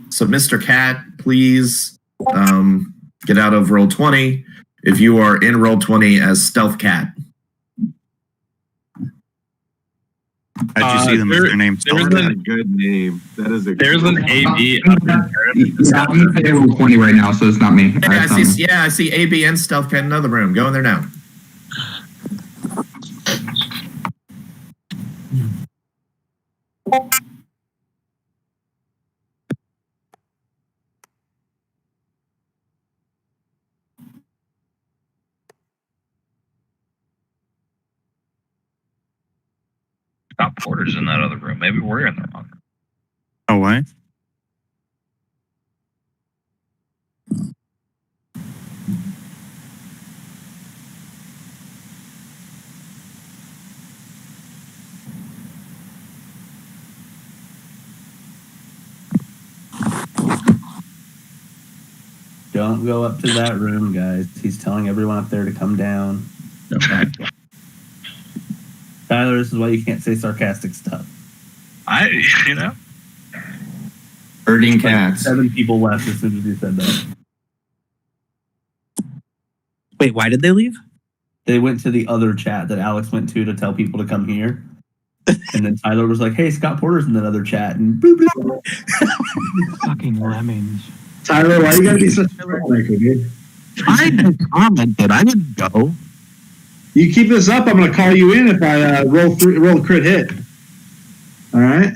So, Mr. Cat, please get out of roll 20 if you are in roll 20 as Stealth Cat. How'd you see them with their name? There's a good name. That is a. There's an AB. Yeah, I'm in roll 20 right now, so it's not me. I see AB and Stealth Cat in another room. Go in there now. Scott Porter's in that other room. Maybe we're in the wrong room. Oh, what? Don't go up to that room, guys. He's telling everyone up there to come down. Okay. Tyler, this is why you can't say sarcastic stuff. You know. Herding cats. 7 people left as soon as you said that. Wait, why did they leave? They went to the other chat that Alex went to tell people to come here. And then Tyler was like, hey, Scott Porter's in that other chat. And bloop, bloop. Fucking lemmings. Tyler, why you gotta be such a troublemaker, dude? I didn't commented. I didn't go. You keep this up, I'm gonna call you in if I roll a crit hit. All right.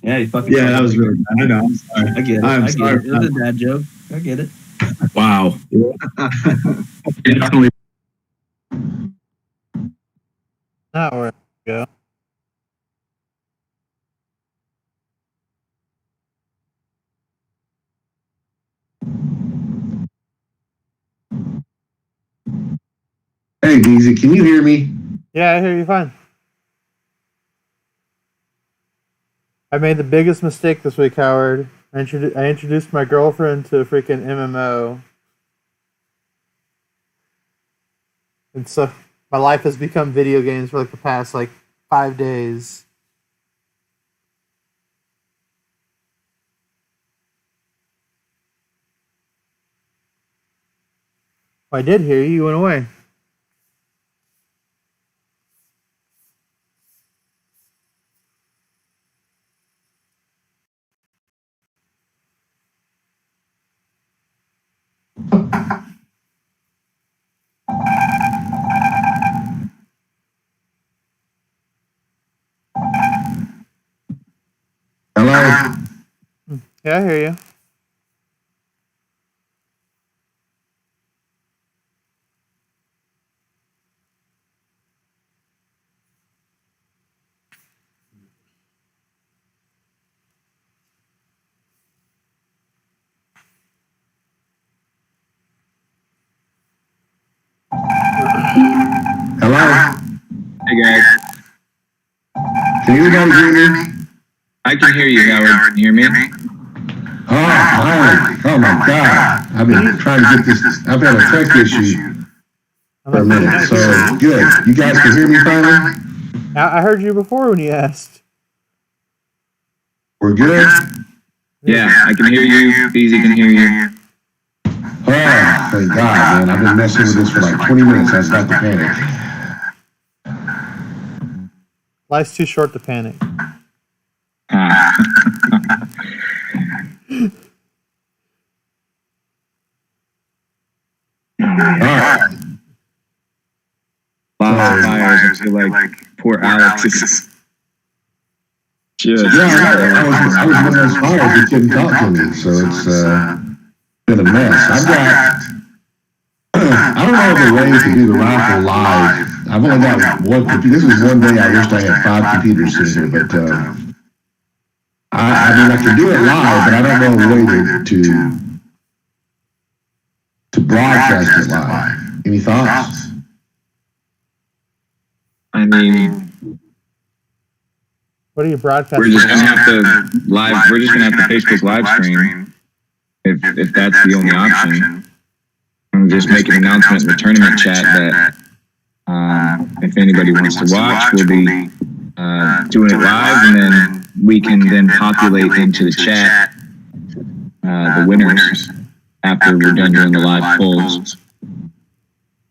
Yeah, you fucking. Yeah, that was really bad. I know. I'm sorry. I get it. I'm I sorry. get it. It was a dad joke. I get it. Wow. Definitely. Now where we go. Hey, Deezy, can you hear me? Yeah, I hear you fine. I made the biggest mistake this week, Howard. I introduced my girlfriend to a freaking MMO. And so my life has become video games for like the past 5 days. I did hear you. You went away. Hello? Yeah, I hear you. Hello? Hey guys, Can anybody hear me? I can hear you, Howard. Can you hear me? Oh, finally. Oh my God. I've been trying to get this. I've had a tech issue for a minute. So, good. You guys can hear me finally? I heard you before when you asked. We're good? Yeah, I can hear you. Easy can hear you. Oh, thank God, man. I've been messing with this for like 20 minutes. I was about to panic. Life's too short to panic. Alright. Fires. I feel like poor Alex is just. Yeah, I was one of those fires that couldn't talk to me, so it's been a mess. I've got, I don't know of a way to do the raffle live. I've only got one computer. This is one day I wished I had 5 computers sitting here, but I mean, I can do it live, but I don't know a way to broadcast it live. Any thoughts? I mean, What are you broadcasting? we're just gonna have to live. We're just gonna have to Facebook live stream if that's the only option. And just make an announcement in the tournament chat that if anybody wants to watch, we'll be doing it live, and then we can then populate into the chat the winners after we're done doing the live polls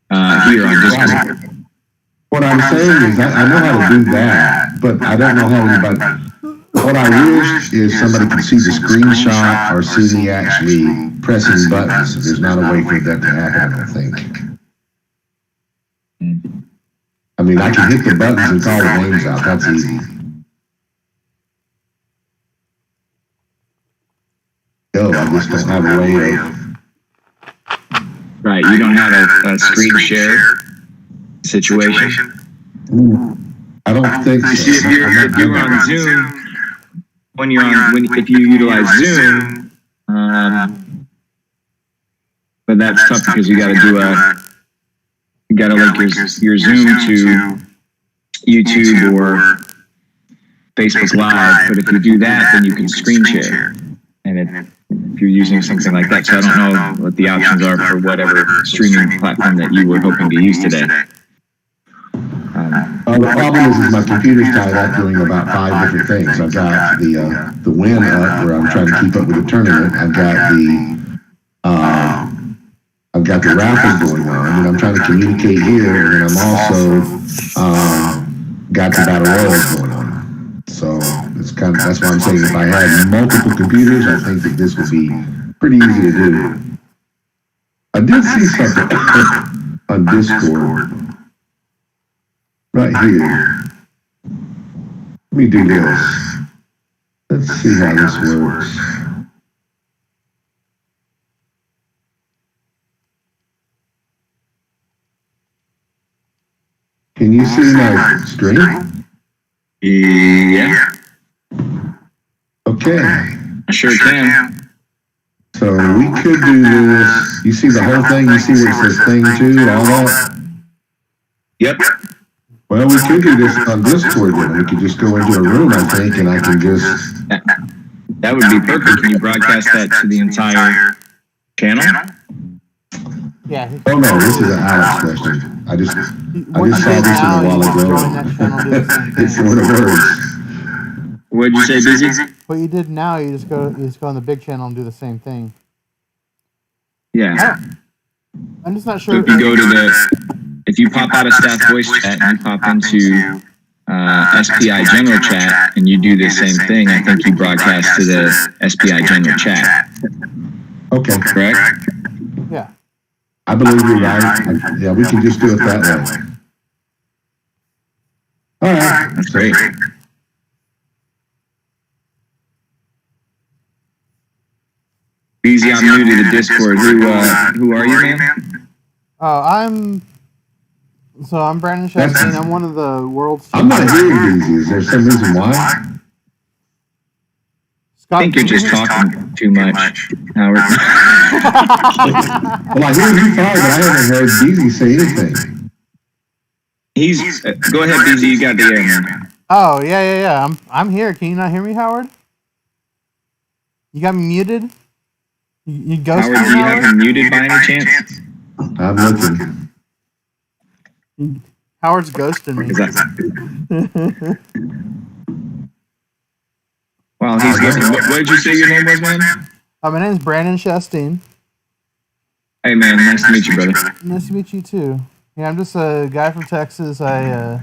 here on Discord. What I'm saying is I know how to do that, but I don't know how anybody. What I wish is somebody could see the screenshot or see me actually pressing buttons. There's not a way for that to happen, I don't think. I mean, I can hit the buttons and call the names out. That's easy. No, I just don't have a way of. Right, you don't have a screen share situation. I don't think You so. see, if you're on Zoom, if you utilize Zoom, but that's tough because you got to link your Zoom to YouTube or Facebook Live. But if you do that, then you can screen share. And if you're using something like that, so I don't know what the options are for whatever streaming platform that you were hoping to use today. The problem is my computer's tied up doing about 5 different things. I've got the win up where I'm trying to keep up with the tournament. I've got the raffles going on, and I'm trying to communicate here, and I'm also got the battle royals going on. So it's that's why I'm saying if I had multiple computers, I think that this would be pretty easy to do. I did see something on Discord. Right here. Let me do this. Let's see how this works. Can you see my screen? Yeah, Okay. I sure can. So we could do this. You see the whole thing? You see where it says thing 2, all that? Yep. Well, we could do this on Discord then. We could just go into a room, I think, and I can just... That would be perfect. Can you broadcast that to the entire channel? Yeah. Oh no, this is an Alex question. I just saw this in a while ago. It's one of words. What'd you say, Busy? What you did now, you just go on the big channel and do the same thing. Yeah. I'm just not So sure. if you go to if you pop out of staff voice chat and you pop into SPI general chat and you do the same thing, I think you broadcast to the SPI general chat. Okay. Correct? Yeah. I believe you're right. Yeah, we can just do it that way. All right. That's great. Easy, I'm new to the Discord. Who are you, man? I'm Brandon Chastain. I'm one of the world's. I'm not hearing Beezy. Is there some reason why? I think you're just talking too much, Howard. Well, I hear you fine, but I haven't heard Beezy say anything. He's go ahead, BZ. You got the air, man. Oh yeah. I'm here. Can you not hear me, Howard? You got me muted. You ghosted Howard, me, do you have him muted by any chance? I'm looking. Howard's ghosting me. Is that... Well, he's looking. What did you say your name was, man? My name's Brandon Chastain. Hey, man. Nice to meet you, brother. Nice to meet you too. Yeah, I'm just a guy from Texas. I've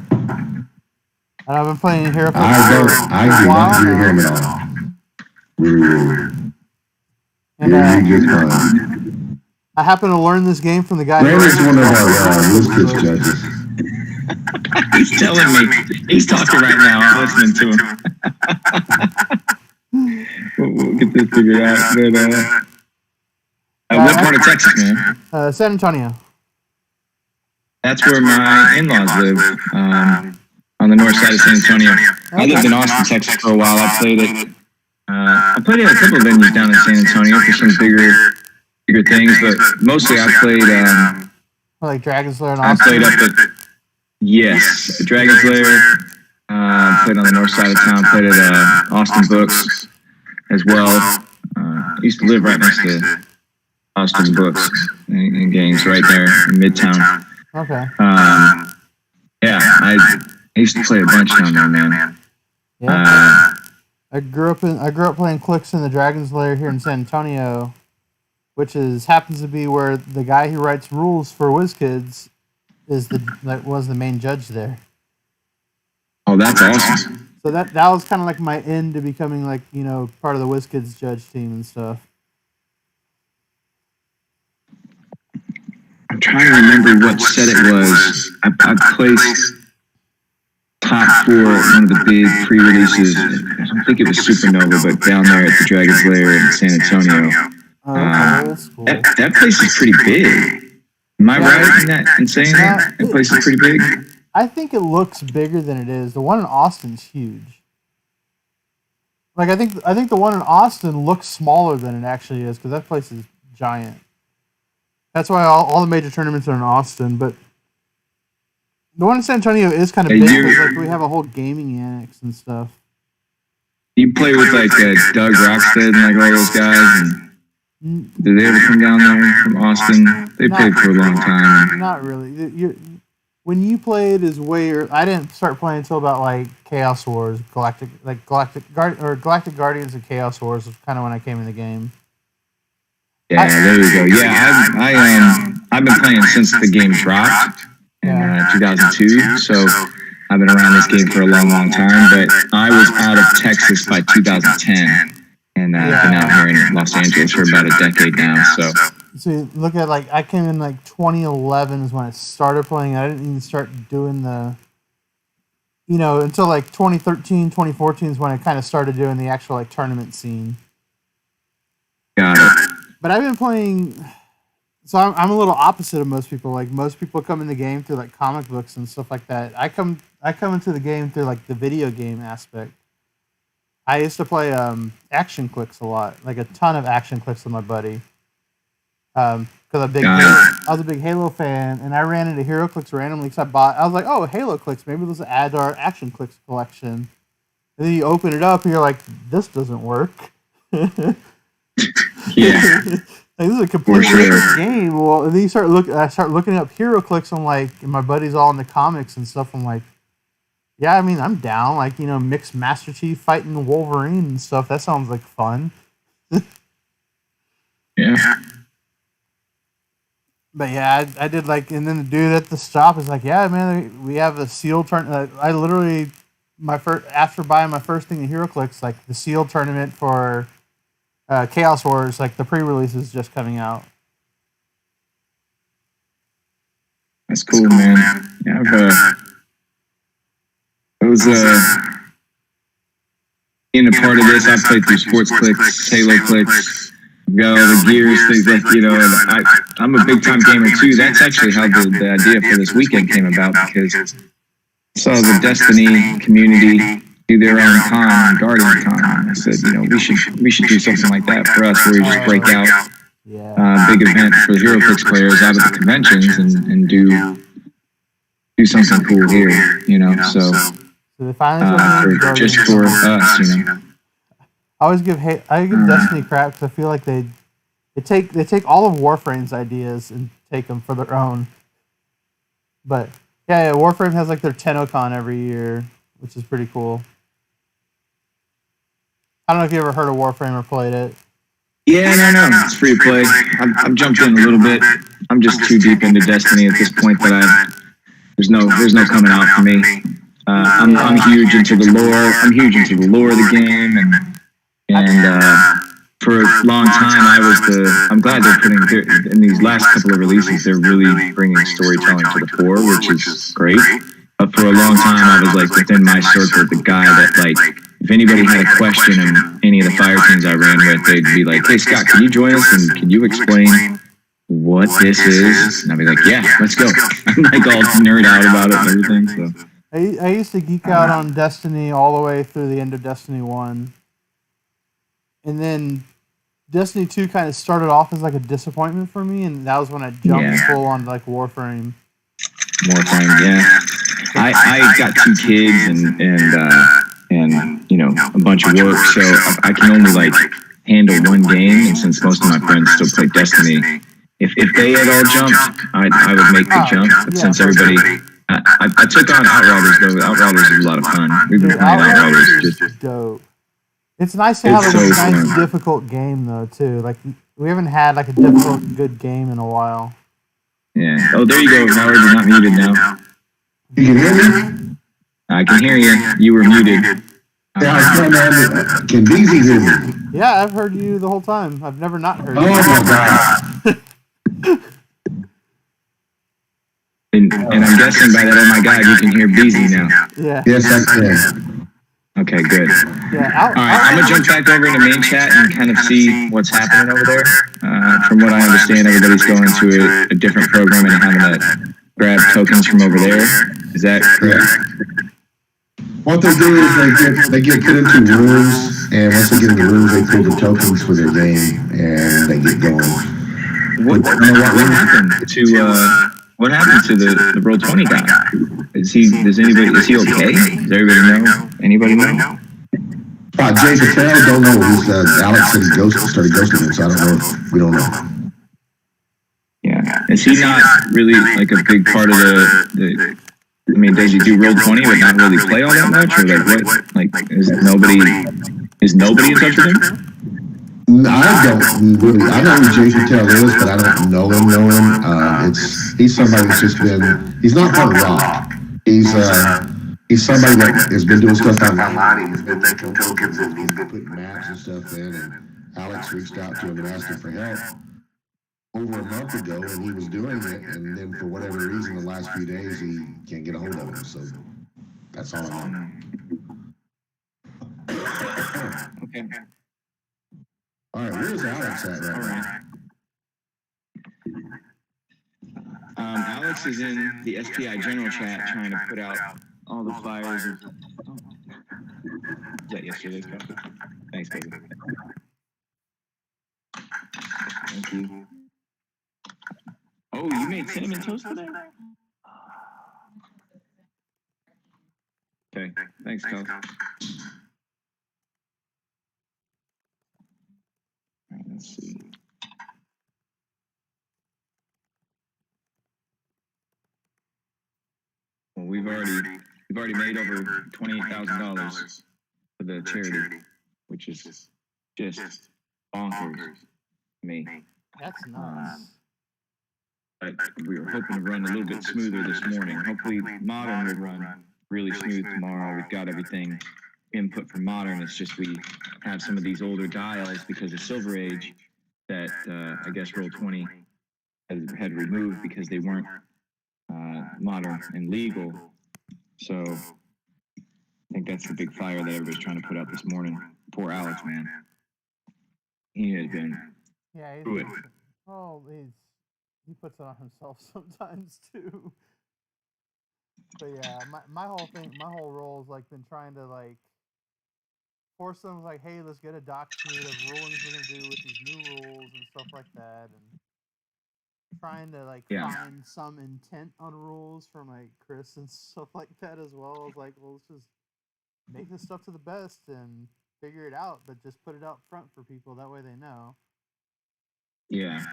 been playing Heroclix I do not hear him at all. Weird. And you just fine. I happen to learn this game from the guy. Brandon's one of our WizKids judges. He's telling me. He's talking right now. I'm listening to him. We'll get this figured out. But, what part of Texas, man? San Antonio. That's where my in-laws live, on the north side of San Antonio. I lived in Austin, Texas for a while. I played at a couple of venues down in San Antonio for some bigger things, but mostly I played. Like Dragon's Lair and I Austin. played up at Dragon's Lair. Played on the north side of town. Played at Austin Books as well. I used to live right next to Austin Books and Games right there in Midtown. Okay. Yeah, I used to play a bunch down there, man. Yeah. I grew up playing Clicks in the Dragon's Lair here in San Antonio, which happens to be where the guy who writes rules for WizKids was the main judge there. Oh, that's awesome. So that was kind of like my end to becoming like, you know, part of the WizKids judge team and stuff. I'm trying to remember what set it was. I placed top 4 at one of the big pre-releases. I don't think it was Supernova, but down there at the Dragon's Lair in San Antonio. Oh, okay, that's cool. That place is pretty big. Am I right in saying that? That place is pretty big? I think it looks bigger than it is. The one in Austin's huge. Like I think the one in Austin looks smaller than it actually is because that place is giant. That's why all the major tournaments are in Austin, but the one in San Antonio is kind of big because like, we have a whole gaming annex and stuff. You play with like Doug Rockstead and like all those guys. And did they ever come down there from Austin? They played for a long time. Not really. When you played is I didn't start playing until about like Chaos Wars, Galactic Guardians of Chaos Wars was kind of when I came in the game. Yeah, there you go. Yeah, I've been playing since the game dropped in 2002, so I've been around this game for a long, long time. But I was out of Texas by 2010, and I've been out here in Los Angeles for about a decade now. So look at like I came in like 2011 is when I started playing. I didn't even start doing until like 2013, 2014 is when I kind of started doing the actual like tournament scene. Got it. But I've been playing, so I'm a little opposite of most people. Like most people come in the game through like comic books and stuff like that. I come into the game through like the video game aspect. I used to play Action Clicks a lot, like a ton of Action Clicks with my buddy. Because I was a big Halo fan, and I ran into Heroclix randomly because I was like, oh, Halo Clicks, maybe let's add to our Action Clicks collection. And then you open it up, and you're like, this doesn't work. Yeah. Like, this is a completely different game. Well, and then I start looking up Heroclix. I'm like, and my buddies all in the comics and stuff. I'm like, yeah, I mean, I'm down. Like, mixed Master Chief fighting Wolverine and stuff. That sounds like fun. Yeah. But yeah, I did like, and then the dude at the stop is like, yeah, man, we have a sealed tournament. I literally, after buying my first thing in Heroclix, like the sealed tournament for Chaos Wars, like the pre-release is just coming out. That's cool, man. Yeah, I was in a part of this. I played through Sports Clicks, Halo Clicks. Got all the gears, things like, and I'm a big time gamer too. That's actually how the idea for this weekend came about, because I saw the Destiny community do their own con, Guardian Con. I said, we should do something like that for us, where we just break out big event for Heroclix players out of the conventions and do something cool here, so they finally just for us, I always give Destiny crap because I feel like they take all of Warframe's ideas and take them for their own. But yeah, Warframe has like their TennoCon every year, which is pretty cool. I don't know if you ever heard of Warframe or played it. Yeah, no, it's free to play. I've jumped in a little bit. I'm just too deep into Destiny at this point that there's no coming out for me. I'm huge into the lore. I'm huge into the lore of the game, and for a long time I'm glad they're putting in these last couple of releases, they're really bringing storytelling to the fore, which is great. But for a long time I was like within my circle the guy that, like, if anybody had a question in any of the fire teams I ran with, they'd be like, hey Scott, can you join us and can you explain what this is? And I'd be like, yeah, let's go. I'm like all nerd out about it and everything. So I used to geek out on Destiny all the way through the end of Destiny 1. And then Destiny 2 kind of started off as like a disappointment for me, and that was when I jumped full on like Warframe. Yeah. I got 2 kids and a bunch of work, so I can only like handle one game. And since most of my friends still play Destiny, if they had all jumped, I would make the jump. But since everybody, I took on Outriders though. Outriders is a lot of fun. We've been playing Outriders. Dope. It's nice to have It's a so nice, fun. difficult game though too. Like we haven't had like a difficult, good game in a while. Yeah. Oh, there you go. Howard, you're not muted now. You can hear me? I can hear you. You were muted. Yeah, I was trying to, can Beezy hear me? Yeah, I've heard you the whole time. I've never not heard Oh you. my God. And I'm guessing by that, oh my God, you can hear Beezy now. Yeah. Yes, I can. Okay, good. Yeah. All right, I'm gonna jump back over into main chat and kind of see what's happening over there. From what I understand, everybody's going to a different program and having to grab tokens from over there. Is that correct? What they do is they get put into rooms, and once they get in the rooms, they pull the tokens for their game, and they get going. What happened to the Roll20 guy? Is he okay? Does everybody know? Anybody know? Jay Patel, don't know. He's Alex said he started ghosting him, so I don't know if we don't know. Yeah. Is he not really like a big part of the I mean, does he do Roll20 but not really play all that much? Or like what? Like is nobody in touch with him? I don't really. I know who Jay Patel is, but I don't know him. He's somebody that's just been. He's not part of rock. He's somebody that has been doing stuff online. He's been making tokens and he's been putting maps and stuff in. And Alex reached out to him and asked him for help over a month ago, and he was doing it. And then for whatever reason, the last few days he can't get a hold of him. So that's all I know. Okay. All right, where's Alex at right now? Alex is in the SPI general chat trying to put out all the flyers. Is that yesterday's copy? Thanks, baby. Thank you. Oh, you made cinnamon toast today? Okay, thanks, Kyle. All right, let's see. Well, we've already made over $28,000 for the charity, which is just bonkers to me. That's nice. But we were hoping to run a little bit smoother this morning. Hopefully, Modern will run really smooth tomorrow. We've got everything input for Modern. It's just we have some of these older dials because of Silver Age that I guess Roll20 had removed because they weren't modern and legal. So I think that's the big fire that everybody's trying to put out this morning. Poor Alex, man. He has been through it. Oh, he puts it on himself sometimes too. But yeah, my whole role has like been trying to like force them like, hey, let's get a doc sheet of rulings we're gonna do with these new rules and stuff like that, and trying to like find some intent on rules from like Chris and stuff like that as well. I was like, well, let's just make this stuff to the best and figure it out, but just put it out front for people. That way they know. Yeah.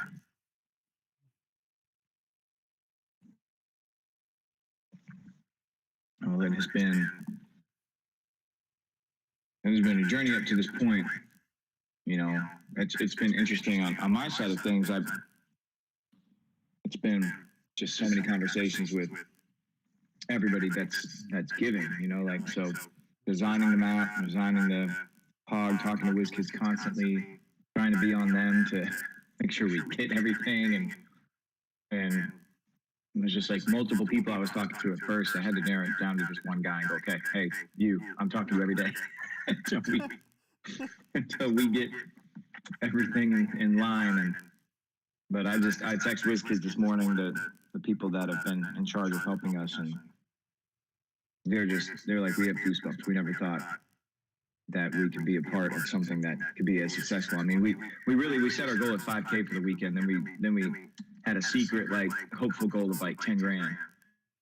Well, it has been a journey up to this point. You know, it's been interesting on my side of things. It's been just so many conversations with everybody that's giving. You know, like so designing the map, designing the hog, talking to WizKids constantly, trying to be on them to make sure we get everything, and it was just like multiple people I was talking to at first. I had to narrow it down to just one guy and go, okay, hey, you, I'm talking to you every day until we get everything in line. But I text WizKids this morning, the people that have been in charge of helping us, and they're like, we have goosebumps. We never thought that we could be a part of something that could be as successful. I mean, we set our goal at 5K for the weekend. Then we had a secret, like, hopeful goal of like 10 grand.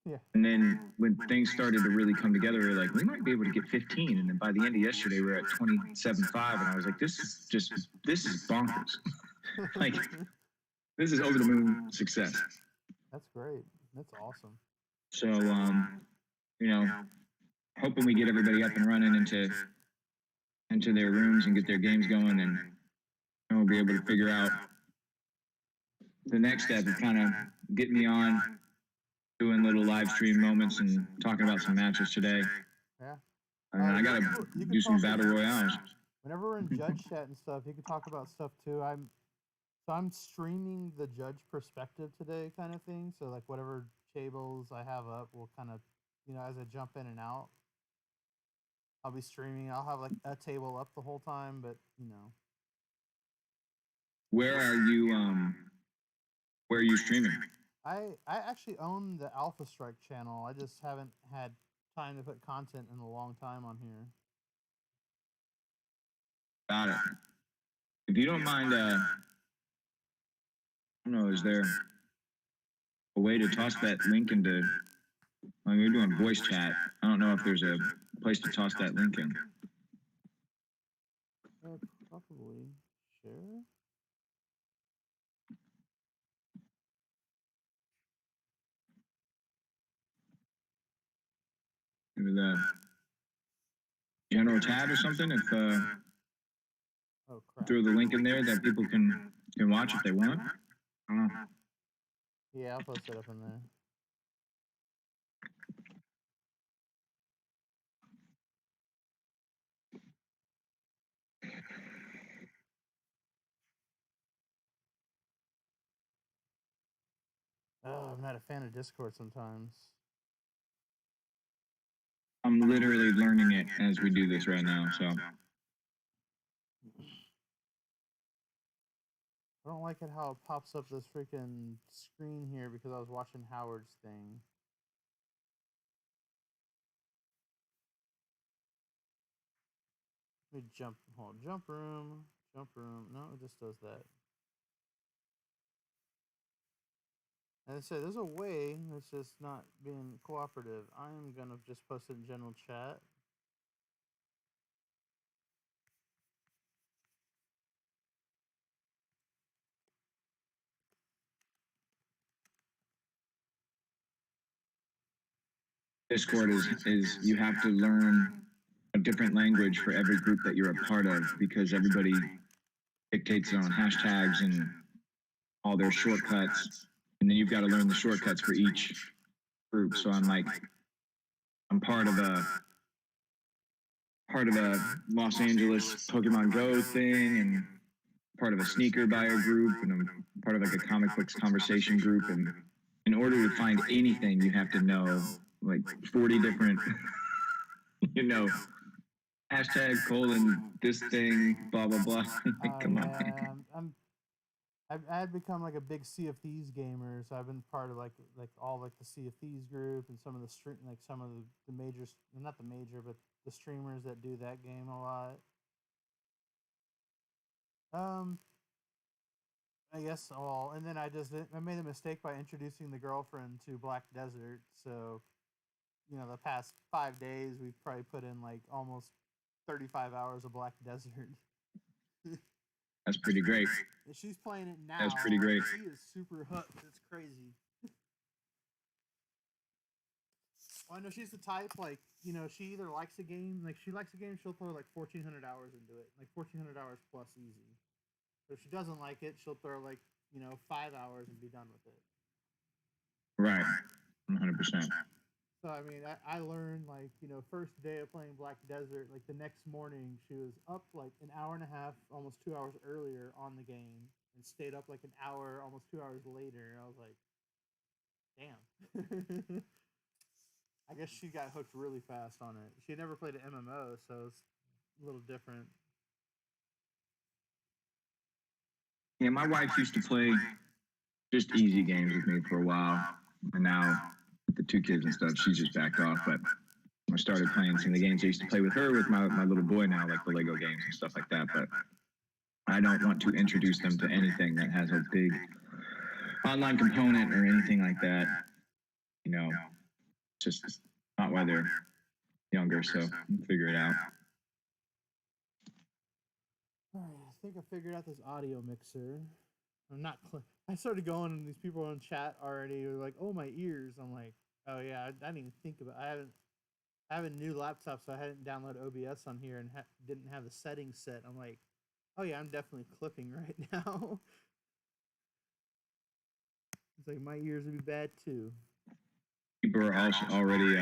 Yeah. And then when things started to really come together, we were like, we might be able to get 15. And then by the end of yesterday, we were at 27.5. And I was like, this is bonkers. Like, this is over the moon success. That's great. That's awesome. So, you know, hoping we get everybody up and running into into their rooms and get their games going, and we'll be able to figure out the next step is kind of getting me on, doing little live stream moments and talking about some matches today. Yeah. And I gotta You can do some talk battle royales. Whenever we're in judge chat and stuff, you can talk about stuff too. I'm streaming the judge perspective today, kind of thing. So like whatever tables I have up will kind of, as I jump in and out, I'll be streaming. I'll have like a table up the whole time, but Where are you? Where are you streaming? I actually own the Alpha Strike channel. I just haven't had time to put content in a long time on here. Got it. If you don't mind, I don't know, is there a way to toss that link into? You're doing voice chat. I don't know if there's a place to toss that link in. Probably. Share. Maybe the general tab or something. If Oh crap. throw the link in there that people can watch if they want. I don't know. Yeah, I'll post it up in there. Oh, I'm not a fan of Discord sometimes. I'm literally learning it as we do this right now. So I don't like it how it pops up this freaking screen here because I was watching Howard's thing. Let me jump room. No, it just does that. And I said, there's a way. It's just not being cooperative. I'm gonna just post it in general chat. Discord is you have to learn a different language for every group that you're a part of because everybody dictates their own hashtags and all their shortcuts, and then you've got to learn the shortcuts for each group. So I'm part of a Los Angeles Pokemon Go thing, and part of a sneaker buyer group, and I'm part of like a comic books conversation group. And in order to find anything, you have to know like 40 different, hashtag : this thing, blah blah blah. Come on. I had become like a big Sea of Thieves gamer, so I've been part of like all like the Sea of Thieves group and some of the some of the majors, not the major, but the streamers that do that game a lot. I guess all, and then I made a mistake by introducing the girlfriend to Black Desert. So, the past 5 days we've probably put in like almost 35 hours of Black Desert. That's pretty great. And she's playing it now. That's pretty great. She is super hooked. It's crazy. Well, I know she's the type, like, she either likes a game, like, she likes a game, she'll throw, like, 1,400 hours into it. Like, 1,400 hours plus easy. But if she doesn't like it, she'll throw, like, 5 hours and be done with it. Right. 100%. So, I mean, I learned, like, first day of playing Black Desert, like, the next morning, she was up, like, an hour and a half, almost 2 hours earlier on the game, and stayed up, like, an hour, almost 2 hours later. I was like, damn. I guess she got hooked really fast on it. She had never played an MMO, so it's a little different. Yeah, my wife used to play just easy games with me for a while, and now with the 2 kids and stuff, she's just backed off. But I started playing some of the games I used to play with her with my little boy now, like the Lego games and stuff like that. But I don't want to introduce them to anything that has a big online component or anything like that. Just not while they're younger, so figure it out. All right, I think I figured out this audio mixer. I'm not. I started going, and these people on chat already were like, "Oh, my ears." I'm like, "Oh yeah, I didn't even think about. I haven't. I have a new laptop, so I hadn't downloaded OBS on here and didn't have the settings set. I'm like, oh yeah, I'm definitely clipping right now. It's like my ears would be bad too. People are also already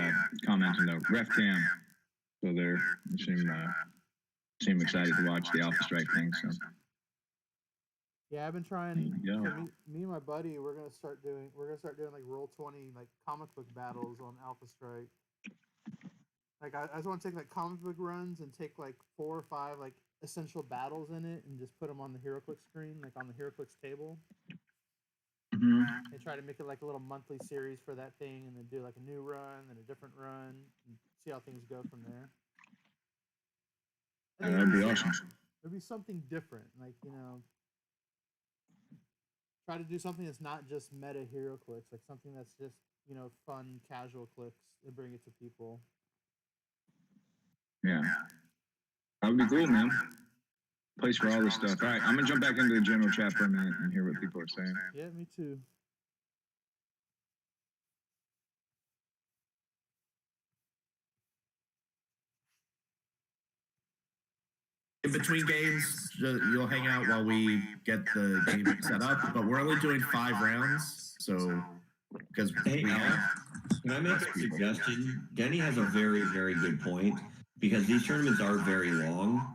commenting though. Ref cam, so they seem excited to watch the Alpha Strike thing. So Yeah, I've been trying. There you go. So me and my buddy, we're gonna start doing like Roll20 like comic book battles on Alpha Strike. Like I just want to take like comic book runs and take like 4 or 5 like essential battles in it and just put them on the Heroclix screen, like on the Heroclix table. Mhm. And try to make it like a little monthly series for that thing, and then do like a new run and a different run, and see how things go from there. that'd be awesome. It'd be something different, like try to do something that's not just meta Heroclix, like something that's just fun, casual clicks, and bring it to people. Yeah, that would be cool, man. Place for all this stuff. All right, I'm gonna jump back into the general chat for a minute and hear what people are saying. Yeah, me too. In between games, you'll hang out while we get the game set up, but we're only doing 5 rounds, so because Hey, we have can I make a suggestion? Denny has a very, very good point, because these tournaments are very long.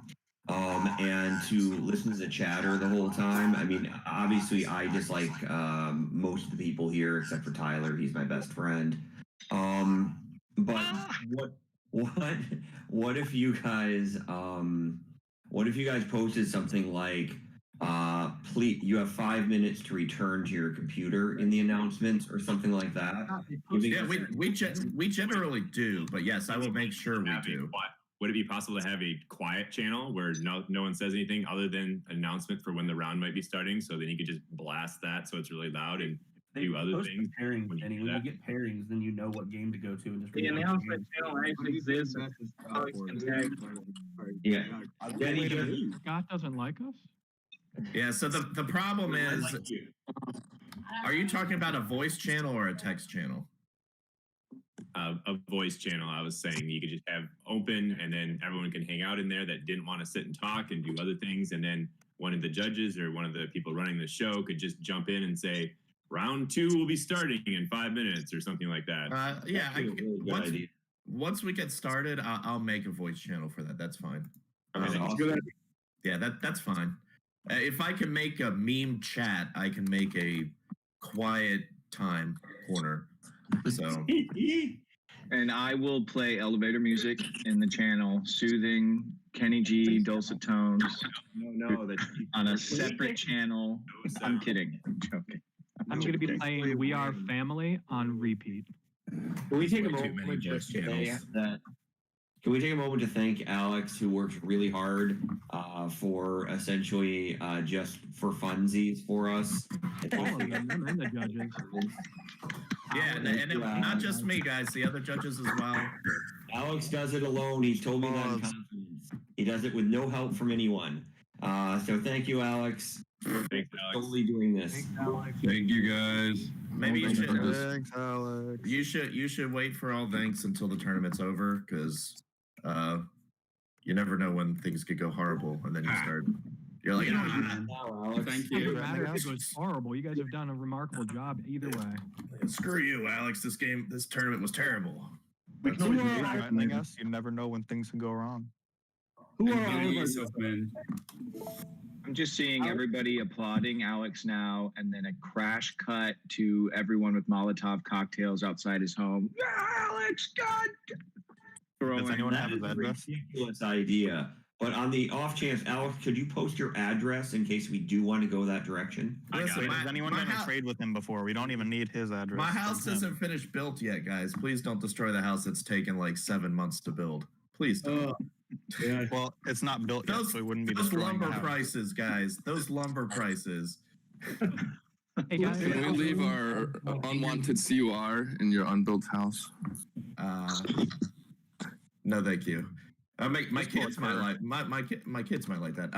And to listen to the chatter the whole time, I mean, obviously I dislike most of the people here except for Tyler. He's my best friend. But what if you guys posted something like, please, you have 5 minutes to return to your computer in the announcements or something like that? Yeah, we generally do, but yes, I will make sure we do. Would it be possible to have a quiet channel where no one says anything other than announcement for when the round might be starting, so then you could just blast that so it's really loud and do other things? Pairings, when you get pairings, then you know what game to go to. And just the announcement channel actually exists. Yeah. Denny, Scott doesn't like us? Yeah, so the problem is, are you talking about a voice channel or a text channel? A voice channel. I was saying you could just have open, and then everyone can hang out in there that didn't want to sit and talk and do other things, and then one of the judges or one of the people running the show could just jump in and say, round 2 will be starting in 5 minutes or something like that. Once we get started, I'll make a voice channel for that. That's fine. Yeah, that's fine. If I can make a meme chat, I can make a quiet time corner. So, and I will play elevator music in the channel, soothing Kenny G dulcet tones. No, that's on a separate channel. I'm kidding. I'm joking. I'm going to be playing We Are Family on repeat. Can we take a moment to thank Alex, who works really hard for essentially just for funsies for us? All of them and the judges. Yeah, and not just me, guys. The other judges as well. Alex does it alone. He's told me that in confidence. He does it with no help from anyone. So thank you, Alex. Thanks, Alex. Totally doing this. Thanks, Alex. Thank you, guys. Maybe you should. Thanks, Alex. You should wait for all thanks until the tournament's over, because you never know when things could go horrible, and then you start. You're like, Thank you. It doesn't matter if it goes horrible. You guys have done a remarkable job either way. Screw you, Alex. This tournament was terrible. You never know when things can go wrong. Who are all of us, man? I'm just seeing everybody applauding Alex now, and then a crash cut to everyone with Molotov cocktails outside his home. Alex, God! Does anyone have his address? Ridiculous idea. But on the off chance, Alex, could you post your address in case we do want to go that direction? Listen, has anyone done a trade with him before? We don't even need his address. My house isn't finished built yet, guys. Please don't destroy the house that's taken like 7 months to build. Please don't. Yeah. Well, it's not built yet, so it wouldn't be those destroying lumber prices, guys. Those lumber prices. Hey guys, Can we leave our unwanted CUR in your unbuilt house? No, thank you. My kids might like my kids might like that.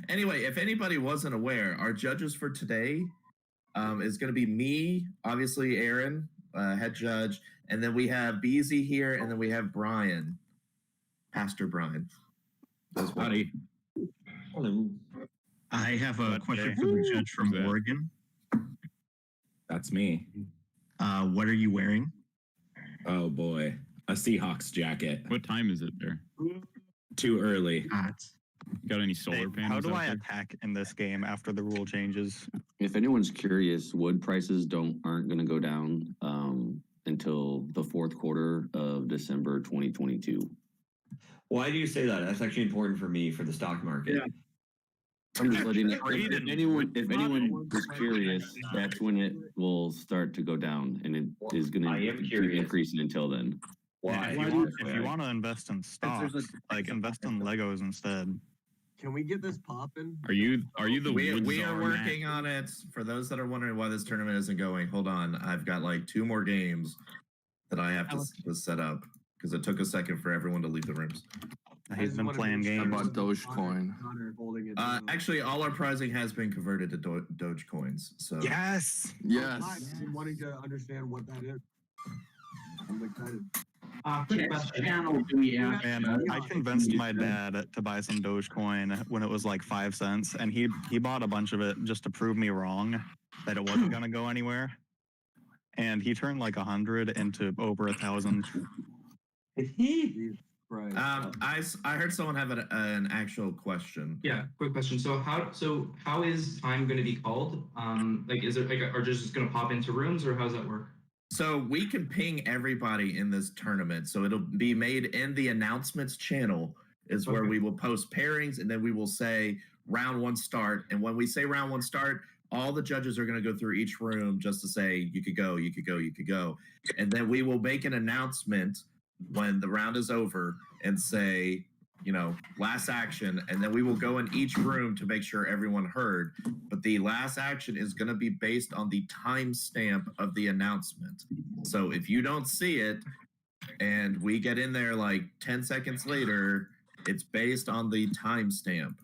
Anyway, if anybody wasn't aware, our judges for today is going to be me, obviously Aaron, head judge, and then we have Beezy here, and then we have Brian, Pastor Brian. As well. Howdy. Hello. I have a question for the judge from Oregon. That's me. What are you wearing? Oh boy, a Seahawks jacket. What time is it there? Too early. Got any solar panels? How do out I there? attack in this game after the rule changes? If anyone's curious, wood prices aren't going to go down until the fourth quarter of December 2022. Why do you say that? That's actually important for me for the stock market. Yeah. I'm just letting if anyone is curious, that's when it will start to go down, and it is going to keep increasing until then. Why? If you want to invest in stocks, like invest in Legos instead. Can we get this popping? Are you the we are working on it. For those that are wondering why this tournament isn't going, hold on. I've got like 2 more games that I have to set up because it took a second for everyone to leave the rooms. He's been playing games. About Dogecoin. Actually, all our prizing has been converted to Dogecoins. So yes. I'm wanting to understand what that is. I'm excited. Channel do we have? Man, I convinced my dad to buy some Dogecoin when it was like 5 cents, and he bought a bunch of it just to prove me wrong that it wasn't going to go anywhere. And he turned like 100 into over 1,000. Right. I heard someone have an actual question. Yeah, quick question. So how is time going to be called? Like, is it like, are just going to pop into rooms, or how does that work? So we can ping everybody in this tournament. So it'll be made in the announcements channel is where we will post pairings, and then we will say round 1 start. And when we say round 1 start, all the judges are going to go through each room just to say you could go, you could go, you could go. And then we will make an announcement when the round is over and say, last action, and then we will go in each room to make sure everyone heard. But the last action is going to be based on the timestamp of the announcement. So if you don't see it and we get in there like 10 seconds later, it's based on the timestamp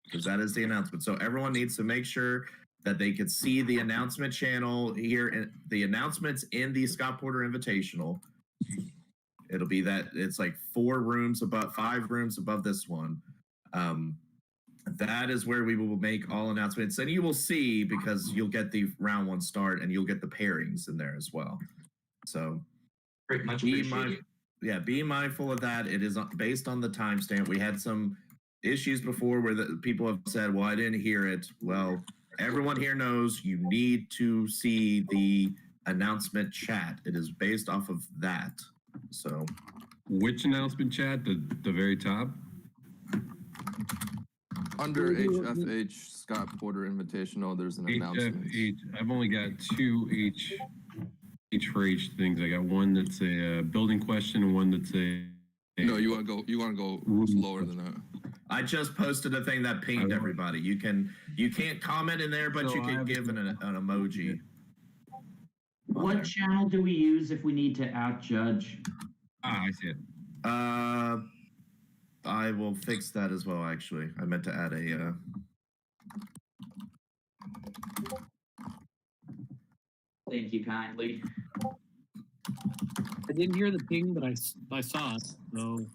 because that is the announcement. So everyone needs to make sure that they could see the announcement channel here, and the announcements in the Scott Porter Invitational. It'll be that it's like 5 rooms above this one. That is where we will make all announcements, and you will see because you'll get the round 1 start and you'll get the pairings in there as well. So great, much appreciated. Be mindful of that. It is based on the timestamp. We had some issues before where the people have said, "Well, I didn't hear it." Well, everyone here knows you need to see the announcement chat. It is based off of that. So, which announcement chat? The very top? Under HFH Scott Porter Invitational, there's an announcement. I've only got 2 H for H things. I got one that's a building question and one that's a. No, you want to go lower than that. I just posted a thing that pinged everybody. You can't comment in there, but you can give an emoji. What channel do we use if we need to outjudge? I see it. I will fix that as well, actually. I meant to add a... Thank you kindly. I didn't hear the ping, but I saw it, so...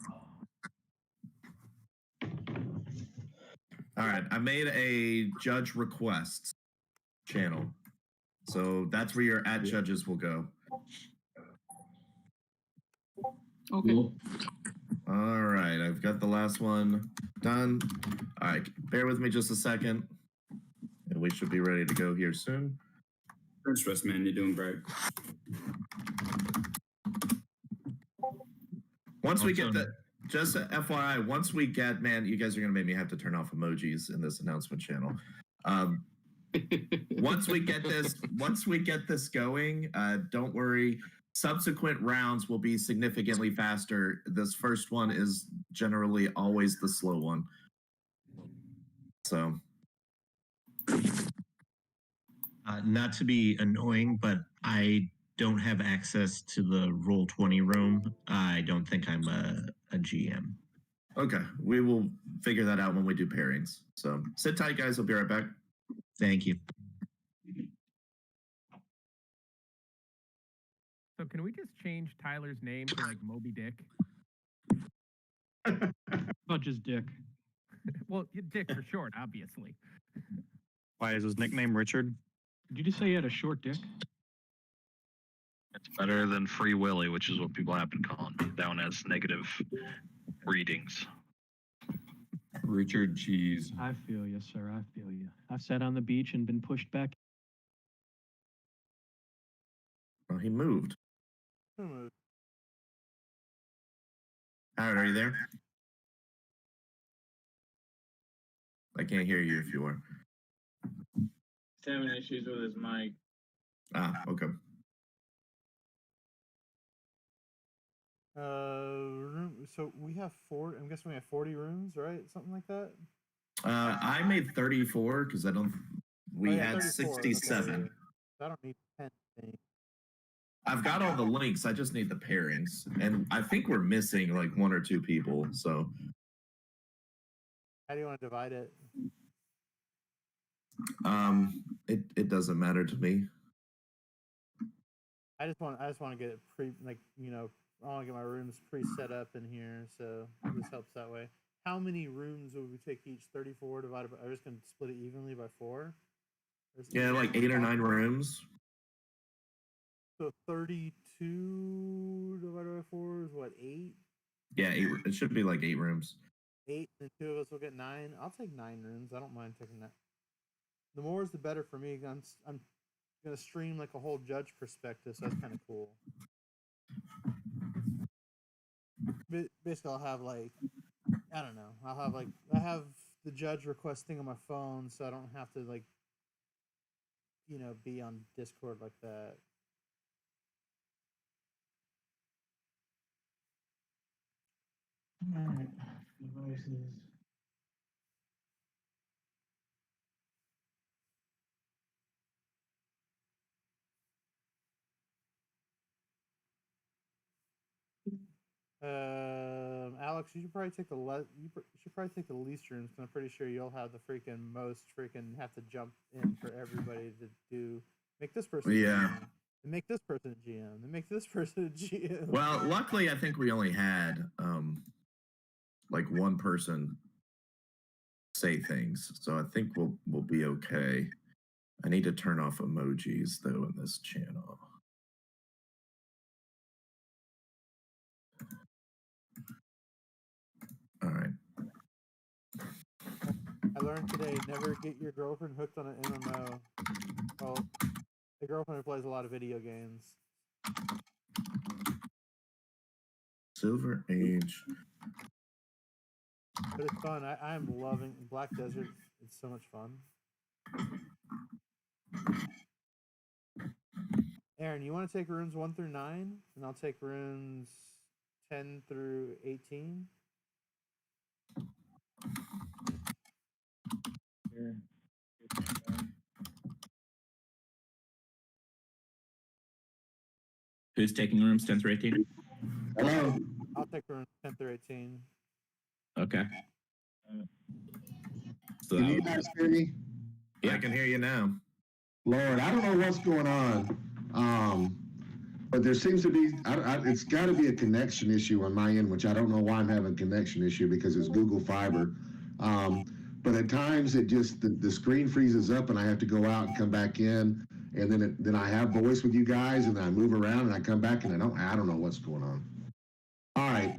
All right, I made a judge requests channel. So that's where your @judges will go. Okay. All right, I've got the last one done. All right, bear with me just a second, and we should be ready to go here soon. Thanks, Russ, man. You're doing great. Once we get that, just FYI, once we get, man, you guys are gonna make me have to turn off emojis in this announcement channel. Once we get this going, don't worry. Subsequent rounds will be significantly faster. This first one is generally always the slow one. So, not to be annoying, but I don't have access to the Roll20 room. I don't think I'm a GM. Okay, we will figure that out when we do pairings. So sit tight, guys. I'll be right back. Thank you. So can we just change Tyler's name to like Moby Dick? Not just Dick. Well, Dick for short, obviously. Why is his nickname Richard? Did you just say he had a short dick? It's better than Free Willy, which is what people have been calling me, down as negative readings. Richard Cheese. I feel you, sir. I feel you. I've sat on the beach and been pushed back. Oh, he moved. Hmm. Aaron, are you there? I can't hear you if you are. He's having issues with his mic. Ah, okay. So we have I'm guessing we have 40 rooms, right? Something like that. I made 34 because I don't. We had 34. 67. Okay. I don't need 10 things. I've got all the links. I just need the pairings, and I think we're missing like 1 or 2 people. So, How do you want to divide it? it doesn't matter to me. I just want to get it I want to get my rooms pre-set up in here, so this helps that way. How many rooms would we take each? 34 divided by. I'm just gonna split it evenly by 4. Yeah, like 8 or 9 rooms. So 32 divided by 4 is what, 8? Yeah, 8. It should be like 8 rooms. 8, and 2 of us will get 9. I'll take 9 rooms. I don't mind taking that. The more is the better for me. I'm gonna stream like a whole judge perspective, so that's kind of cool. Basically, I'll have like, I don't know. I have the judge request thing on my phone, so I don't have to like, be on Discord like that. All right. Devices. Alex, you should probably take the least rooms, because I'm pretty sure you'll have the most have to jump in for everybody to make this person. Yeah. GM, and make this person a GM, and make this person a GM. Well, luckily, I think we only had like 1 person say things, so I think we'll be okay. I need to turn off emojis though in this channel. All right. I learned today, never get your girlfriend hooked on an MMO. Well, a girlfriend who plays a lot of video games. Silver Age. But it's fun. I'm loving Black Desert. It's so much fun. Aaron, you want to take rooms 1 through 9? And I'll take rooms 10 through 18? Sure. Who's taking rooms 10 through 18? Hello. I'll take rooms 10 through 18. Okay. So Can you guys hear me? Yeah, I can hear you now. Lord, I don't know what's going on. But there seems to be, it's got to be a connection issue on my end, which I don't know why I'm having a connection issue, because it's Google Fiber. But at times it just, the screen freezes up and I have to go out and come back in. And then I have voice with you guys, and then I move around and I come back and I don't know what's going on. All right,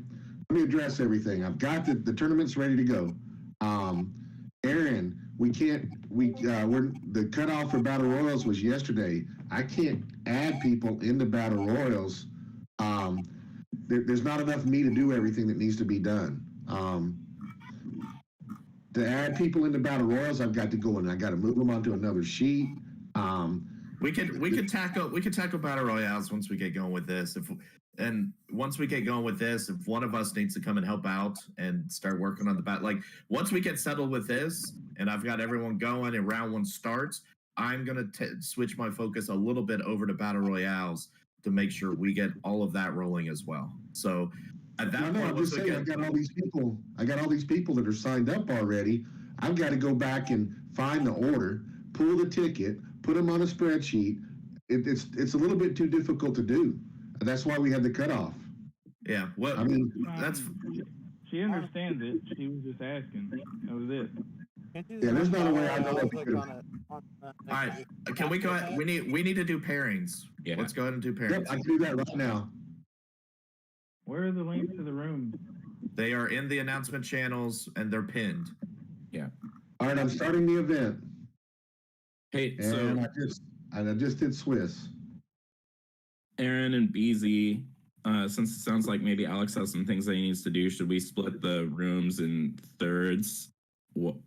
let me address everything. I've got the tournament's ready to go. Aaron, the cutoff for Battle Royals was yesterday. I can't add people into Battle Royals. There's not enough me to do everything that needs to be done. To add people into Battle Royals, I've got to go and I got to move them onto another sheet. We could tackle Battle Royales once we get going with this. Once we get going with this, if one of us needs to come and help out and start working on the once we get settled with this and I've got everyone going and round 1 starts, I'm gonna switch my focus a little bit over to Battle Royales to make sure we get all of that rolling as well. So at that point, I'm just saying, I got all these people that are signed up already. I've got to go back and find the order, pull the ticket, put them on a spreadsheet. It's a little bit too difficult to do. That's why we had the cutoff. Yeah. What? I mean, that's. She understands it. She was just asking. That was it. Yeah, there's not a way I know that. All right. Can we go ahead? We need to do pairings. Yeah. Let's go ahead and do pairings. Yep, I can do that right now. Where are the links to the rooms? They are in the announcement channels and they're pinned. Yeah. All right, I'm starting the event. Hey, And so I just did Swiss. Aaron and BZ, since it sounds like maybe Alex has some things that he needs to do, should we split the rooms in thirds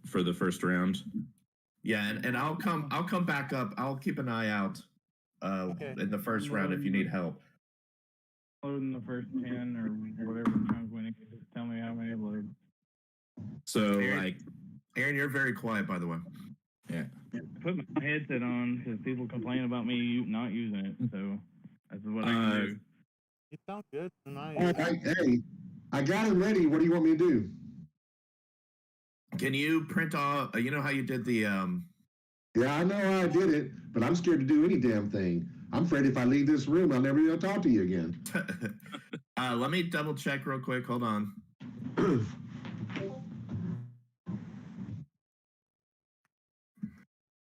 for the first round? Yeah, and I'll come back up. I'll keep an eye out in the first round if you need help. Loading the first 10 or whatever comes when it just tell me how many load. So Aaron, you're very quiet, by the way. Yeah. Put my headset on because people complain about me not using it. So that's what I can do. You sound good tonight. Hey, I got him ready. What do you want me to do? Can you print off? You know how you did the? Yeah, I know how I did it, but I'm scared to do any damn thing. I'm afraid if I leave this room, I'll never be able to talk to you again. Let me double check real quick. Hold on.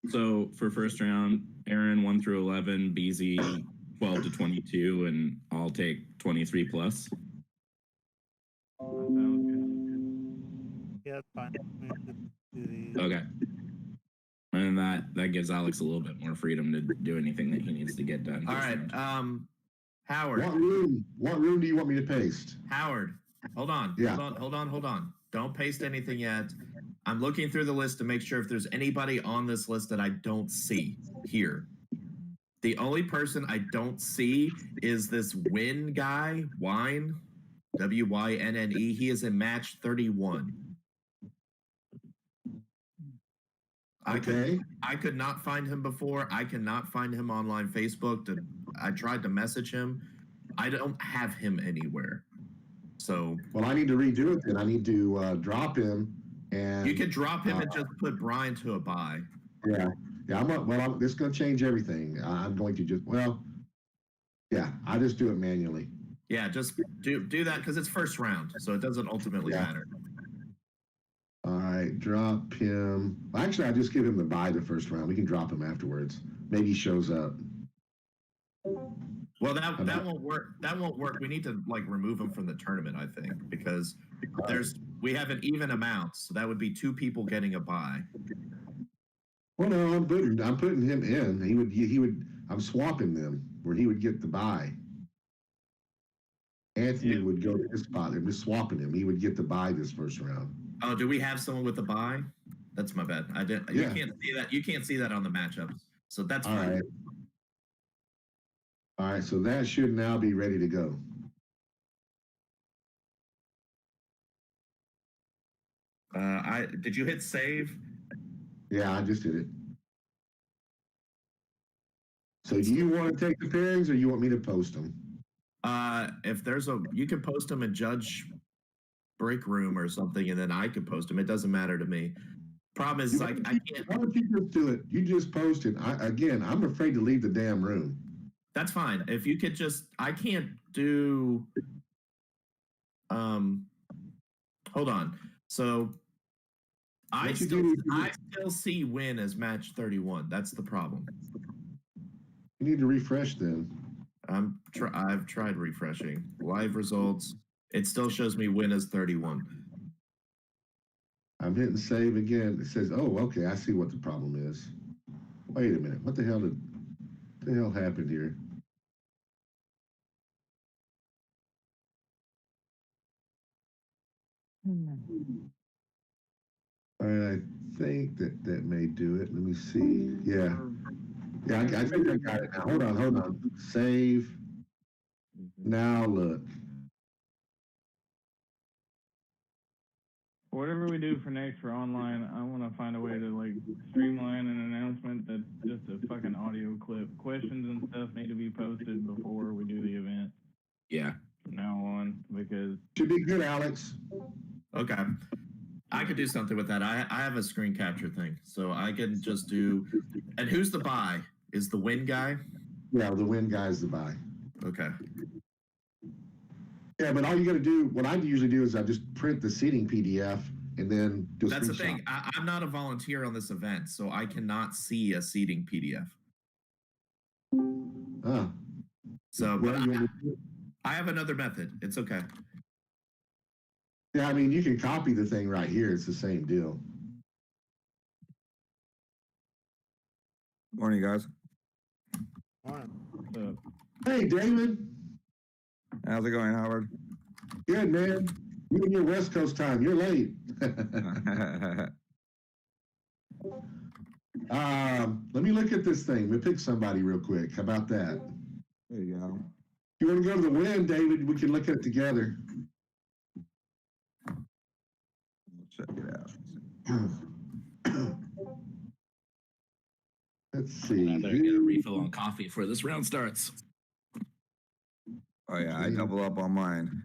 So for first round, Aaron 1 through 11, BZ 12 to 22, and I'll take 23 plus. Yeah, that's fine. Okay. And that gives Alex a little bit more freedom to do anything that he needs to get done. All right. Howard. What room do you want me to paste? Howard, hold on. Yeah. Hold on. Don't paste anything yet. I'm looking through the list to make sure if there's anybody on this list that I don't see here. The only person I don't see is this Wynn guy, Wine, W-Y-N-N-E. He is in match 31. I could not find him before. I cannot find him online Facebook. I tried to message him. I don't have him anywhere. So well, I need to redo it then. I need to drop him and you can drop him and just put Brian to a bye. Yeah. This is going to change everything. I'm going to I just do it manually. Yeah, just do that because it's first round, so it doesn't ultimately matter. All right, drop him. Actually, I just give him the bye the first round. We can drop him afterwards. Maybe he shows up. Well, that won't work. That won't work. We need to remove him from the tournament, I think, because we have an even amount, so that would be 2 people getting a bye. Well, no, I'm putting him in. He would. I'm swapping them where he would get the bye. Anthony would go to his spot. I'm just swapping him. He would get the bye this first round. Oh, do we have someone with a bye? That's my bad. I did. Yeah. You can't see that. You can't see that on the matchups. So that's all fine. right. All right. So that should now be ready to go. Did you hit save? Yeah, I just did it. So do you want to take the pairings or you want me to post them? If there's you can post them in Judge Break Room or something, and then I can post them. It doesn't matter to me. Problem is, I can't. Why don't you just do it? You just post it. I'm afraid to leave the damn room. That's fine. If you could I can't do. Hold on. So. I still see Win as match 31. That's the problem. You need to refresh then. I've tried refreshing. Live results. It still shows me Win as 31. I'm hitting save again. It says, "Oh, okay. I see what the problem is." Wait a minute. What the hell happened here? All right, I think that may do it. Let me see. Yeah, I think I got it now. Hold on. Save. Now look. Whatever we do for next for online, I want to find a way to streamline an announcement that's just a fucking audio clip. Questions and stuff need to be posted before we do the event. Yeah. From now on, because should be good, Alex. Okay. I could do something with that. I have a screen capture thing, so I can just do. And who's the buy? Is the Win guy? Yeah, the Win guy is the buy. Okay. Yeah, but all you got to do, what I usually do is I just print the seating PDF and then do a That's the screenshot. thing. I'm not a volunteer on this event, so I cannot see a seating PDF. Ah. So, Well, but you want me to- I have another method. It's okay. Yeah, I mean, you can copy the thing right here. It's the same deal. Morning, guys. Hey, David. How's it going, Howard? Good, man. You in your West Coast time. You're late. Let me look at this thing. Let me pick somebody real quick. How about that? There you go. You want to go to the win, David? We can look at it together. Check it out. Let's see. I better get a refill on coffee before this round starts. Oh yeah, I double up on mine.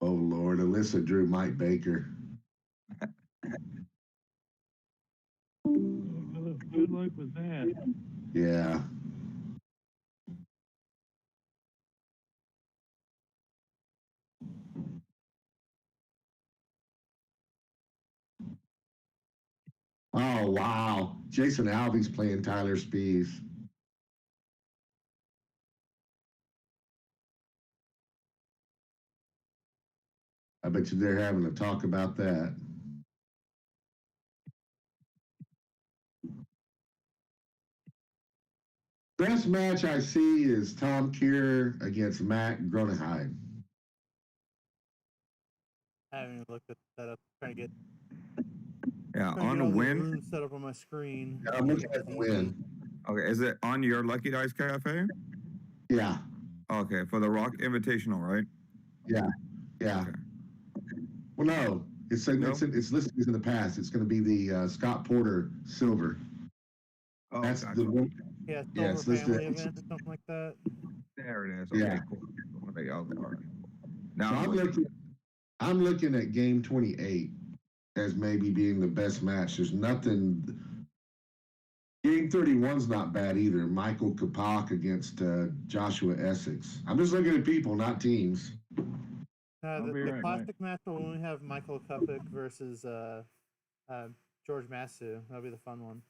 Oh Lord, Alyssa drew Mike Baker. Good luck with that. Yeah. Oh wow, Jason Alvey's playing Tyler Spees. I bet you they're having a talk about that. Best match I see is Tom Kier against Matt Gronenheim. I haven't even looked at that up. Trying to get Yeah, trying to on get the all the win. rooms set up on my screen. Yeah, I'm looking at the win. Okay, is it on your Lucky Dice Cafe? Yeah. Okay, for the Rock Invitational, right? Yeah. Yeah. Okay. Well, no, it's listed as in the past. It's going to be the Scott Porter Silver. Oh, That's gotcha. the one. Yeah, Yeah, Silver it's listed. Family event or something like that. There it is. Okay, Yeah. cool. Okay, all right. So Now I'm looking at game 28 as maybe being the best match. There's nothing. Game 31's not bad either. Michael Kapak against Joshua Essex. I'm just looking at people, not teams. The classic match will only have Michael Kupik versus George Masu. That'll be the fun one.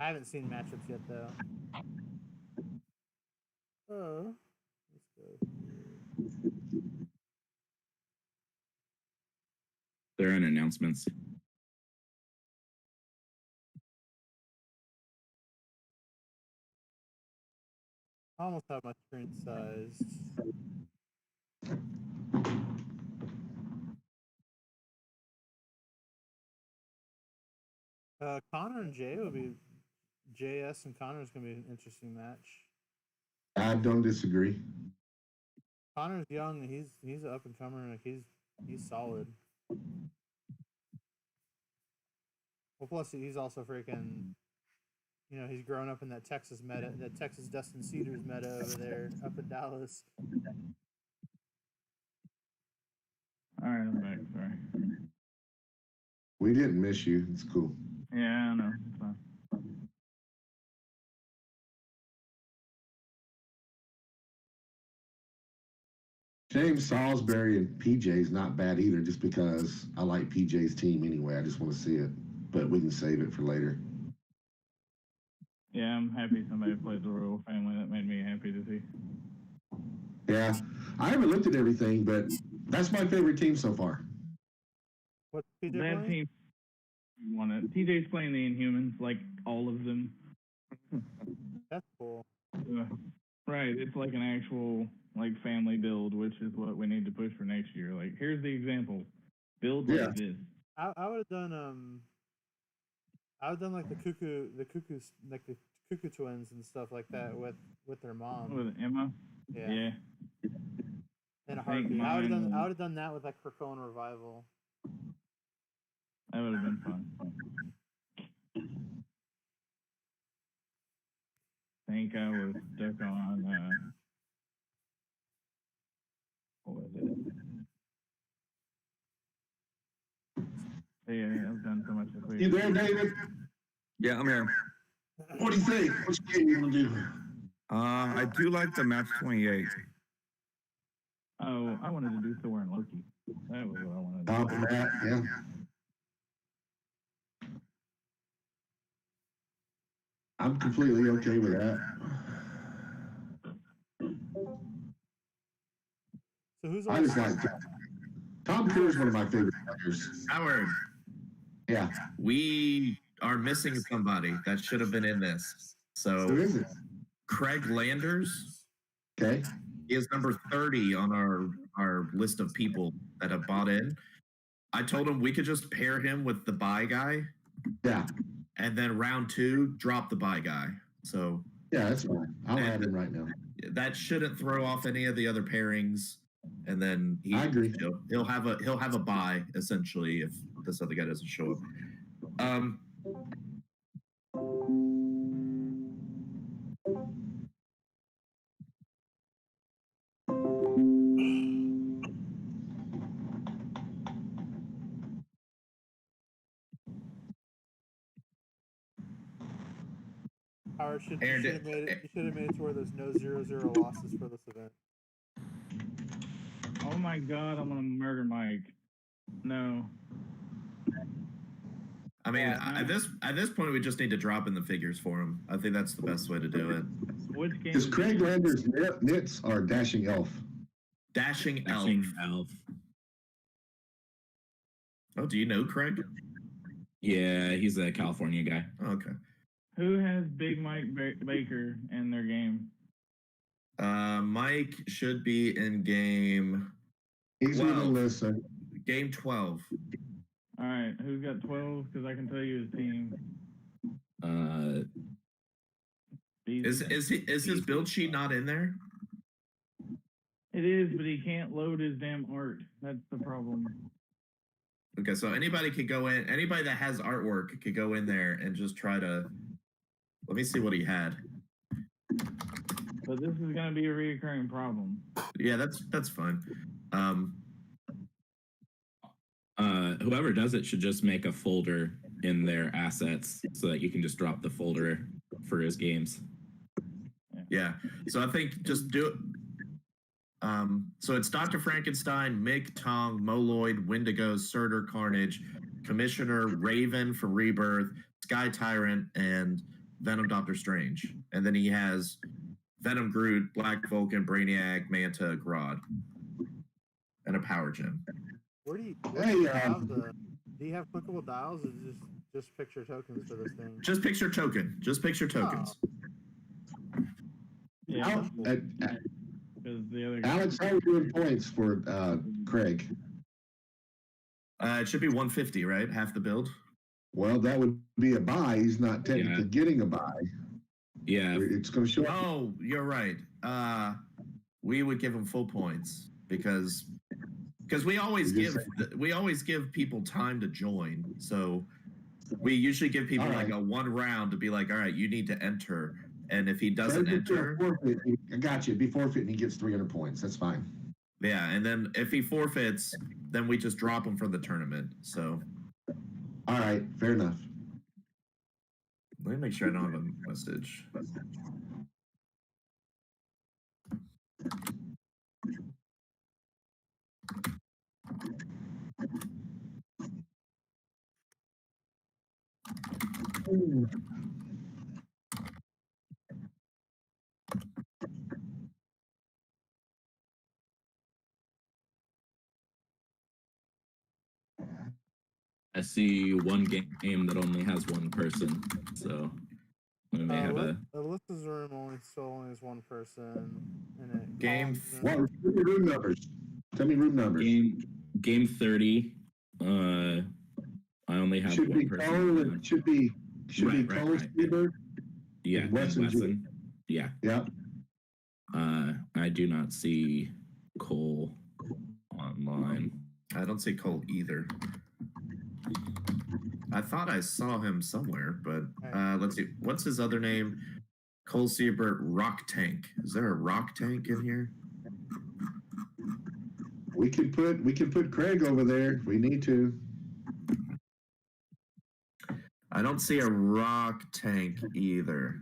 I haven't seen matchups yet though. Let's go. They're in announcements. I almost have my screen sized. Connor and Jay will be JS and Connor is gonna be an interesting match. I don't disagree. Connor's young. He's an up and comer. Like he's solid. Well, plus he's also freaking. You know, he's grown up in that Texas meta, that Texas Dustin Cedars meta over there up in Dallas. All right, I'm back. Sorry. We didn't miss you. It's cool. Yeah, I know. It's fine. James Salisbury and PJ's not bad either, just because I like PJ's team anyway. I just want to see it, but we can save it for later. Yeah, I'm happy somebody played the Royal Family. That made me happy to see. Yeah, I haven't looked at everything, but that's my favorite team so far. What's PJ That playing? team won it. TJ's playing the Inhumans, like all of them. That's cool. Right, it's like an actual like family build, which is what we need to push for next year. Like, here's the example: build like this. I would have done like the cuckoo twins and stuff like that with their mom. With Emma. Yeah. In a heartbeat. I would have done that with like Krakoan Revival. That would have been fun. think I was stuck on what was it? Yeah, I've done so much this week. You there, David? Yeah, I'm here. What do you think? Which game you want to do? I do like the match 28. Oh, I wanted to do Thor and Loki. That was what I wanted to do. Top of that, yeah. I'm completely okay with that. So who's I just like Tom Cruise, one of my favorite players. Howard, Yeah. we are missing somebody that should have been in this. So Who is it? Craig Landers. Okay. He is number 30 on our list of people that have bought in. I told him we could just pair him with the buy guy. Yeah. And then round 2, drop the buy guy. So Yeah, that's fine. I'll add him right now. that shouldn't throw off any of the other pairings. And then I agree. He'll have a buy essentially if this other guy doesn't show up. Howard, you Aaron, should have made it to where there's no 0-0 losses for this event. Oh my god, I'm gonna murder Mike. No. I mean, at this point, we just need to drop in the figures for him. I think that's the best way to do it. Which game? Is Craig Landers knits or Dashing Elf? Dashing Elf. Oh, do you know Craig? Yeah, he's a California guy. Okay. Who has Big Mike Baker in their game? Mike should be in game. He's with Alyssa. Game 12. All right, who's got 12? Because I can tell you his team. Is his build sheet not in there? It is, but he can't load his damn art. That's the problem. Okay, so anybody could go in. Anybody that has artwork could go in there and just try to. Let me see what he had. But this is going to be a reoccurring problem. Yeah, that's fine. Whoever does it should just make a folder in their assets so that you can just drop the folder for his games. Yeah. So I think just do it. So it's Dr. Frankenstein, Mick, Tong, Moloid, Wendigo, Surtur, Carnage, Commissioner, Raven from Rebirth, Sky Tyrant, and Venom Doctor Strange. And then he has Venom Groot, Black Vulcan, Brainiac, Manta, Grodd, and a Power Gem. Where do you have do you have clickable dials or just picture tokens for this thing? Just picture token. Just picture tokens. Yeah. Alex, how are you doing points for Craig? It should be 150, right? Half the build. Well, that would be a buy. He's not technically getting a buy. Yeah. It's going to show up. Oh, you're right. We would give him full points because we always give people time to join. So we usually give people like a 1 round to be like, all right, you need to enter. And if he doesn't enter, I got you. It'd be forfeit and he gets 300 points. That's fine. Yeah, and then if he forfeits, then we just drop him from the tournament. So all right, fair enough. Let me make sure I don't have a message. I see one game that only has one person, so we may have a Alyssa's room only has one person in it. Game. What room numbers? Tell me room numbers. Game 30. I only have should one be person. Cole and should be Cole Seabird. Yeah, and Wesson. Yeah. Yeah. I do not see Cole online. I don't see Cole either. I thought I saw him somewhere, but let's see. What's his other name? Cole Siebert, rock tank. Is there a rock tank in here? We can put Craig over there if we need to. I don't see a rock tank either.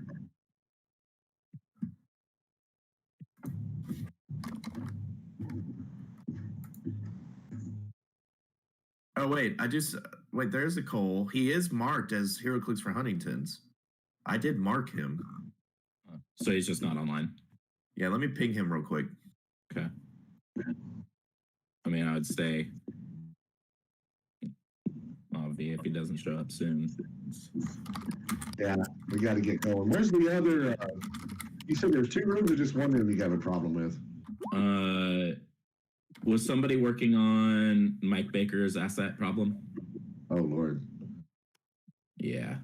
Oh wait, wait. There's a Cole. He is marked as Heroclix for Huntingtons. I did mark him. So he's just not online. Yeah, let me ping him real quick. Okay. I mean, I would stay. Obvi, if he doesn't show up soon. Yeah, we got to get going. Where's the other? You said there's 2 rooms or just one room you got a problem with? Was somebody working on Mike Baker's asset problem? Oh Lord. Yeah.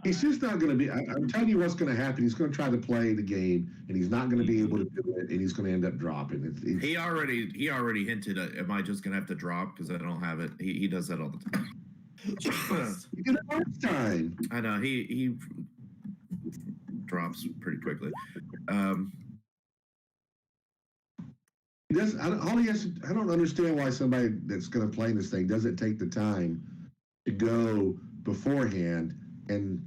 He's just not going to be. I'm telling you what's going to happen. He's going to try to play the game, and he's not going to be able to do it, and he's going to end up dropping. He already hinted. Am I just going to have to drop because I don't have it? He does that all the time. You did it last time. I know he drops pretty quickly. He does. All he has. I don't understand why somebody that's going to play this thing doesn't take the time to go beforehand and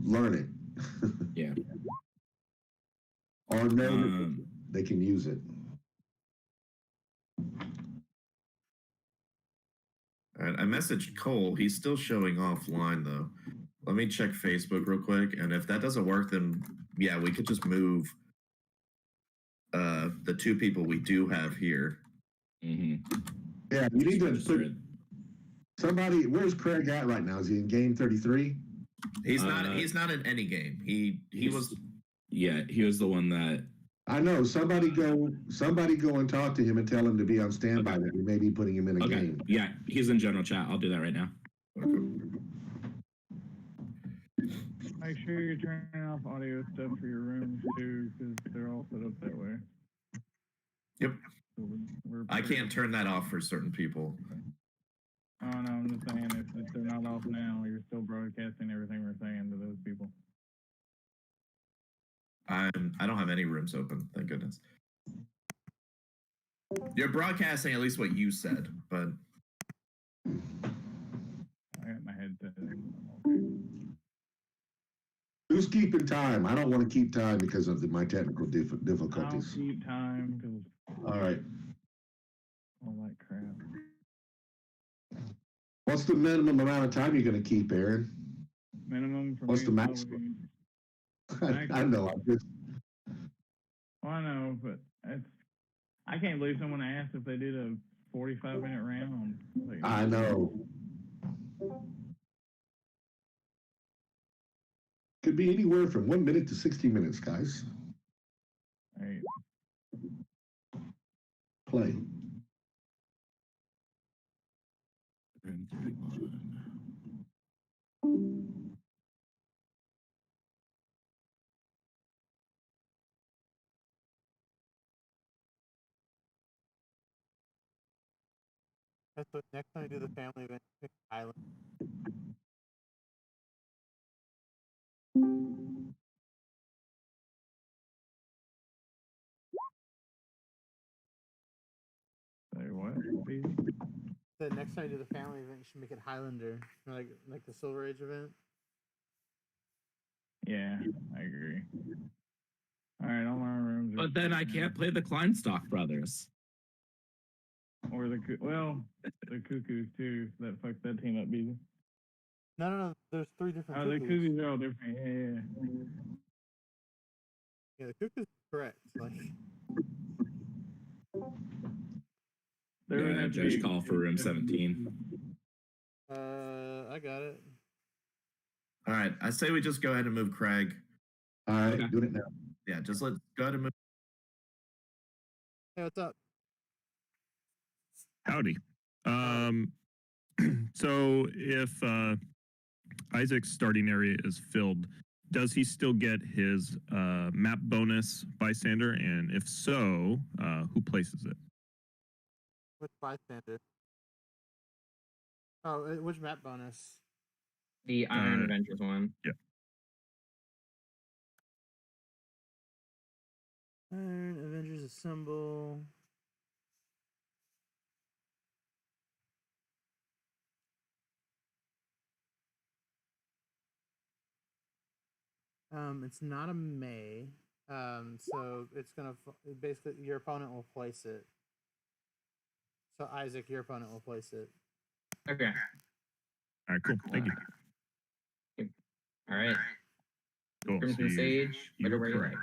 learn it. Yeah. Or know that they can use it. I messaged Cole. He's still showing offline though. Let me check Facebook real quick, and if that doesn't work, then yeah, we could just move the 2 people we do have here. Mm-hmm. Yeah, you need to put somebody. Where's Craig at right now? Is he in game 33? He's not. He's not in any game. He was. Yeah, he was the one that. I know. Somebody go and talk to him and tell him to be on standby. That we may be putting him in a game. Yeah, he's in general chat. I'll do that right now. Make sure you're turning off audio stuff for your rooms too, because they're all set up that way. Yep. So I can't turn that off for certain people. Oh no, I'm just saying if they're not off now, you're still broadcasting everything we're saying to those people. I don't have any rooms open, thank goodness. You're broadcasting at least what you said, but I got my headset in. Who's keeping time? I don't want to keep time because of my technical difficulties. I'll keep time because. All right. All that crap. What's the minimum amount of time you're going to keep, Aaron? Minimum for What's me the maximum? I know. I'm just. Well, I know, but I can't believe someone asked if they did a 45-minute round. Like, I know. Could be anywhere from 1 minute to 60 minutes, guys. Right. Play. That's what next time you do the family event, pick Island. Say what? The next time you do the family event, you should make it Highlander, or like the Silver Age event. Yeah, I agree. All right, all our rooms. But then I can't play the Kleinstock brothers. Or the Cuckoos too. That fucked that team up, BZ. No. There's 3 different. Oh, the Cuckoos are all different. Yeah. Yeah, the Cuckoos are correct. Like. Yeah, judge call for room 17. I got it. All right, I say we just go ahead and move Craig. All right, doing it now. Yeah, just let's go ahead and move. Hey, what's up? Howdy. So if Isaac's starting area is filled, does he still get his map bonus bystander? And if so, who places it? Which bystander? Oh, which map bonus? The Iron Avengers one. Yeah. Iron Avengers Assemble. It's not a May. So it's gonna basically your opponent will place it. So Isaac, your opponent will place it. Okay. All right, cool. Thank you. All right. Cool. Crimson So Sage. you were where correct.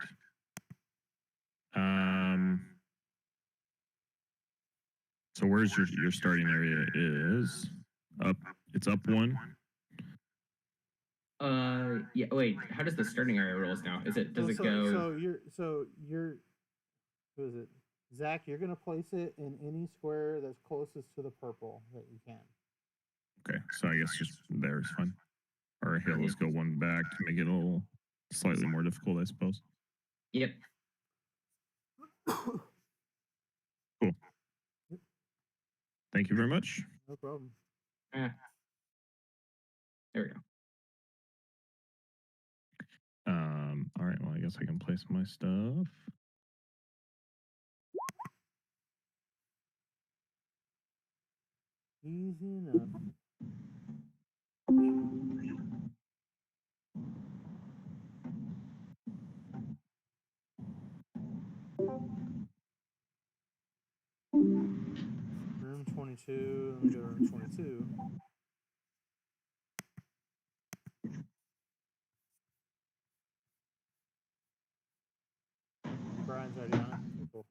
So where's your starting area is up? It's up one. Yeah. Wait. How does the starting area rolls now? Does it go? So you're who is it? Zach, you're gonna place it in any square that's closest to the purple that you can. Okay, so I guess just there is fine. All right, here, let's go one back to make it a little slightly more difficult, I suppose. Yep. Cool. Thank you very much. No problem. There we go. All right, well, I guess I can place my stuff. Easy enough. Room 22. Let me go to room 22. Brian's already on it. Cool.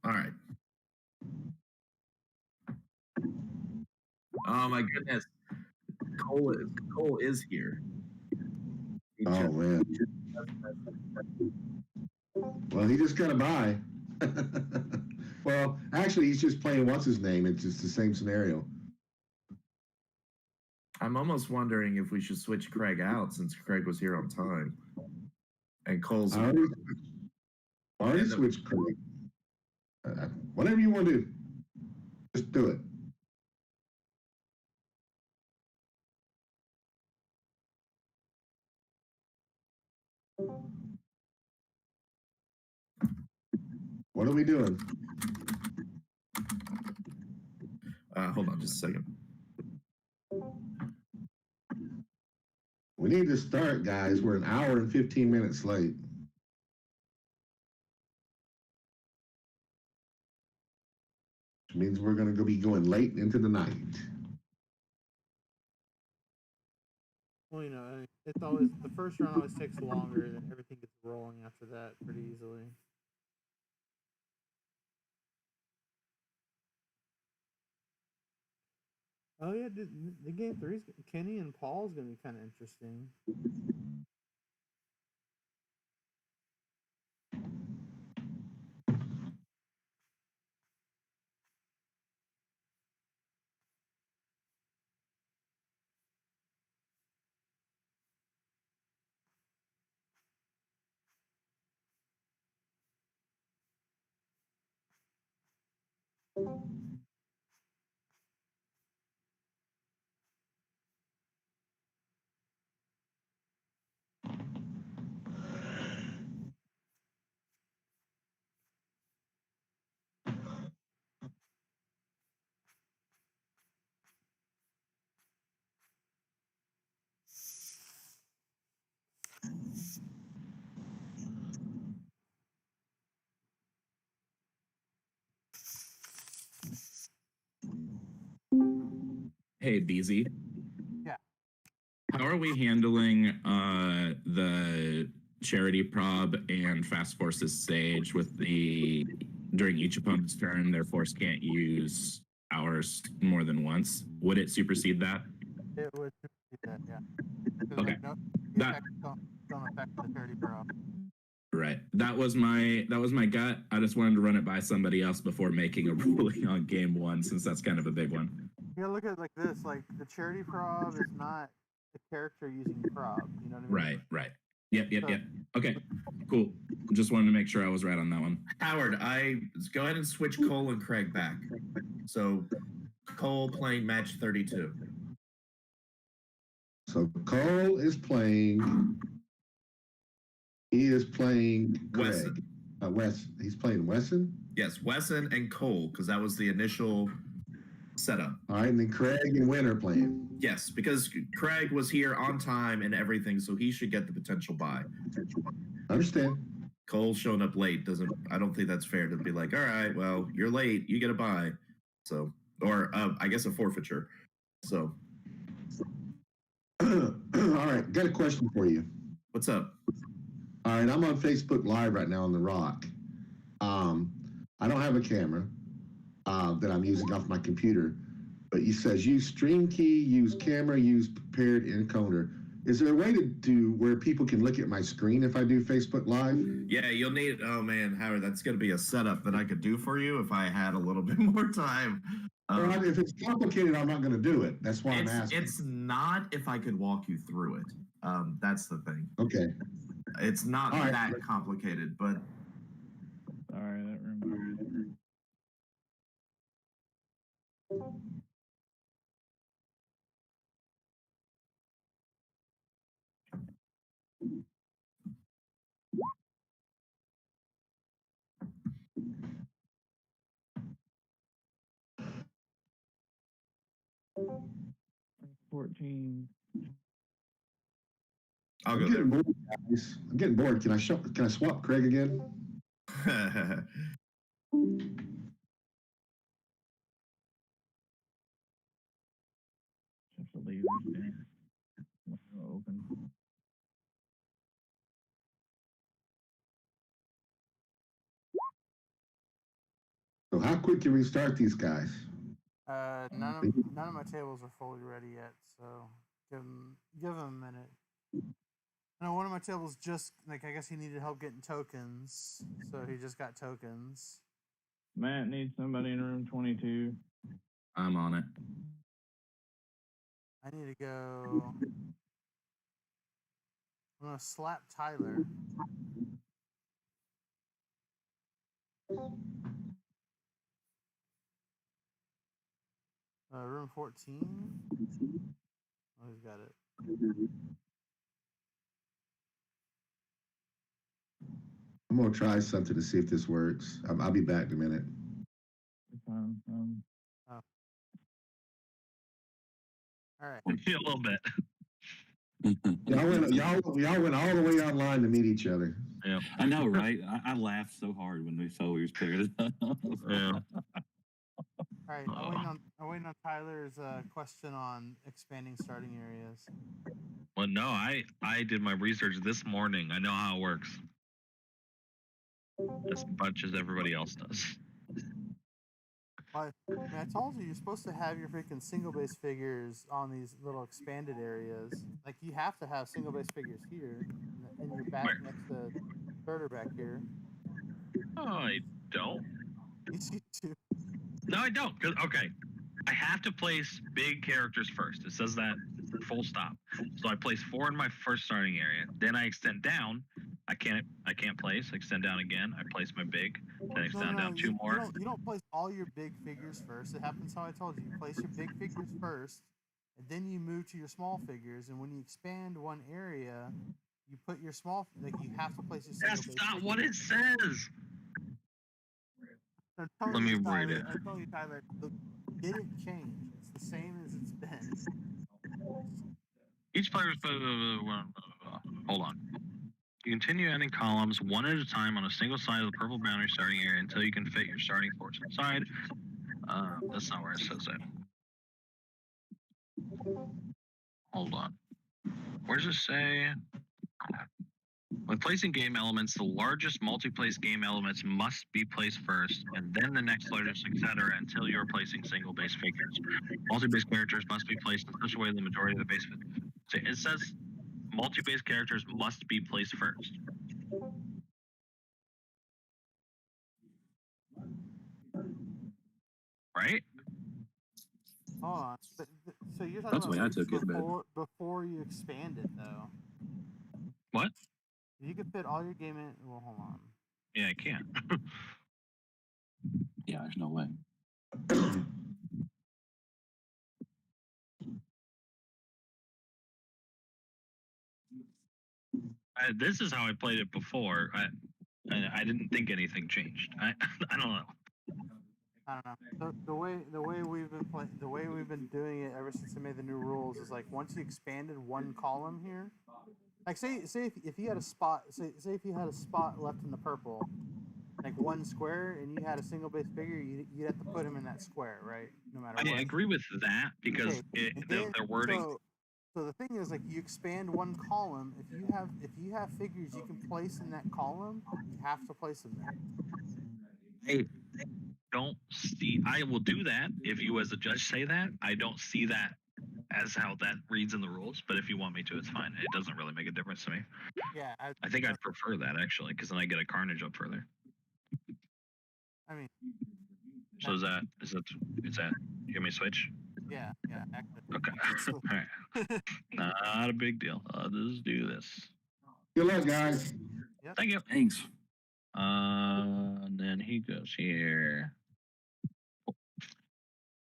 All right. Oh my goodness. Cole is here. Oh man. Well, he just got a bye. Well, actually, he's just playing what's his name. It's just the same scenario. I'm almost wondering if we should switch Craig out since Craig was here on time. And Cole's already switched Craig. Whatever you want to do, just do it. What are we doing? Hold on just a second. We need to start, guys. We're an hour and 15 minutes late. Which means we're going to be going late into the night. Well, you know, it's always the first round always takes longer, and everything gets rolling after that pretty easily. Oh yeah, the game 3's Kenny and Paul's gonna be kind of interesting. Hey, BZ. Yeah. How are we handling the charity prob and fast forces stage with the during each opponent's turn their force can't use ours more than once? Would it supersede that? It would supersede that, yeah. Okay. The effects don't affect the charity prob. Right. That was my gut. I just wanted to run it by somebody else before making a ruling on game one, since that's kind of a big one. You gotta look at it like this: like the charity prob is not the character using prob. You know what I mean? Right. Right. Yep. Okay. Cool. Just wanted to make sure I was right on that one. Howard, go ahead and switch Cole and Craig back. So Cole playing match 32. So Cole is playing. He is playing Craig. Wesson. He's playing Wesson? Yes, Wesson and Cole, because that was the initial setup. All right, and then Craig and Wynn are playing. Yes, because Craig was here on time and everything, so he should get the potential buy. Understand. Cole showing up late I don't think that's fair to be like, all right, well, you're late, you get a buy. So, or I guess a forfeiture. So. All right, got a question for you. What's up? All right, I'm on Facebook Live right now on The Rock. I don't have a camera that I'm using off my computer, but it says use stream key, use camera, use prepared encoder. Is there a way to do where people can look at my screen if I do Facebook Live? Yeah, you'll need, oh man, Howard, that's going to be a setup that I could do for you if I had a little bit more time. Well, if it's complicated, I'm not going to do it. That's why I'm asking. It's not if I could walk you through it. That's the thing. Okay. It's not that complicated, but. Sorry, that room. $14. I'll I'm go getting there. bored, guys. I'm getting bored. Can I swap Craig again? Just to leave this there. Open. So how quick can we start these guys? None of my tables are fully ready yet, so give them a minute. No, one of my tables just I guess he needed help getting tokens, so he just got tokens. Matt needs somebody in room 22. I'm on it. I need to go. I'm gonna slap Tyler. Room 14. Oh, he's got it. I'm gonna try something to see if this works. I'll be back in a minute. Oh. All right. Yeah, a little bit. Y'all went all the way online to meet each other. Yeah, I know, right? I laughed so hard when we saw we was paired up. Yeah. All right, I'm waiting on Tyler's question on expanding starting areas. Well, no, I did my research this morning. I know how it works. As much as everybody else does. I told you, you're supposed to have your freaking single base figures on these little expanded areas. Like, you have to have single base figures here, and you're back next to Birder back here. Oh, I don't. You too. No, I don't. Okay, I have to place big characters first. It says that full stop. So I place 4 in my first starting area. Then I extend down. I can't place. I extend down again. I place my big. Then I extend down 2 more. You don't place all your big figures first. It happens how I told you. You place your big figures first, and then you move to your small figures. And when you expand one area, you put your small. You have to place your. That's not what it says. Let me read it. I told you, Tyler. It didn't change. It's the same as it's been. Each player's. Hold on. You continue adding columns one at a time on a single side of the purple boundary starting area until you can fit your starting force inside. That's not where it says it. Hold on. Where does it say? When placing game elements, the largest multi-place game elements must be placed first, and then the next largest, etc., until you are placing single base figures. Multi-base characters must be placed in such a way the majority of the base. It says multi-base characters must be placed first. right? Hold on. So you're talking That's the way I about took it, but before you expanded, though. What? You could fit all your game in. Well, hold on. Yeah, I can't. yeah, there's no way. This is how I played it before. I didn't think anything changed. I don't know. I don't know. The way we've been doing it ever since they made the new rules is like once you expanded one column here, like say if you had a spot, say if you had a spot left in the purple, like one square, and you had a single base figure, you'd have to put him in that square, right? No matter what. I agree with that because their wording. So the thing is, like, you expand one column. If you have figures you can place in that column, you have to place them there. I don't see. I will do that if you, as a judge, say that. I don't see that as how that reads in the rules. But if you want me to, it's fine. It doesn't really make a difference to me. Yeah, I think I'd prefer that actually, because then I get a carnage up further. I mean, so is that you want me to switch? Yeah. Okay. All right. Not a big deal. I'll just do this. Good luck, guys. Yep. Thank you. Thanks. And then he goes here.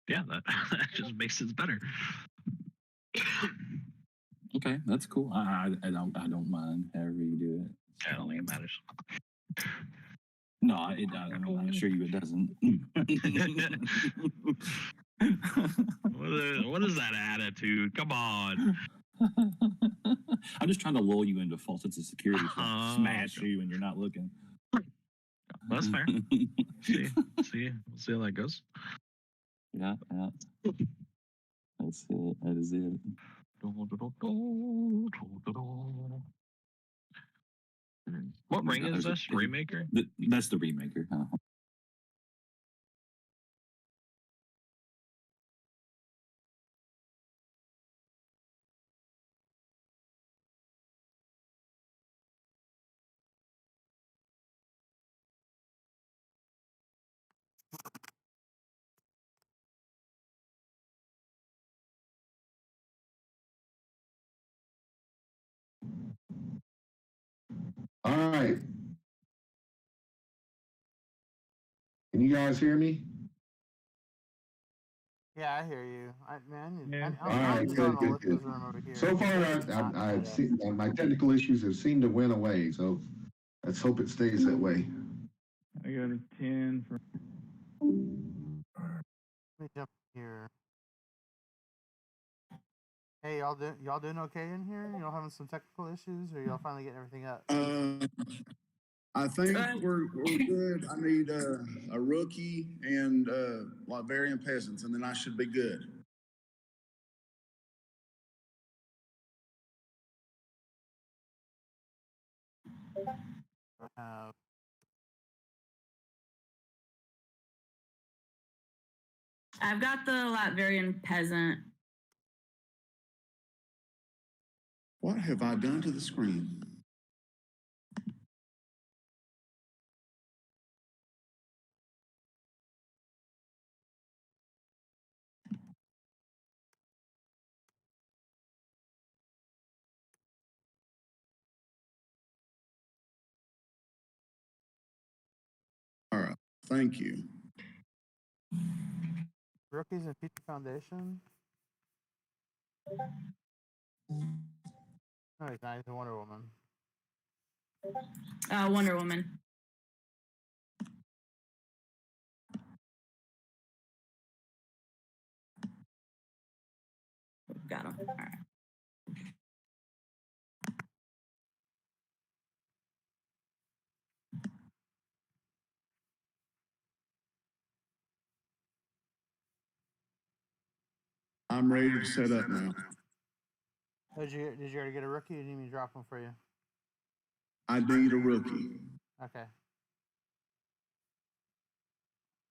Yeah, that just makes it better. Okay, that's cool. I don't mind however you do it. I don't think it matters. No, I assure you it doesn't. What is that attitude? Come on. I'm just trying to lull you into a false sense of security. So I smash you when you're not looking. That's fair. see how that goes. Yeah. That's it. That is it. What ring is this? Remaker? That's the Remaker. All right. Can you guys hear me? Yeah, I hear you. All right, good. So far, I've seen my technical issues have seemed to win away. So let's hope it stays that way. I got a 10 for. Let me jump here. Hey, y'all doing okay in here? Y'all having some technical issues, or y'all finally getting everything up? I think we're good. I need a rookie and Liberian peasants, and then I should be good. I've got the Latvian peasant. What have I done to the screen? All right, thank you. Rookies and Future Foundation. Oh, he's not. He's a Wonder Woman. Wonder Woman. Got him. All right. I'm ready to set up now. Did you already get a rookie, or do you need me to drop one for you? I need a rookie. Okay.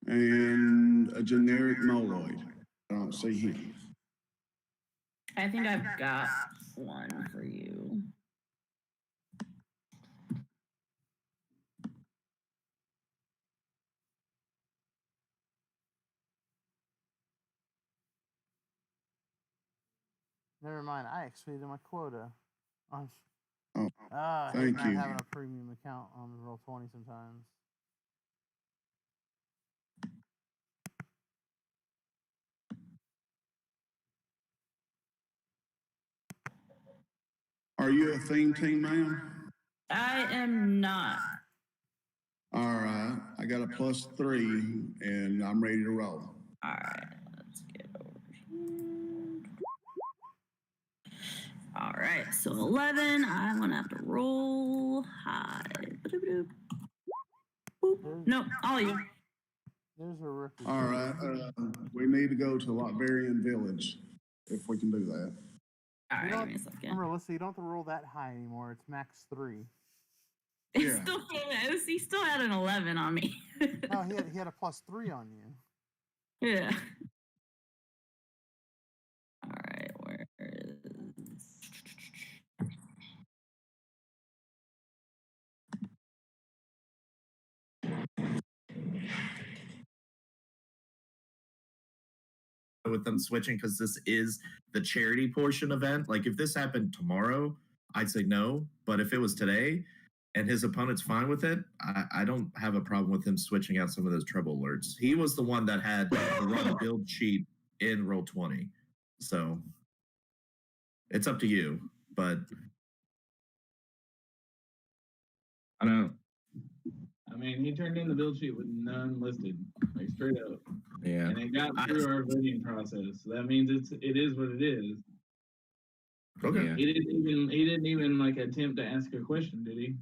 And a generic moloid. I don't see him. I think I've got one for you. Never mind. I exceeded my quota. I Oh, hate thank not you. having a premium account on Roll20 sometimes. Are you a theme team, ma'am? I am not. All right. I got a +3, and I'm ready to roll. All right, let's get over here. All right, so 11. I'm gonna have to roll high. Nope, all you. There's a rookie. All right. We need to go to Lotvarian Village if we can do that. All right, You give don't, me a second. remember, Alyssa, you don't have to roll that high anymore. It's max 3. Yeah. He still had an 11 on me. No, he had a +3 on you. Yeah. All right, where is? With them switching, because this is the charity portion event. Like if this happened tomorrow, I'd say no. But if it was today and his opponent's fine with it, I don't have a problem with him switching out some of those trouble alerts. He was the one that had the run build cheat in Roll20. So it's up to you. But I know. I mean, he turned in the build sheet with none listed, like straight up. Yeah. And it got through our voting process. So that means it is what it is. Okay. Yeah. He didn't even like attempt to ask a question, did he?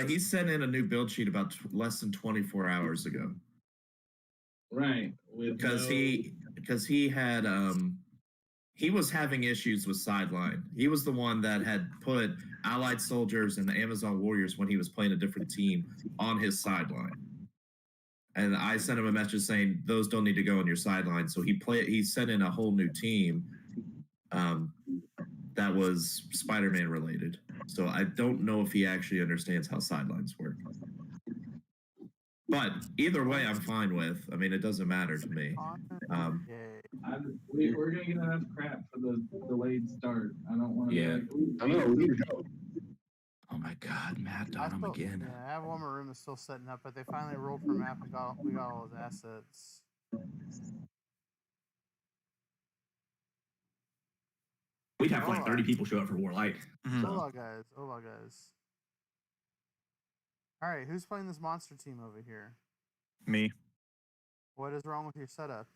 He sent in a new build sheet about less than 24 hours ago. Right. Because he had he was having issues with sideline. He was the one that had put Allied soldiers and the Amazon warriors when he was playing a different team on his sideline. And I sent him a message saying those don't need to go on your sideline. So he sent in a whole new team that was Spider-Man related. So I don't know if he actually understands how sidelines work. But either way, I'm fine with. I mean, it doesn't matter to me. We're gonna get enough crap for the delayed start. I don't want to. Yeah. I know we need to go. Oh my God, Matt Donham again. Yeah, I have one more room that's still setting up, but they finally rolled for map and we got all his assets. We'd have like 30 people show up for Warlight. Hola, guys. Hola, guys. All right, who's playing this monster team over here? Me. What is wrong with your setup?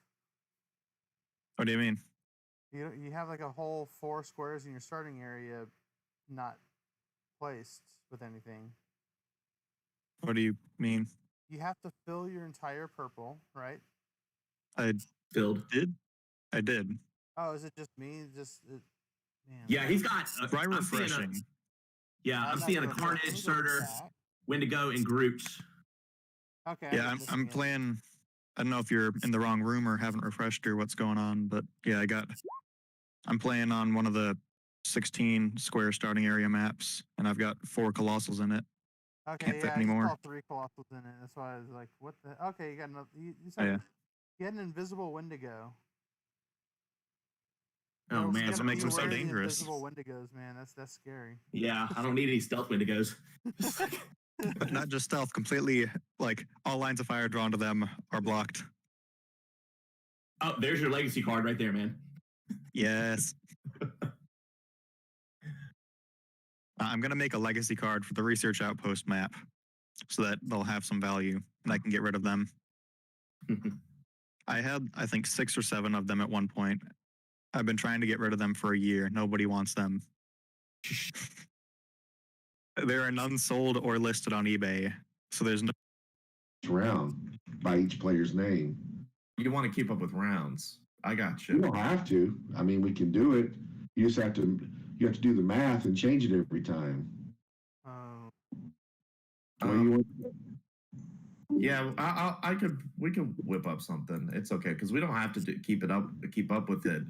What do you mean? You have like a whole 4 squares in your starting area not placed with anything. What do you mean? You have to fill your entire purple, right? I did. I did. Oh, is it just me? Man. Yeah, he's got. Try refreshing. I'm seeing a Carnage, Surtur, Wendigo, in groups. Okay. Yeah, I'm playing. I don't know if you're in the wrong room or haven't refreshed or what's going on, but yeah, I'm playing on one of the 16 square starting area maps, and I've got 4 colossals in it. Okay, Can't fit yeah, anymore. I saw 3 colossals in it. That's why I was like, what the? Okay, you got another. You said you had an invisible Wendigo. Oh man, that's what makes them so dangerous. Invisible Wendigos, man. That's scary. Yeah, I don't need any stealth Wendigos. But not just stealth, completely, like, all lines of fire drawn to them are blocked. Oh, there's your legacy card right there, man. Yes. I'm going to make a legacy card for the Research Outpost map so that they'll have some value and I can get rid of them. I had, I think, 6 or 7 of them at one point. I've been trying to get rid of them for a year. Nobody wants them. There are none sold or listed on eBay, so there's no round by each player's name. You want to keep up with rounds. I got you. You don't have to. I mean, we can do it. You just have to do the math and change it every time. Yeah, we could whip up something. It's okay because we don't have to keep up with it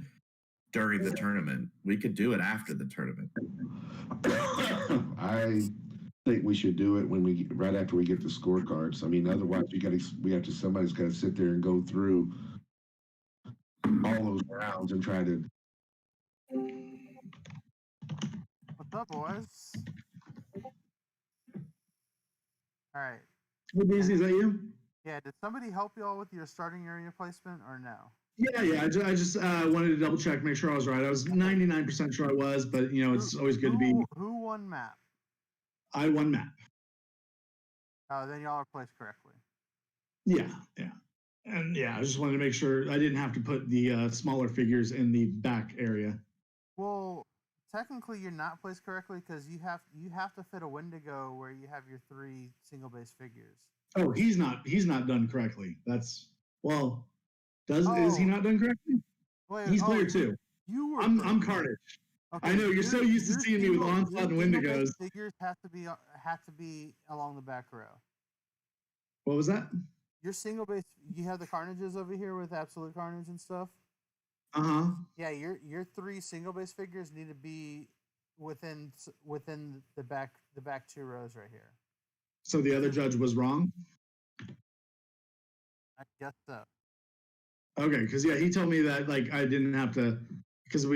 during the tournament. We could do it after the tournament. I think we should do it right after we get the scorecards. I mean, otherwise somebody's got to sit there and go through all those rounds and try to What's up, boys? All right. Hey, Daisy, is that you? Yeah, did somebody help y'all with your starting area placement or no? Yeah. I just wanted to double check, make sure I was right. I was 99% sure I was, but it's always good to be. Who won map? I won map. Oh, then y'all are placed correctly. Yeah. And I just wanted to make sure I didn't have to put the smaller figures in the back area. Well, technically you're not placed correctly because you have to fit a Wendigo where you have your 3 single base figures. Oh, he's not done correctly. Is he not done correctly? Wait, he's player 2. I'm Carnage. Okay, I know you're so used to seeing me with Onslaught and Wendigos. Figures have to be along the back row. What was that? Your single base, you have the Carnages over here with Absolute Carnage and stuff. Yeah, your 3 single base figures need to be within the back 2 rows right here. So the other judge was wrong? I guess so. Okay, because he told me that I didn't have to, because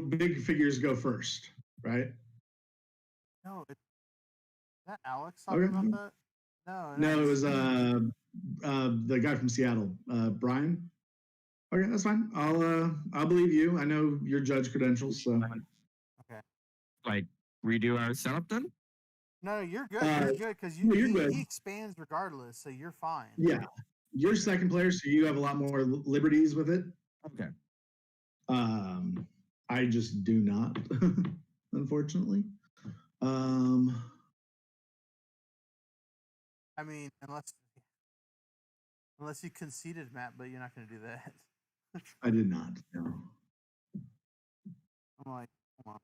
big figures go first, right? No, is that Alex talking about that? No, it was the guy from Seattle, Brian. Okay, that's fine. I'll believe you. I know your judge credentials, so. Okay. Redo our setup then? No, you're good. You're good because he expands regardless, so you're fine. Yeah, you're second player, so you have a lot more liberties with it. Okay. I just do not, unfortunately. I mean, unless you conceded, Matt, but you're not going to do that. I did not. No. I'm like, come on.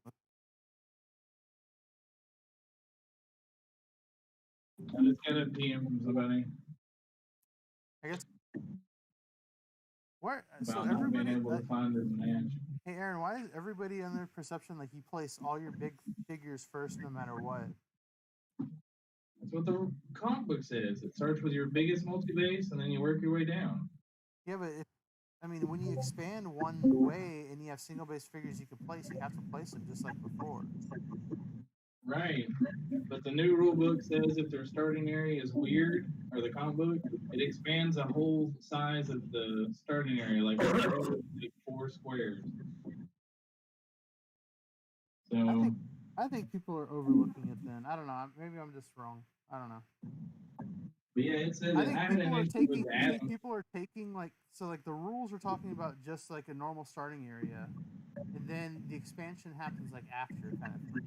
I just got a PM from somebody. I guess. Where? So About not everybody being able to find his match. Hey, Aaron, why is everybody under perception like you place all your big figures first, no matter what? That's what the comic book says. It starts with your biggest multi-base, and then you work your way down. Yeah, but when you expand one way and you have single base figures you can place, you have to place them just like before. Right. But the new rule book says if their starting area is weird, or the comic book, it expands the whole size of the starting area, like 4 squares. So I think people are overlooking it then. I don't know. Maybe I'm just wrong. I don't know. But yeah, it says I think people are taking the rules are talking about just like a normal starting area, and then the expansion happens like after kind of thing.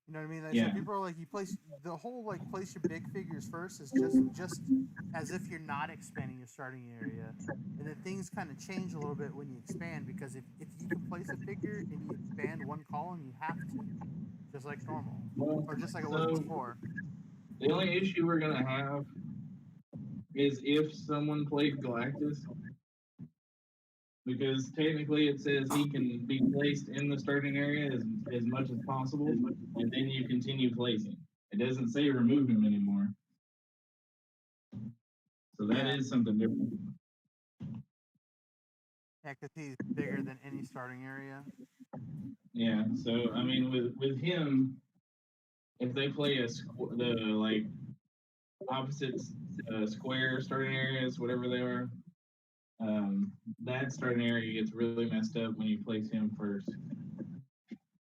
You know what I mean? So people are like, you place the whole place your big figures first is just as if you're not expanding your starting area, and then things kind of change a little bit when you expand because if you can place a figure and you expand one column, you have to, just like normal, or just like it was before. The only issue we're gonna have is if someone played Galactus, because technically it says he can be placed in the starting area as much as possible, and then you continue placing. It doesn't say remove him anymore. So that is something different. Yeah, because he's bigger than any starting area. Yeah, so I mean, with him, if they play the opposite square starting areas, whatever they are, that starting area gets really messed up when you place him first.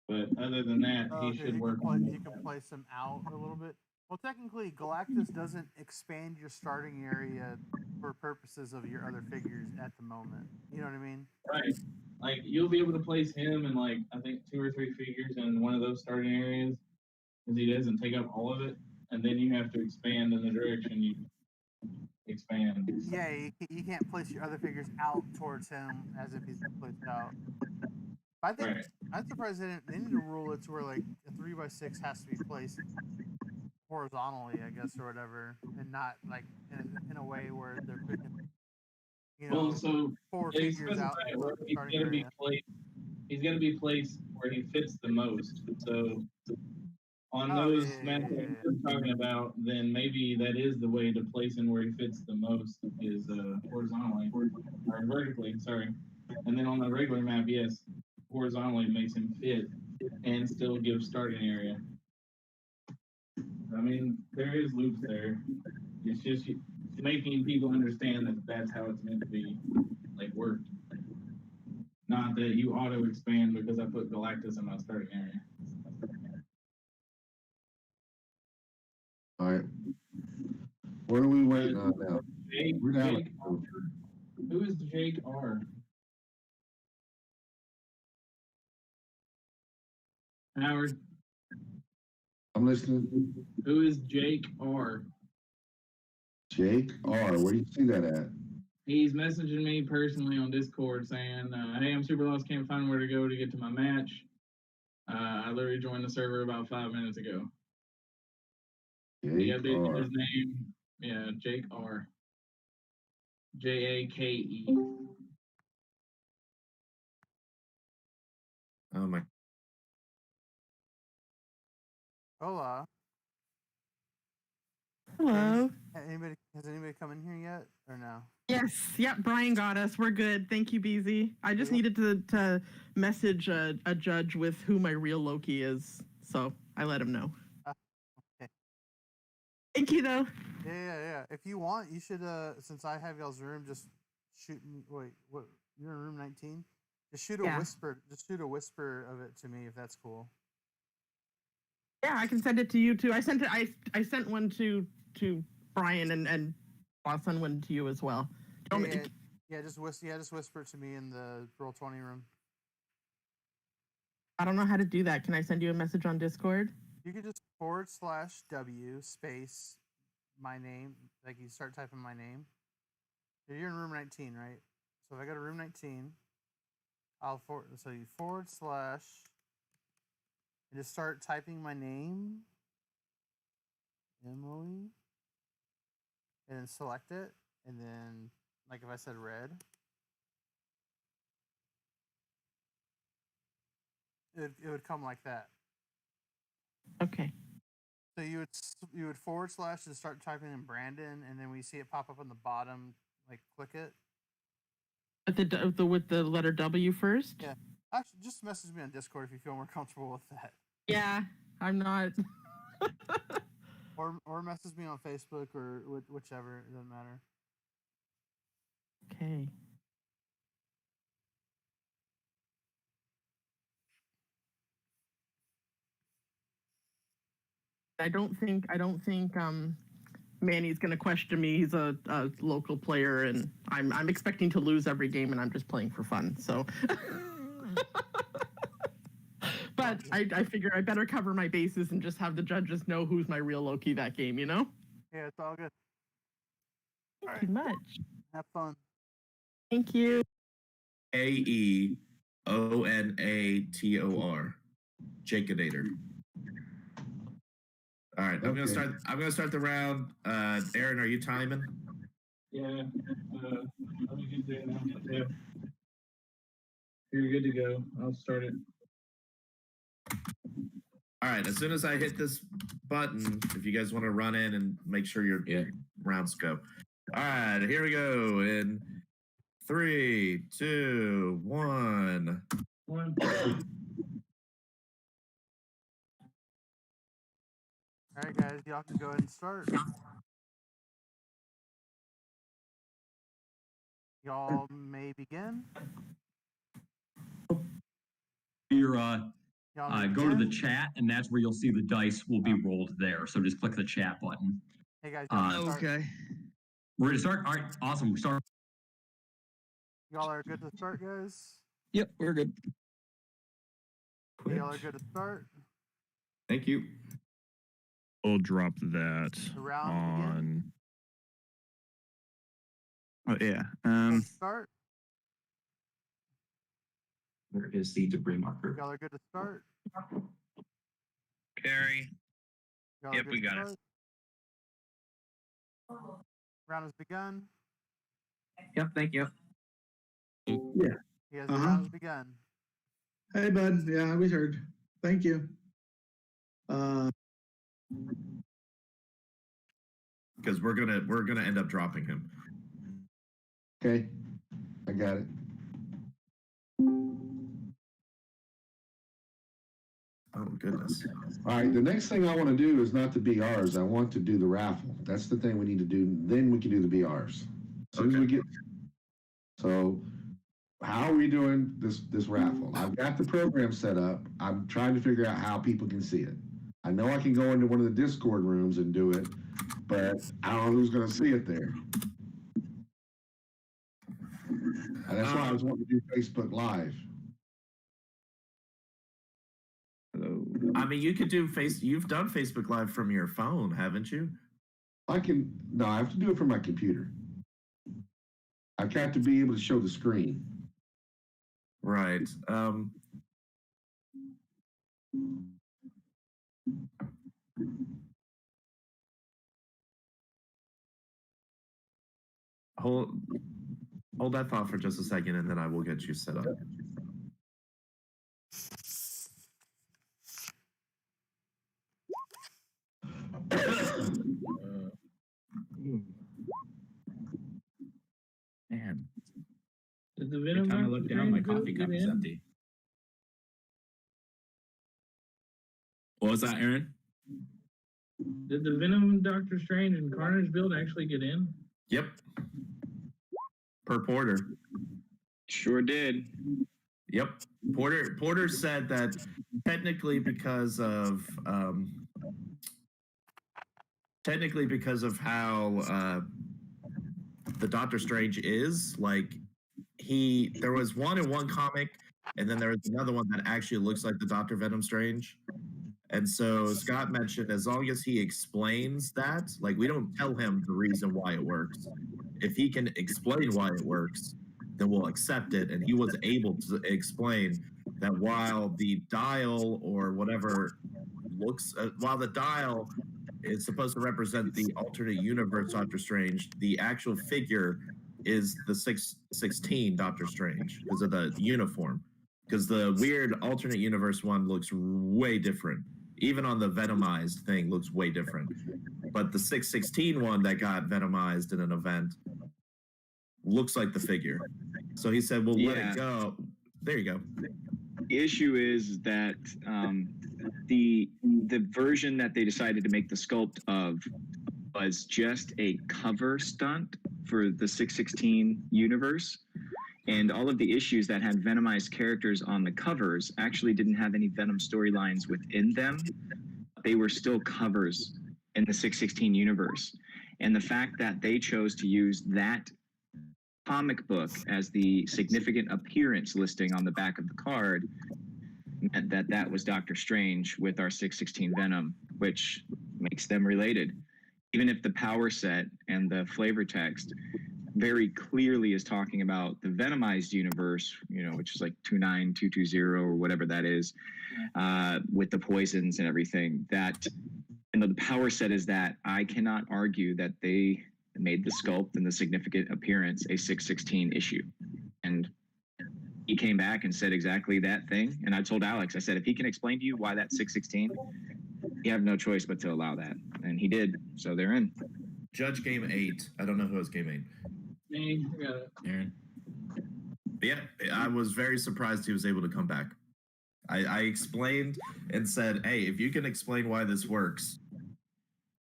But other than that, he should work. You can place him out a little bit. Well, technically, Galactus doesn't expand your starting area for purposes of your other figures at the moment. You know what I mean? Right. Like, you'll be able to place him in, I think 2 or 3 figures in one of those starting areas, because he doesn't take up all of it, and then you have to expand in the direction you expand. Yeah, you can't place your other figures out towards him as if he's placed out. I think I'm surprised they need to rule it to where a 3x6 has to be placed horizontally, I guess, or whatever, and not in a way where they're putting, so 4 figures out. He's gonna be placed where he fits the most. So on those maps that we're talking about, then maybe that is the way to place him where he fits the most is horizontally or vertically. Sorry. And then on the regular map, yes, horizontally makes him fit and still gives starting area. I mean, there is loops there. It's just making people understand that that's how it's meant to be, like, worked. Not that you auto expand because I put Galactus in my starting area. All right. What are we waiting on now? Jake, We're down. Jake R. Who is Jake R? Howard, I'm listening. who is Jake R? Jake R. Where do you see that at? He's messaging me personally on Discord saying, hey, I'm super lost, can't find where to go to get to my match. I literally joined the server about 5 minutes ago. Jake R. His name, yeah, Jake R. Jake. Oh my. Hola. Hello. Has anybody come in here yet, or no? Yes. Yep. Brian got us. We're good. Thank you, BZ. I just needed to message a judge with who my real Loki is, so I let him know. Okay. Thank you, though. Yeah. If you want, you should. Since I have y'all's room, just shoot me. Wait, what? You're in room 19. Just shoot a whisper. Just shoot a whisper of it to me, if that's cool. Yeah, I can send it to you too. I sent it. I sent one to Brian and I'll send one to you as well. Just whisper it to me in the Roll20 room. I don't know how to do that. Can I send you a message on Discord? You could just /W space my name. Like you start typing my name. You're in room 19, right? So if I go to room 19, so you / and just start typing my name, Emily, and then select it, and then like if I said red, it would come like that. Okay. So you would / and start typing in Brandon, and then we see it pop up on the bottom, like click it. With the letter W first? Yeah. Actually, just message me on Discord if you feel more comfortable with that. Yeah, I'm not. or message me on Facebook or whichever, it doesn't matter. Okay. I don't think Manny's gonna question me. He's a local player, and I'm expecting to lose every game, and I'm just playing for fun. So, but I figure I better cover my bases and just have the judges know who's my real Loki that game. You know? Yeah, it's all good. Thank you much. Have fun. Thank you. AEONATOR. Jacodator. All right, I'm gonna start the round. Aaron, are you timing? Yeah. Let me get there now. Yeah. You're good to go. I'll start it. All right, as soon as I hit this button, if you guys want to run in and make sure your rounds go. All right, here we go. In 3, 2, 1. All right, guys, y'all can go ahead and start. Y'all may begin. You're go to the chat, and that's where you'll see the dice will be rolled there. So just click the chat button. Hey guys. Okay. We're gonna start. All right, awesome. We start. Y'all are good to start, guys. Yep, we're good. Y'all are good to start. Thank you. We'll drop that The round on. Oh yeah. Start. Where is the debris marker? Y'all are good to start. Carry. Yep, we got it. Round has begun. Yep, thank you. Yeah. Yes, the round has begun. Hey, bud. Yeah, we heard. Thank you. Because we're gonna end up dropping him. Okay, I got it. Oh goodness. All right, the next thing I want to do is not the BRs. I want to do the raffle. That's the thing we need to do. Then we can do the BRs. As soon as we get. So, how are we doing this raffle? I've got the program set up. I'm trying to figure out how people can see it. I know I can go into one of the Discord rooms and do it, but I don't know who's going to see it there. And that's why I was wanting to do Facebook Live. I mean, you could do You've done Facebook Live from your phone, haven't you? No, I have to do it from my computer. I've got to be able to show the screen. Right. Hold that thought for just a second, and then I will get you set up. Man. Did the Every Venom time I Doctor look down, my Strange coffee get cup is in? empty. What was that, Aaron? Did the Venom Doctor Strange and Carnage build actually get in? Yep. Per Porter. Sure did. Yep. Porter said that technically because of how the Doctor Strange is, like there was one in one comic, and then there was another one that actually looks like the Dr. Venom Strange. And so Scott mentioned as long as he explains that, like we don't tell him the reason why it works. If he can explain why it works, then we'll accept it. And he was able to explain that while the dial or whatever while the dial is supposed to represent the alternate universe Doctor Strange, the actual figure is the 616 Doctor Strange because of the uniform. Because the weird alternate universe one looks way different. Even on the Venomized thing looks way different. But the 616 one that got Venomized in an event looks like the figure. So he said, well, let it go. There you go. The issue is that the version that they decided to make the sculpt of was just a cover stunt for the 616 universe. And all of the issues that had Venomized characters on the covers actually didn't have any Venom storylines within them. They were still covers in the 616 universe. And the fact that they chose to use that comic book as the significant appearance listing on the back of the card meant that was Doctor Strange with our 616 Venom, which makes them related. Even if the power set and the flavor text very clearly is talking about the Venomized universe, which is like 29220 or whatever that is, with the poisons and everything. That, the power set is that I cannot argue that they made the sculpt and the significant appearance a 616 issue. And he came back and said exactly that thing. And I told Alex, I said, if he can explain to you why that's 616, you have no choice but to allow that. And he did. So they're in. Judge game 8. I don't know who has game 8. Me, I got it. Aaron. Yeah, I was very surprised he was able to come back. I explained and said, hey, if you can explain why this works,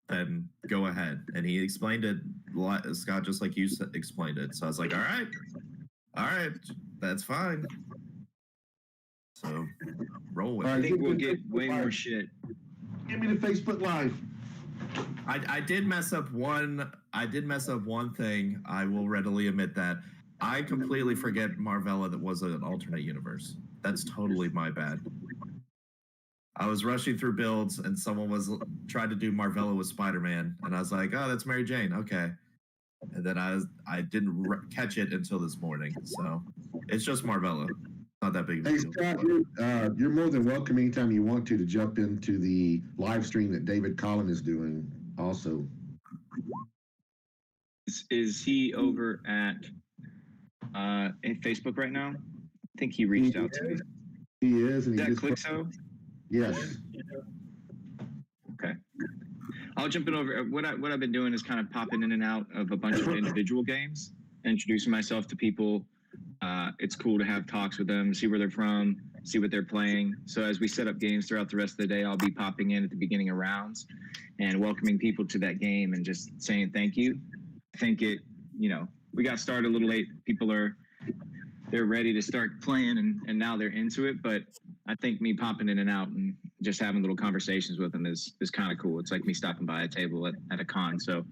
then go ahead. And he explained it, Scott, just like you explained it. So I was like, all right, that's fine. So roll with it. I think we'll get way more shit. Give me the Facebook Live. I did mess up one thing. I will readily admit that. I completely forget Marvella that was an alternate universe. That's totally my bad. I was rushing through builds and someone was trying to do Marvella with Spider-Man, and I was like, oh, that's Mary Jane. Okay. And then I didn't catch it until this morning. So it's just Marvella. Not that big of a deal. Scott, you're more than welcome anytime you want to jump into the live stream that David Collin is doing also. Is he over at Facebook right now? I think he reached out to me. He is. And is that Clixo? Yes. Okay. I'll jump in over. What I've been doing is kind of popping in and out of a bunch of individual games, introducing myself to people. It's cool to have talks with them, see where they're from, see what they're playing. So as we set up games throughout the rest of the day, I'll be popping in at the beginning of rounds and welcoming people to that game and just saying thank you. I think we got started a little late. People they're ready to start playing and now they're into it. But I think me popping in and out and just having little conversations with them is kind of cool. It's like me stopping by a table at a con. So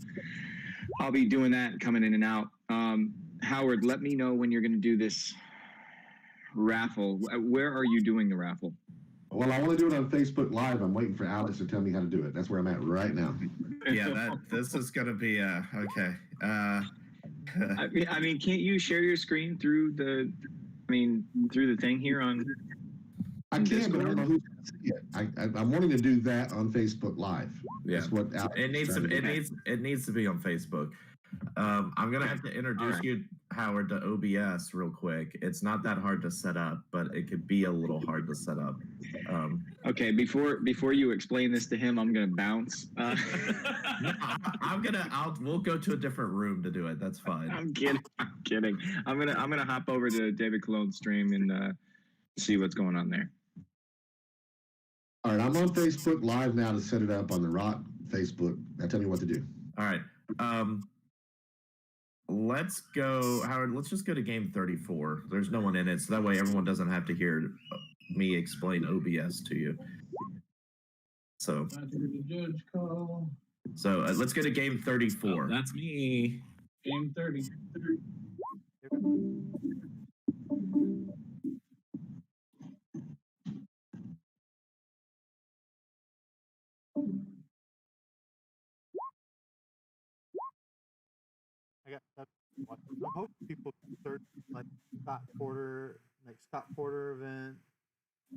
I'll be doing that, coming in and out. Howard, let me know when you're going to do this raffle. Where are you doing the raffle? Well, I want to do it on Facebook Live. I'm waiting for Alex to tell me how to do it. That's where I'm at right now. Yeah, this is gonna be okay. I mean, can't you share your screen through the thing here on? I can, but I don't know who's going to see it. I'm wanting to do that on Facebook Live. Yeah, that's what Alex it needs to be on Facebook. I'm gonna have to introduce you, Howard, to OBS real quick. It's not that hard to set up, but it could be a little hard to set up. Okay, before you explain this to him, I'm gonna bounce. No, we'll go to a different room to do it. That's fine. I'm kidding. I'm gonna hop over to David Cologne's stream and see what's going on there. All right, I'm on Facebook Live now to set it up on the Rock Facebook. Now tell me what to do. All right. Let's go, Howard. Let's just go to game 34. There's no one in it, so that way everyone doesn't have to hear me explain OBS to you. So, Judge call. So let's go to game 34. That's me. Game 30. I hope people search like Scott Porter event,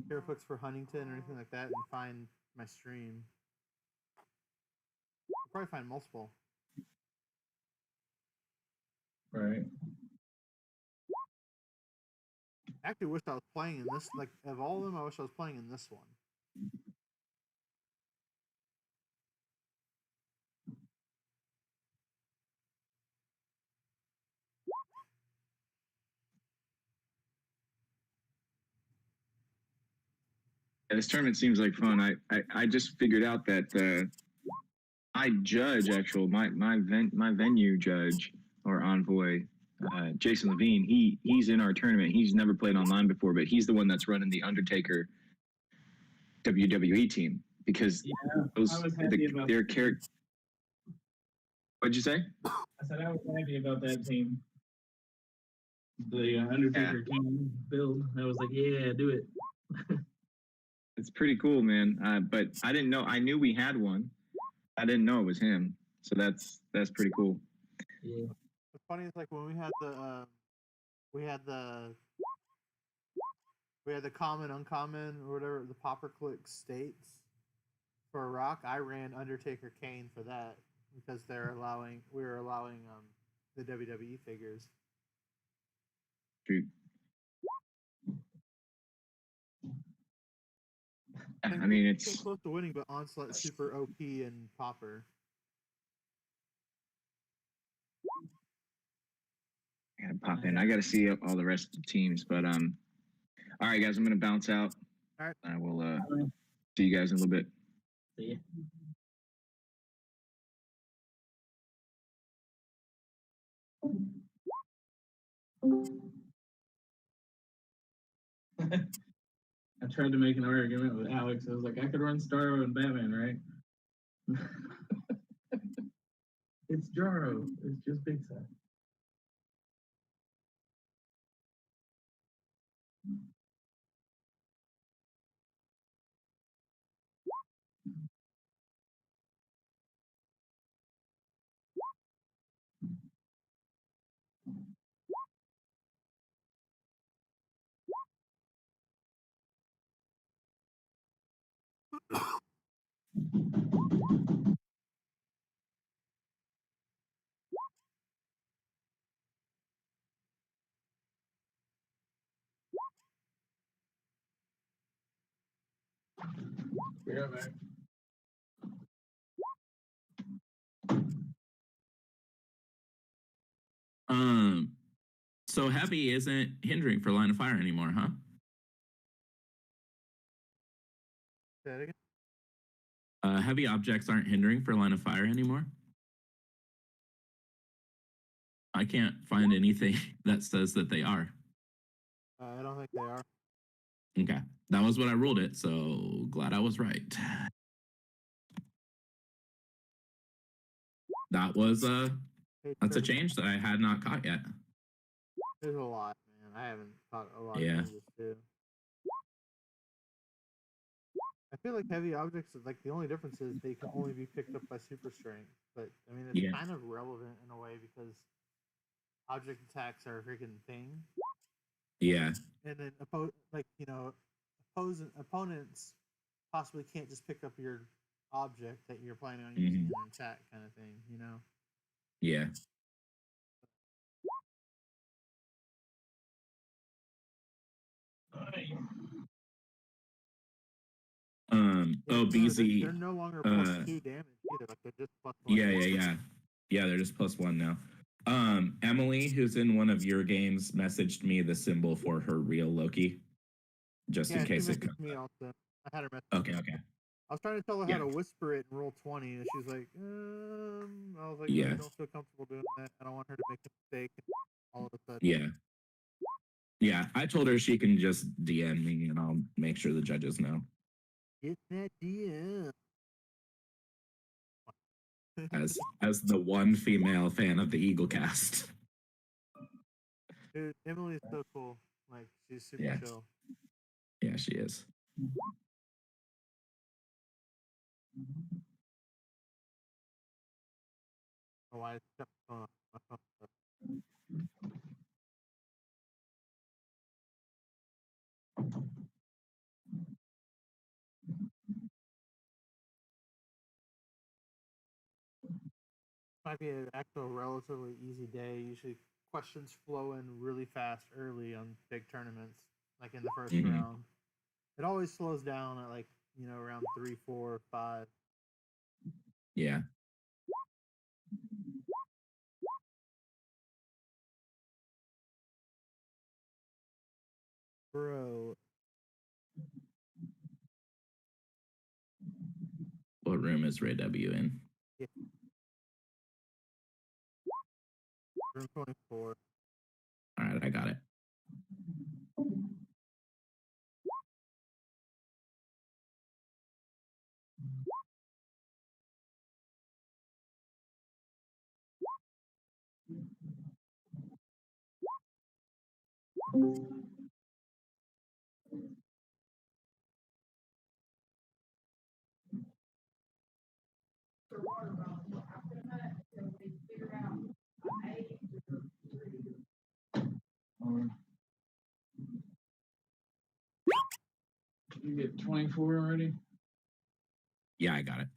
Heroclix for Huntington, or anything like that, and find my stream. You'll probably find multiple. Right. I actually wish I was playing in this. Like, of all of them, I wish I was playing in this one. Yeah, this tournament seems like fun. I just figured out that my judge, my venue judge or envoy, Jason Levine, he's in our tournament. He's never played online before, but he's the one that's running the Undertaker WWE team because their character. What'd you say? I said I was happy about that team. The Undertaker team build. I was like, yeah, do it. It's pretty cool, man. But I didn't know. I knew we had one. I didn't know it was him. So that's pretty cool. Yeah. What's funny is like when we had the common, uncommon, or whatever the Heroclix states for Rock. I ran Undertaker Kane for that because we were allowing the WWE figures. Shoot. I mean, it's so close to winning, but Onslaught's super OP and Popper. I gotta pop in. I gotta see all the rest of the teams, but all right, guys, I'm gonna bounce out. All right. I will see you guys in a little bit. See ya. I tried to make an argument with Alex. I was like, I could run Starro and Batman, right? It's Jarro. It's just Big Size. Yeah, man. So Happy isn't hindering for line of fire anymore, huh? Say that again. Heavy objects aren't hindering for line of fire anymore. I can't find anything that says that they are. I don't think they are. Okay, that was what I ruled it. So glad I was right. That was that's a change that I had not caught yet. There's a lot, man. I haven't caught a lot Yeah. of changes too. I feel like heavy objects, like the only difference is they can only be picked up by super strength. But I mean, it's Yeah. kind of relevant in a way because object attacks are a freaking thing. Yeah. And then opponents possibly can't just pick up your object that you're planning on using in an attack, kind of thing. You know. Yeah. Oh, BZ. They're no longer +2 damage either. Like they're just +1. Yeah, they're just +1 now. Emily, who's in one of your games, messaged me the symbol for her real Loki, just in case it comes. Me also. I had her message. Okay. I was trying to tell her how to whisper it and roll 20, and she's like, I was like, Yeah. I don't feel comfortable doing that. I don't want her to make a mistake all of a sudden. Yeah. I told her she can just DM me, and I'll make sure the judges know. Get that DM. As the one female fan of the Eagle Cast. Dude, Emily's so cool. Like, she's super chill. Yeah, she is. Oh, I stepped on my phone. Might be an actual relatively easy day. Usually questions flow in really fast early on big tournaments, like in the 1st round. It always slows down at like, around 3, 4, 5. Yeah. Bro. What room is Ray W in? Yeah. Room 24. All right, I got it. You get 24 already? Yeah, I got it.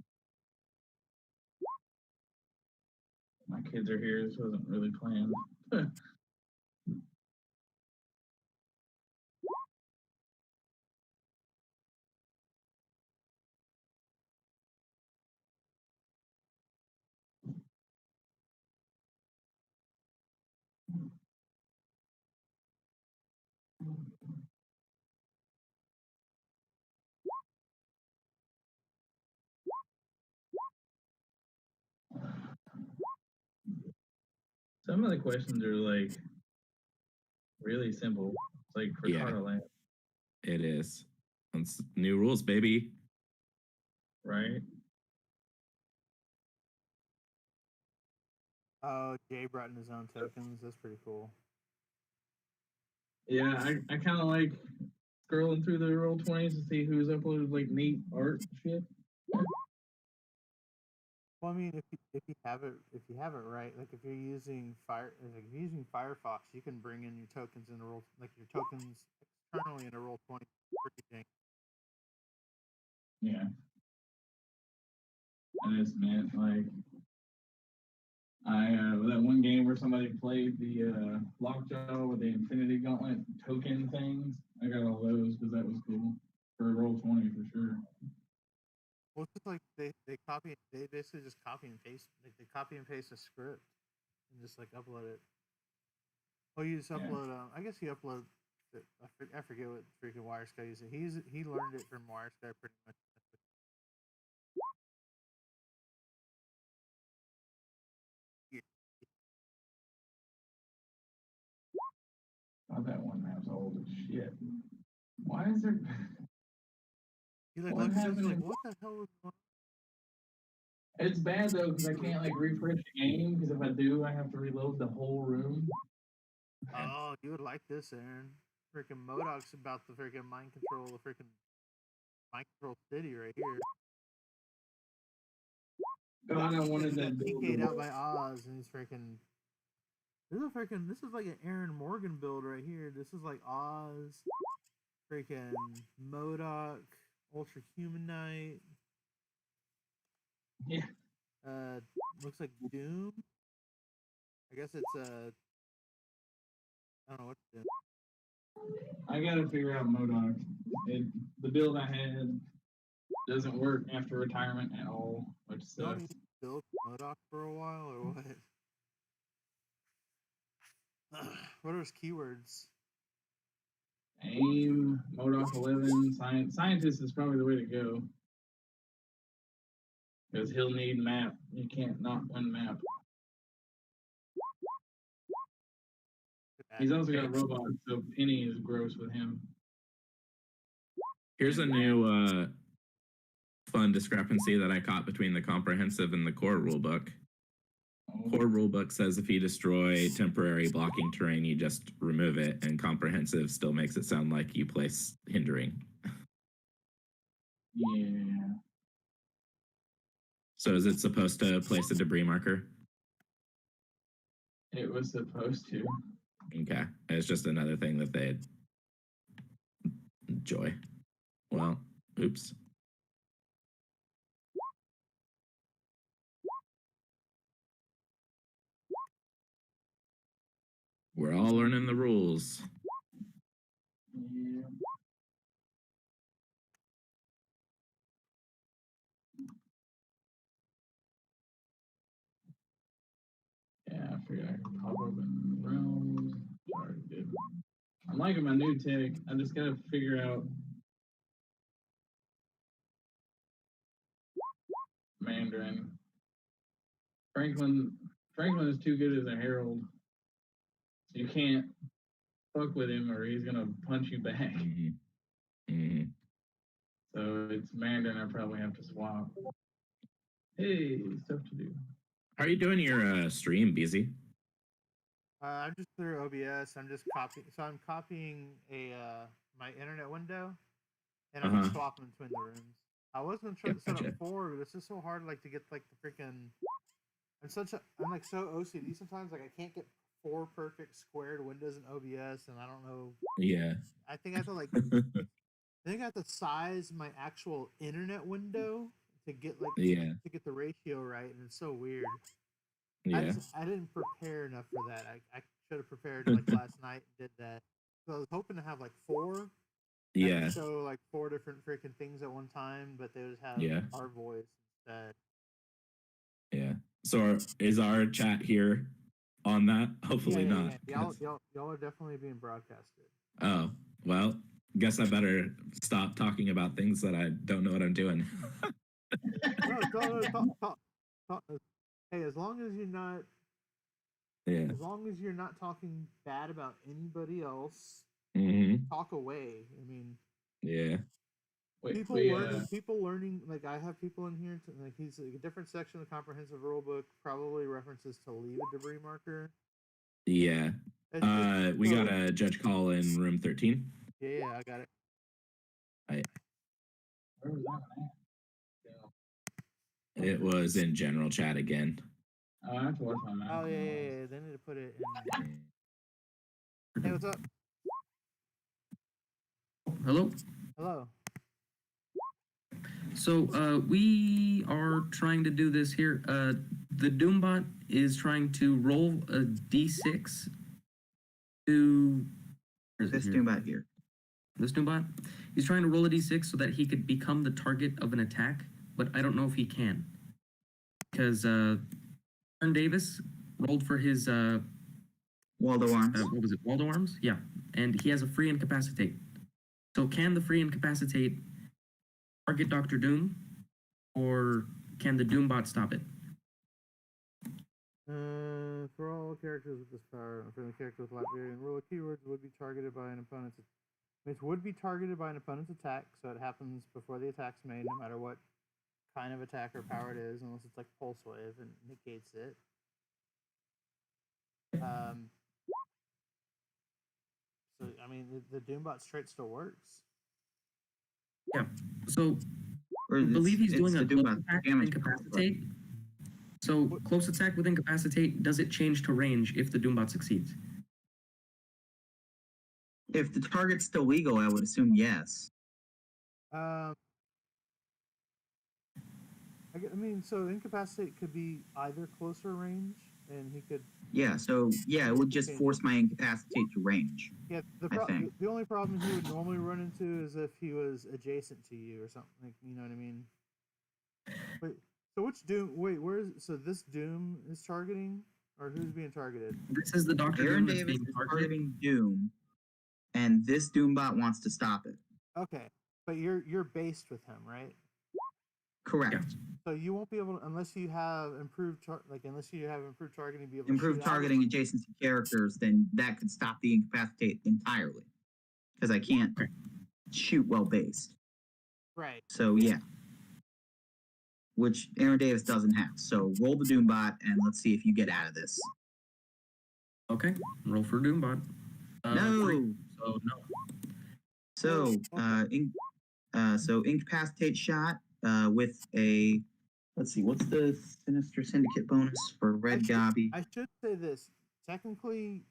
My kids are here. This wasn't really planned. Some of the questions are like really simple. It's like for Carter Land, It is. It's new rules, baby. right? Oh, Jay brought in his own tokens. That's pretty cool. Yeah, I kind of like scrolling through the roll 20s to see who's uploaded like neat art shit. Well, I mean, if you have it right, like if you're using Firefox, you can bring in your tokens in a roll, like your tokens externally in a roll 20. Yeah. I just meant like that one game where somebody played the Lockjaw with the Infinity Gauntlet token things. I got all those because that was cool for roll 20 for sure. Well, it's just like they basically just copy and paste, like they copy and paste a script and just like upload it. Oh, you just upload. I guess you upload. I forget what freaking Wiresky uses. He learned it from Wiresky pretty much. Oh, that one map's old as shit. Why is there? You like What look at this happened like in- what the hell is going It's bad though because I can't like refresh the game because if I do, I have to reload the whole room. on? Oh, you would like this, Aaron. Freaking Modoc's about the freaking mind control the freaking mind control city right here. God, I wanted He's got that build TK'd to out work. by Oz and he's freaking this is like an Aaron Morgan build right here. This is like Oz, freaking Modoc, Ultra Human Knight. Yeah. Looks like Doom. I guess it's I don't know what to do. I gotta figure out Modoc. The build I had doesn't work after retirement at all, which You don't sucks. need to build Modoc for a while or what? What are his keywords? AIM, Modoc 11, Scientist is probably the way to go. Because he'll need map. You can't not win map. He's also got a robot, so Penny is gross with him. Here's a new fun discrepancy that I caught between the comprehensive and the core rulebook. Core rulebook says if you destroy temporary blocking terrain, you just remove it, and comprehensive still makes it sound like you place hindering. Yeah. So is it supposed to place a debris marker? It was supposed to. Okay, it's just another thing that they enjoy. Well, oops. We're all learning the rules. Yeah. Yeah, I figured I could pop open realms. Sorry, dude. I'm liking my new tech. I just gotta figure out Mandarin. Franklin is too good as a herald. So you can't fuck with him or he's gonna punch you back. So it's Mandarin I probably have to swap. Hey, stuff to do. How are you doing your stream, BZ? I'm just through OBS. I'm just copying. So I'm copying a my internet window, and I'm just swapping between the rooms. I was gonna try to set up 4, but it's just so hard, like to get like the freaking. I'm like so OCD sometimes. Like I can't get 4 perfect squared windows in OBS, and I don't know. Yeah. I think I have to like. I think I have to size my actual internet window to get like to get the ratio right, and it's so weird. Yeah. I didn't prepare enough for that. I should have prepared like last night and did that. So I was hoping to have like 4. Yeah. So like 4 different freaking things at one time, but they would have our voice instead. Yeah. So is our chat here on that? Hopefully not. Yeah. Y'all are definitely being broadcasted. Oh, well, guess I better stop talking about things that I don't know what I'm doing. Talk. Hey, as long as you're not as long as you're not talking bad about anybody else, talk away. I mean, people learning. Like I have people in here. Like he's like, a different section of the comprehensive rulebook probably references to leave a debris marker. Yeah. We got a judge call in room 13. Yeah, I got it. Where was that at? It was in general chat again. Oh, I have to watch my map. Oh yeah. They need to put it in. Hey, what's up? Hello. Hello. So we are trying to do this here. The Doombot is trying to roll a d6 to this Doombot here. This Doombot. He's trying to roll a d6 so that he could become the target of an attack, but I don't know if he can. Because Aaron Davis rolled for his Waldo Arms. What was it? Waldo Arms? Yeah. And he has a free incapacitate. So can the free incapacitate target Dr. Doom, or can the Doombot stop it? For all characters with this power, a friendly character with Latvian rule of keywords would be targeted by an opponent's. It would be targeted by an opponent's attack, so it happens before the attack's made, no matter what kind of attack or power it is, unless it's like Pulse Wave and negates it. So I mean, the Doombot straight still works. Yeah. So I believe he's doing a close attack with Incapacitate. So close attack with Incapacitate, does it change to range if the Doombot succeeds? If the target's still legal, I would assume yes. I mean, so Incapacitate could be either closer range, and he could. Yeah, so yeah, it would just force my Incapacitate to range. Yeah, the the only problem he would normally run into is if he was adjacent to you or something. Like, you know what I mean? Wait, so which Doom? Wait, where is? So this Doom is targeting, or who's being targeted? This is the Dr. Aaron Doom that's Davis being is targeted. targeting Doom, and this Doombot wants to stop it. Okay, but you're based with him, right? Correct. So you won't be able to, unless you have improved targeting, be able to Improved shoot out. targeting adjacency characters, then that could stop the Incapacitate entirely, because I can't shoot well based. Right. So yeah, which Aaron Davis doesn't have. So roll the Doombot and let's see if you get out of this. Okay, roll for Doombot. No. 3, so no. So Incapacitate shot with a, let's see, what's the Sinister Syndicate bonus for Red Gobby? I should say this. Technically,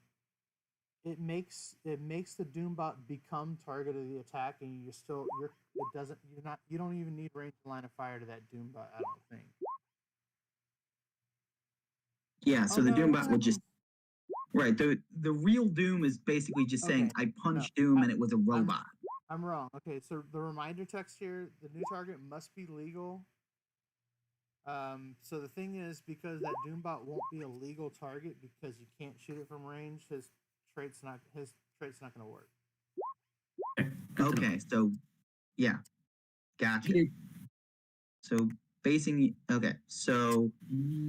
it makes the Doombot become target of the attack, and you don't even need range line of fire to that Doombot. I don't think. Yeah, so the Doombot would just. Right, the real Doom is basically just saying, I punched Doom and it was a robot. I'm wrong. Okay, so the reminder text here, the new target must be legal. So the thing is, because that Doombot won't be a legal target because you can't shoot it from range, his trait's not going to work. Okay, so yeah, gotcha. So so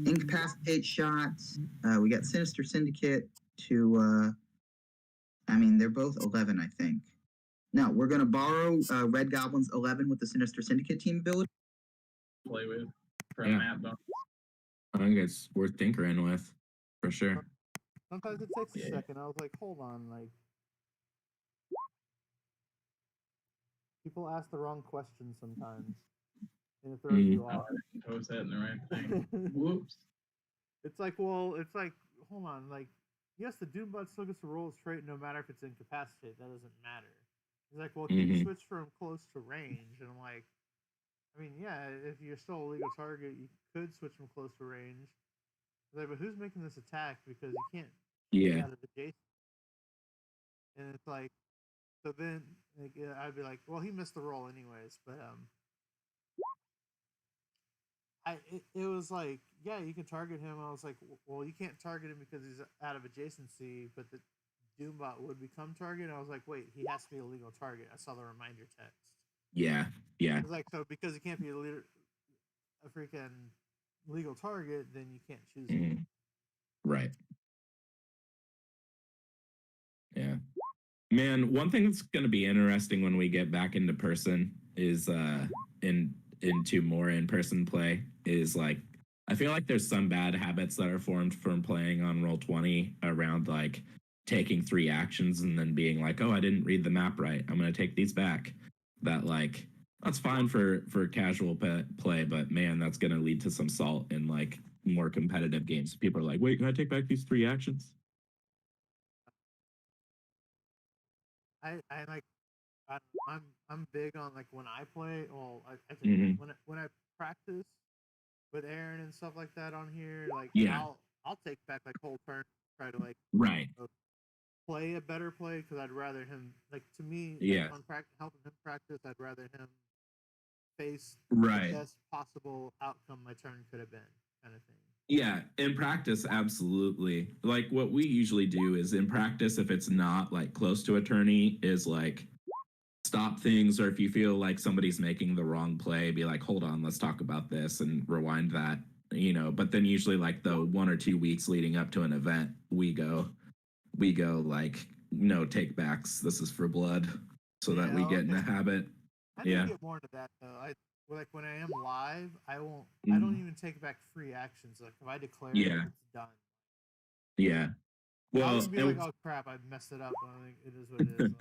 Incapacitate shots. We got Sinister Syndicate to. I mean, they're both 11, I think. No, we're gonna borrow Red Goblin's 11 with the Sinister Syndicate team ability. Play with for a map bonus. I think it's worth tinkering with, for sure. Sometimes it takes a second. I was like, hold on, like. People ask the wrong questions sometimes. And it throws you off. I was hitting the right thing. Whoops. It's like, hold on, like, yes, the Doombot still gets to roll his trait no matter if it's incapacitated. That doesn't matter. He's like, well, can you switch from close to range? And I'm like, I mean, yeah, if you're still a legal target, you could switch from close to range. Like, but who's making this attack? Because you can't get out of the adjacent. And it's like, so then like, I'd be like, well, he missed the roll anyways. But it was like, yeah, you can target him. I was like, well, you can't target him because he's out of adjacency, but the Doombot would become target. And I was like, wait, he has to be a legal target. I saw the reminder text. Yeah. I was like, so because he can't be a freaking legal target, then you can't choose him. Right. Yeah. Man, one thing that's going to be interesting when we get back into person is into more in-person play is like, I feel like there's some bad habits that are formed from playing on Roll20 around like taking 3 actions and then being like, oh, I didn't read the map right, I'm going to take these back. That like, that's fine for casual play, but man, that's going to lead to some salt in like more competitive games. People are like, wait, can I take back these 3 actions? I'm big on like when I play. Well, I think when I practice with Aaron and stuff like that on here, like I'll take back like whole turn, try to like play a better play because I'd rather him like to me on helping him practice. I'd rather him face the best possible outcome my turn could have been, kind of thing. Yeah, in practice, absolutely. Like what we usually do is in practice, if it's not like close to attorney, is like stop things, or if you feel like somebody's making the wrong play, be like, hold on, let's talk about this and rewind that but then usually like the 1 or 2 weeks leading up to an event, we go like no take backs. This is for blood, so that we get in the habit. I need to get more into that though. Like when I am live, I won't. I don't even take back free actions. Like if I declare it, Yeah. it's done. Yeah. Well, I'll be like, oh crap, I messed it up. But like, it is what it is. Like,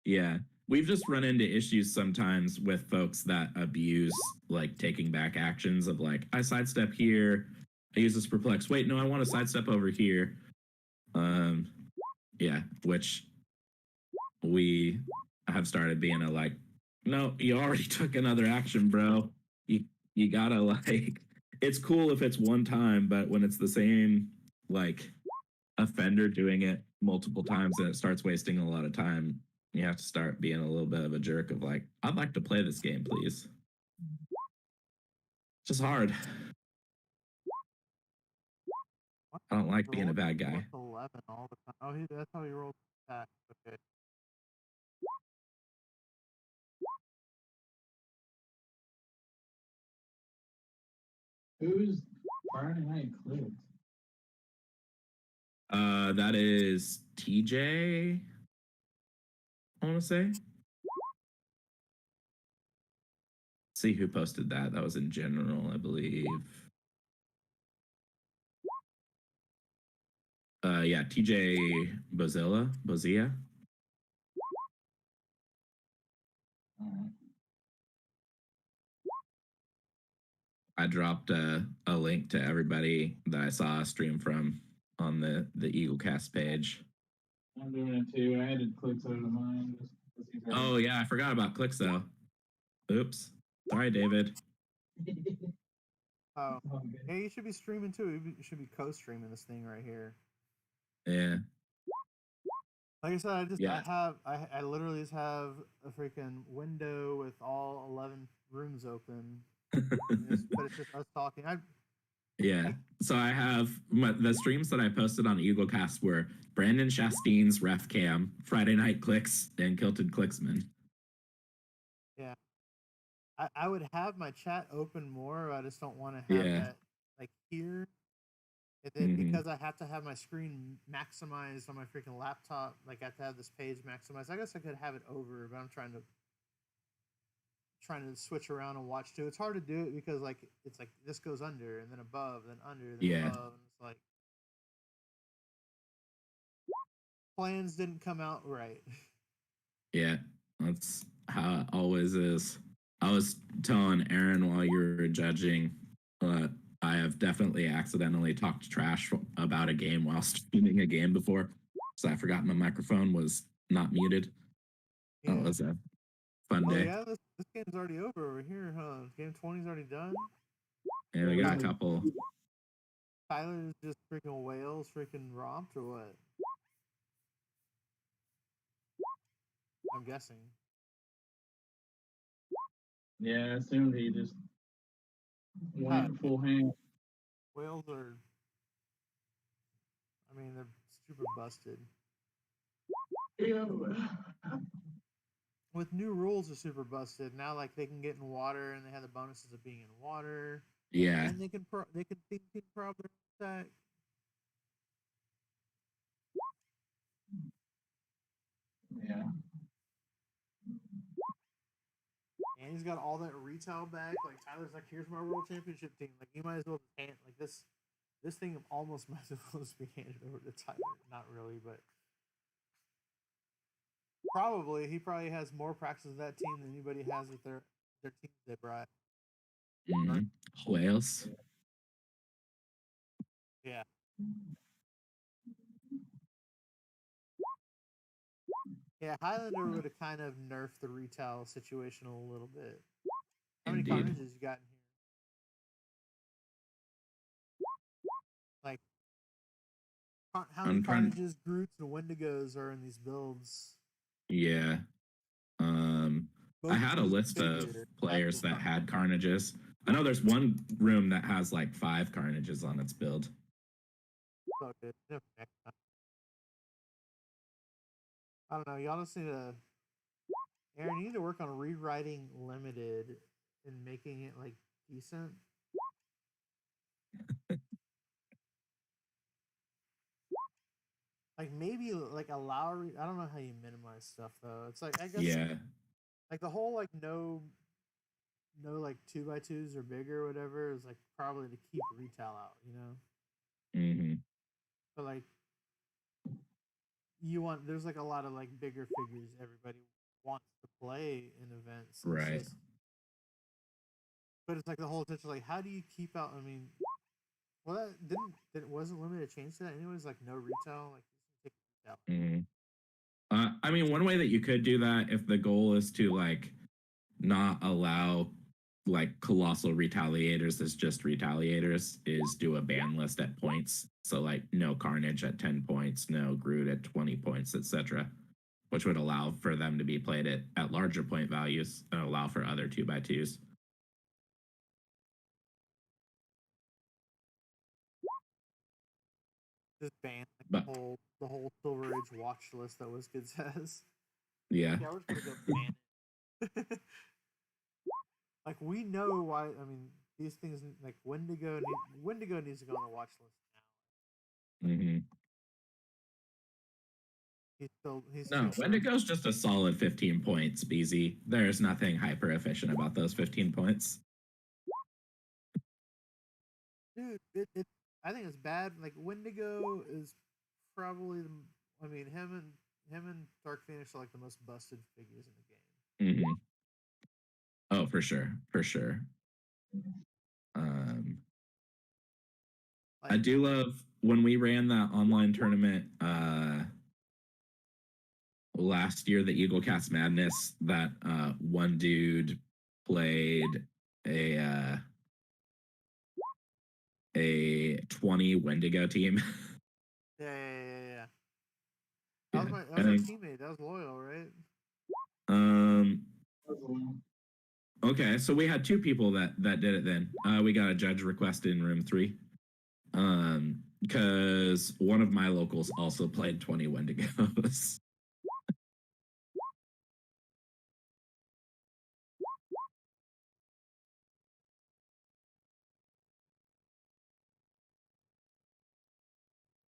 yeah, we've just run into issues sometimes with folks that abuse like taking back actions of like I sidestep here, I use this perplex. Wait, no, I want to sidestep over here. Yeah, which we have started being a like, no, you already took another action, bro. You gotta like, it's cool if it's one time, but when it's the same like offender doing it multiple times and it starts wasting a lot of time, you have to start being a little bit of a jerk of like, I'd like to play this game, please. It's just hard. I don't like being a bad guy. 11 all the time. Oh, that's how he rolled back. Okay. Who's Friday Night Clicks? That is TJ. I want to say. See who posted that. That was in general, I believe. Yeah, TJ Bozia. I dropped a link to everybody that I saw a stream from on the Eaglecast page. I'm doing it too. I added clicks out of mine. Oh yeah, I forgot about clicks though. Oops. Sorry, David. Oh, yeah, you should be streaming too. You should be co-streaming this thing right here. Yeah. Like I said, I literally just have a freaking window with all 11 rooms open. But it's just us talking. Yeah. So I have the streams that I posted on Eaglecast were Brandon Chastain's Ref Cam, Friday Night Clicks, and Kilted Clicksman. Yeah. I would have my chat open more. I just don't want to have that like here. And then because I have to have my screen maximized on my freaking laptop, like I have to have this page maximized. I guess I could have it over, but I'm trying to switch around and watch too. It's hard to do it because like it's like this goes under and then above, then under, then above, and it's like plans didn't come out right. Yeah, that's how it always is. I was telling Aaron while you were judging, I have definitely accidentally talked trash about a game while streaming a game before, so I forgot my microphone was not muted. Yeah. That was a fun day. Yeah, this game's already over over here, huh? Game 20's already done. Yeah, we got a couple. Tyler's just freaking whales, freaking romped or what? I'm guessing. Yeah, I assumed he just went full hand. Whales are, I mean, they're super busted. Yeah. With new rules, are super busted now. Like they can get in water, and they have the bonuses of being in water. Yeah, and they can think prob their attack. Yeah. And he's got all that retail back. Like Tyler's like, here's my world championship team. Like you might as well hand like this thing almost might as well just be handed over to Tyler. Not really, but probably he probably has more practice with that team than anybody has with their team they brought. Whales. Yeah. Yeah, Highlander would have kind of nerfed the retail situation a little bit. How many carnages you got in here? Like, how many carnages, Groots, and Wendigos are in these builds? Yeah. I had a list of players that had carnages. I know there's one room that has like 5 carnages on its build. So good. I don't know. Y'all just need to. Aaron, you need to work on rewriting limited and making it like decent. Like maybe like allow. I don't know how you minimize stuff though. It's like I guess Yeah. like the whole like no like 2x2s or bigger or whatever is like probably to keep retail out, you know. Mm-hmm. But like there's like a lot of like bigger figures everybody wants to play in events. Right. But it's like the whole intention, like how do you keep out? I mean, well, that wasn't limited change to that anyways. Like no retail, like take retail. Mm-hmm. I mean, one way that you could do that if the goal is to like not allow like colossal retaliators as just retaliators is do a ban list at points. So like no Carnage at 10 points, no Groot at 20 points, etc., which would allow for them to be played at larger point values and allow for other 2x2s. Just ban But the whole Silver Age watch list that WizKids says. Yeah. Yeah, we're just gonna go ban it. Like we know why. I mean, these things like Wendigo needs to go on the watch list now. Mm-hmm. He's No, Wendigo's just a solid 15 points, BZ. There's nothing hyper efficient about those 15 points. Dude, I think it's bad. Like Wendigo is probably I mean him and Dark Phoenix are like the most busted figures in the game. Mm-hmm. Oh, for sure. I do love when we ran that online tournament last year, the Eagle Cast Madness, that one dude played a 20 Wendigo team. Yeah. That was our teammate. That was loyal, right? Okay, so we had 2 people that did it then. We got a judge request in room 3. Because one of my locals also played 20 Wendigos.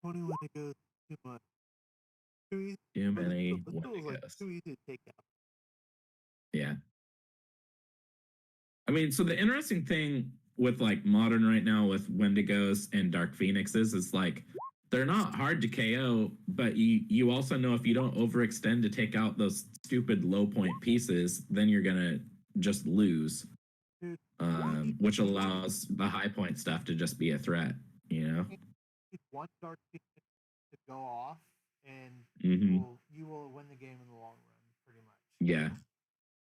Wendigos too much. Too many Wendigos. Like Wendigos. too easy to take out. Yeah. I mean, so the interesting thing with like modern right now with Wendigos and Dark Phoenixes is like they're not hard to KO, but you also know if you don't overextend to take out those stupid low point pieces, then you're gonna just lose. Which allows the high point stuff to just be a threat, you know? One Dark Phoenix to go off, and you will win the game in the long run, pretty much. Yeah.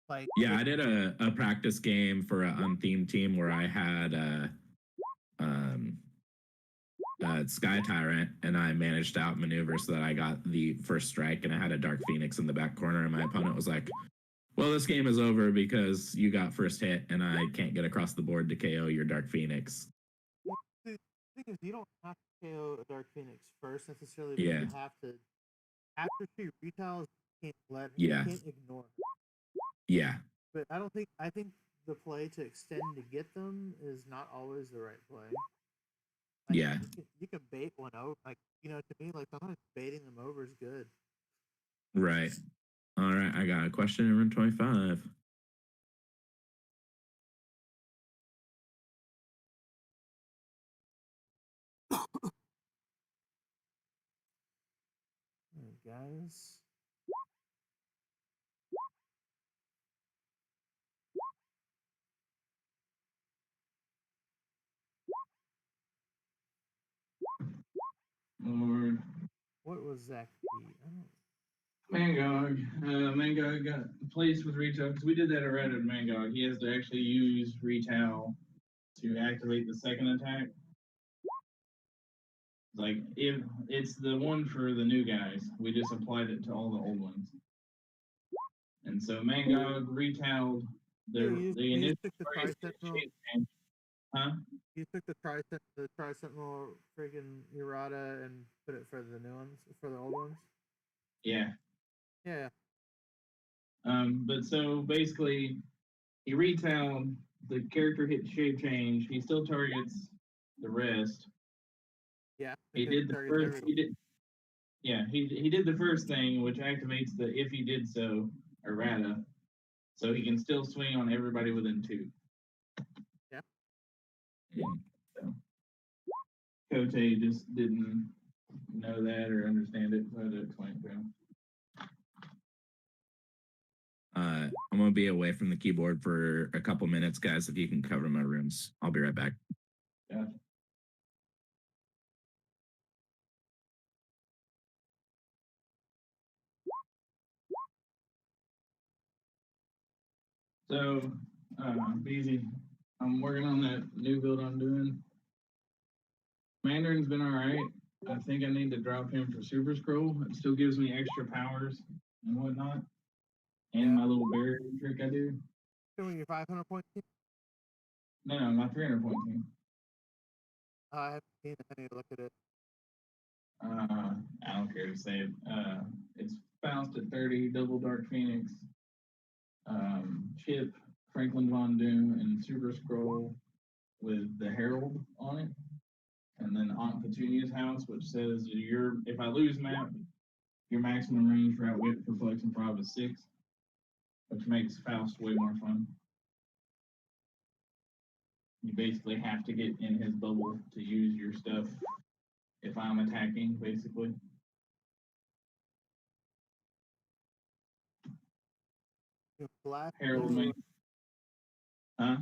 Like I did a practice game for an unthemed team where I had Sky Tyrant, and I managed to outmaneuver so that I got the first strike, and I had a Dark Phoenix in the back corner, and my opponent was like, well, this game is over because you got first hit, and I can't get across the board to KO your Dark Phoenix. Well, the thing is, you don't have to KO a Dark Phoenix first necessarily, but Yeah. you have to. After she retails, you can't Yeah. You can't ignore her. Yeah. But I think the play to extend to get them is not always the right play. Like, Yeah. You can bait one over. Like, you know, to me, like sometimes baiting them over is good. Right. All right, I got a question in room 25. Alright, guys. Lord. What was Zach P? Mangog. Mangog got placed with retail because we did that already with Mangog. He has to actually use retail to activate the second attack. Like, if it's the one for the new guys, we just applied it to all the old ones. And so Mangog retailed their the initial Huh? You took the tri-sentinel freaking errata and put it for the new ones, for the old ones? Yeah. Yeah. But so basically, he retailed, the character hit shape change, he still targets the rest. Yeah. He because did the target first. everyone. He did. Yeah, he did the first thing, which activates the if he did so errata, so he can still swing on everybody within 2. Yeah. So, Cote just didn't know that or understand it, so I had to explain it to him. I'm gonna be away from the keyboard for a couple minutes, guys. If you can cover my rooms, I'll be right back. Gotcha. So, Beezy, I'm working on that new build I'm doing. Mandarin's been alright. I think I need to drop him for Super Scroll. It still gives me extra powers and whatnot. And my little barrier trick I do. Doing your 500 point team? No, my 300 point team. I haven't seen it. I need to look at it. I don't care to say it. It's Faust at 30, Double Dark Phoenix, Chip, Franklin Von Doom, and Super Scroll with the Herald on it. And then Aunt Petunia's house, which says if I lose map, your maximum range for outwit for flex and prob is 6, which makes Faust way more fun. You basically have to get in his bubble to use your stuff if I'm attacking, basically. Black. Harold makes. Huh?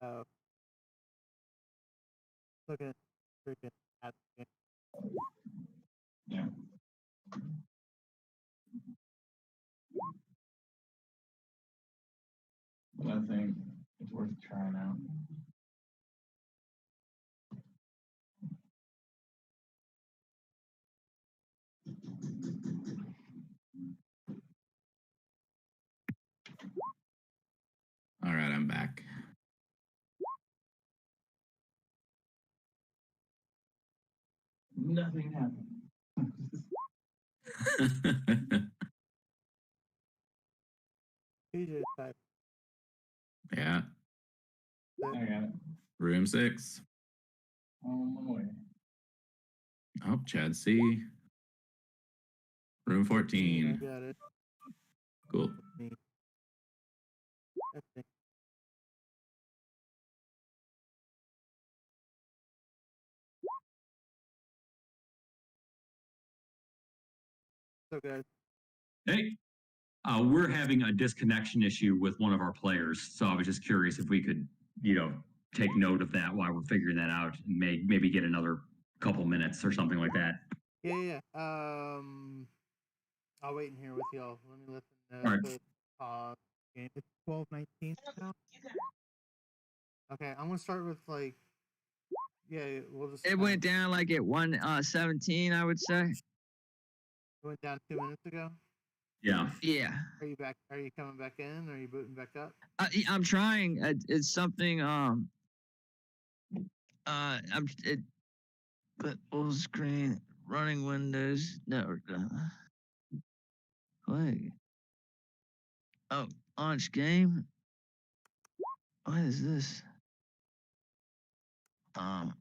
Oh. Look at freaking at the game. Yeah. But I think it's worth trying out. All right, I'm back. Nothing happened. PJ type. Yeah. I got it. Room 6. On my way. Oh, Chad C. Room 14. I got it. Cool. So guys. Hey, we're having a disconnection issue with one of our players, so I was just curious if we could, take note of that while we're figuring that out, and maybe get another couple minutes or something like that. Yeah. I'll wait in here with y'all. Let me listen. All right. Game. It's 12:19 now. Okay, I'm gonna start with we'll just. It went down like at 1:17, I would say. It went down 2 minutes ago. Yeah. Yeah. Are you back? Are you coming back in? Are you booting back up? I'm trying. It's something. But full screen, running Windows network. Wait. Oh, launch game. What is this? Yeah,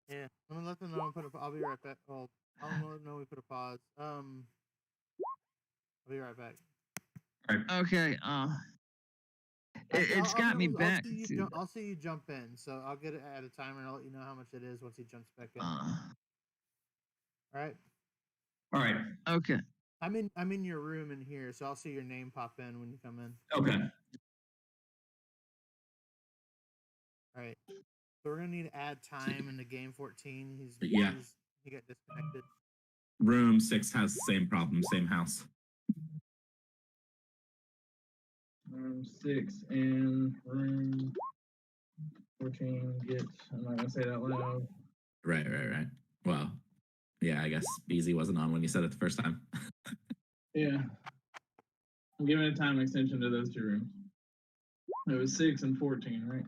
I'm gonna let them know. I'll be right back. Well, I'll let them know we put a pause. I'll be right back. Okay. It's got me back. I'll see you jump in. So I'll get it at a timer and I'll let you know how much it is once he jumps back in. All right. All right. Okay. I'm in your room in here, so I'll see your name pop in when you come in. Okay. All right. So we're gonna need to add time into game 14. He got disconnected. Room 6 has the same problem, same house. Room 6 and room 14 get. I'm not gonna say that loud. Right. Well, yeah, I guess Beezy wasn't on when you said it the first time. Yeah. I'm giving a time extension to those 2 rooms. It was 6 and 14, right?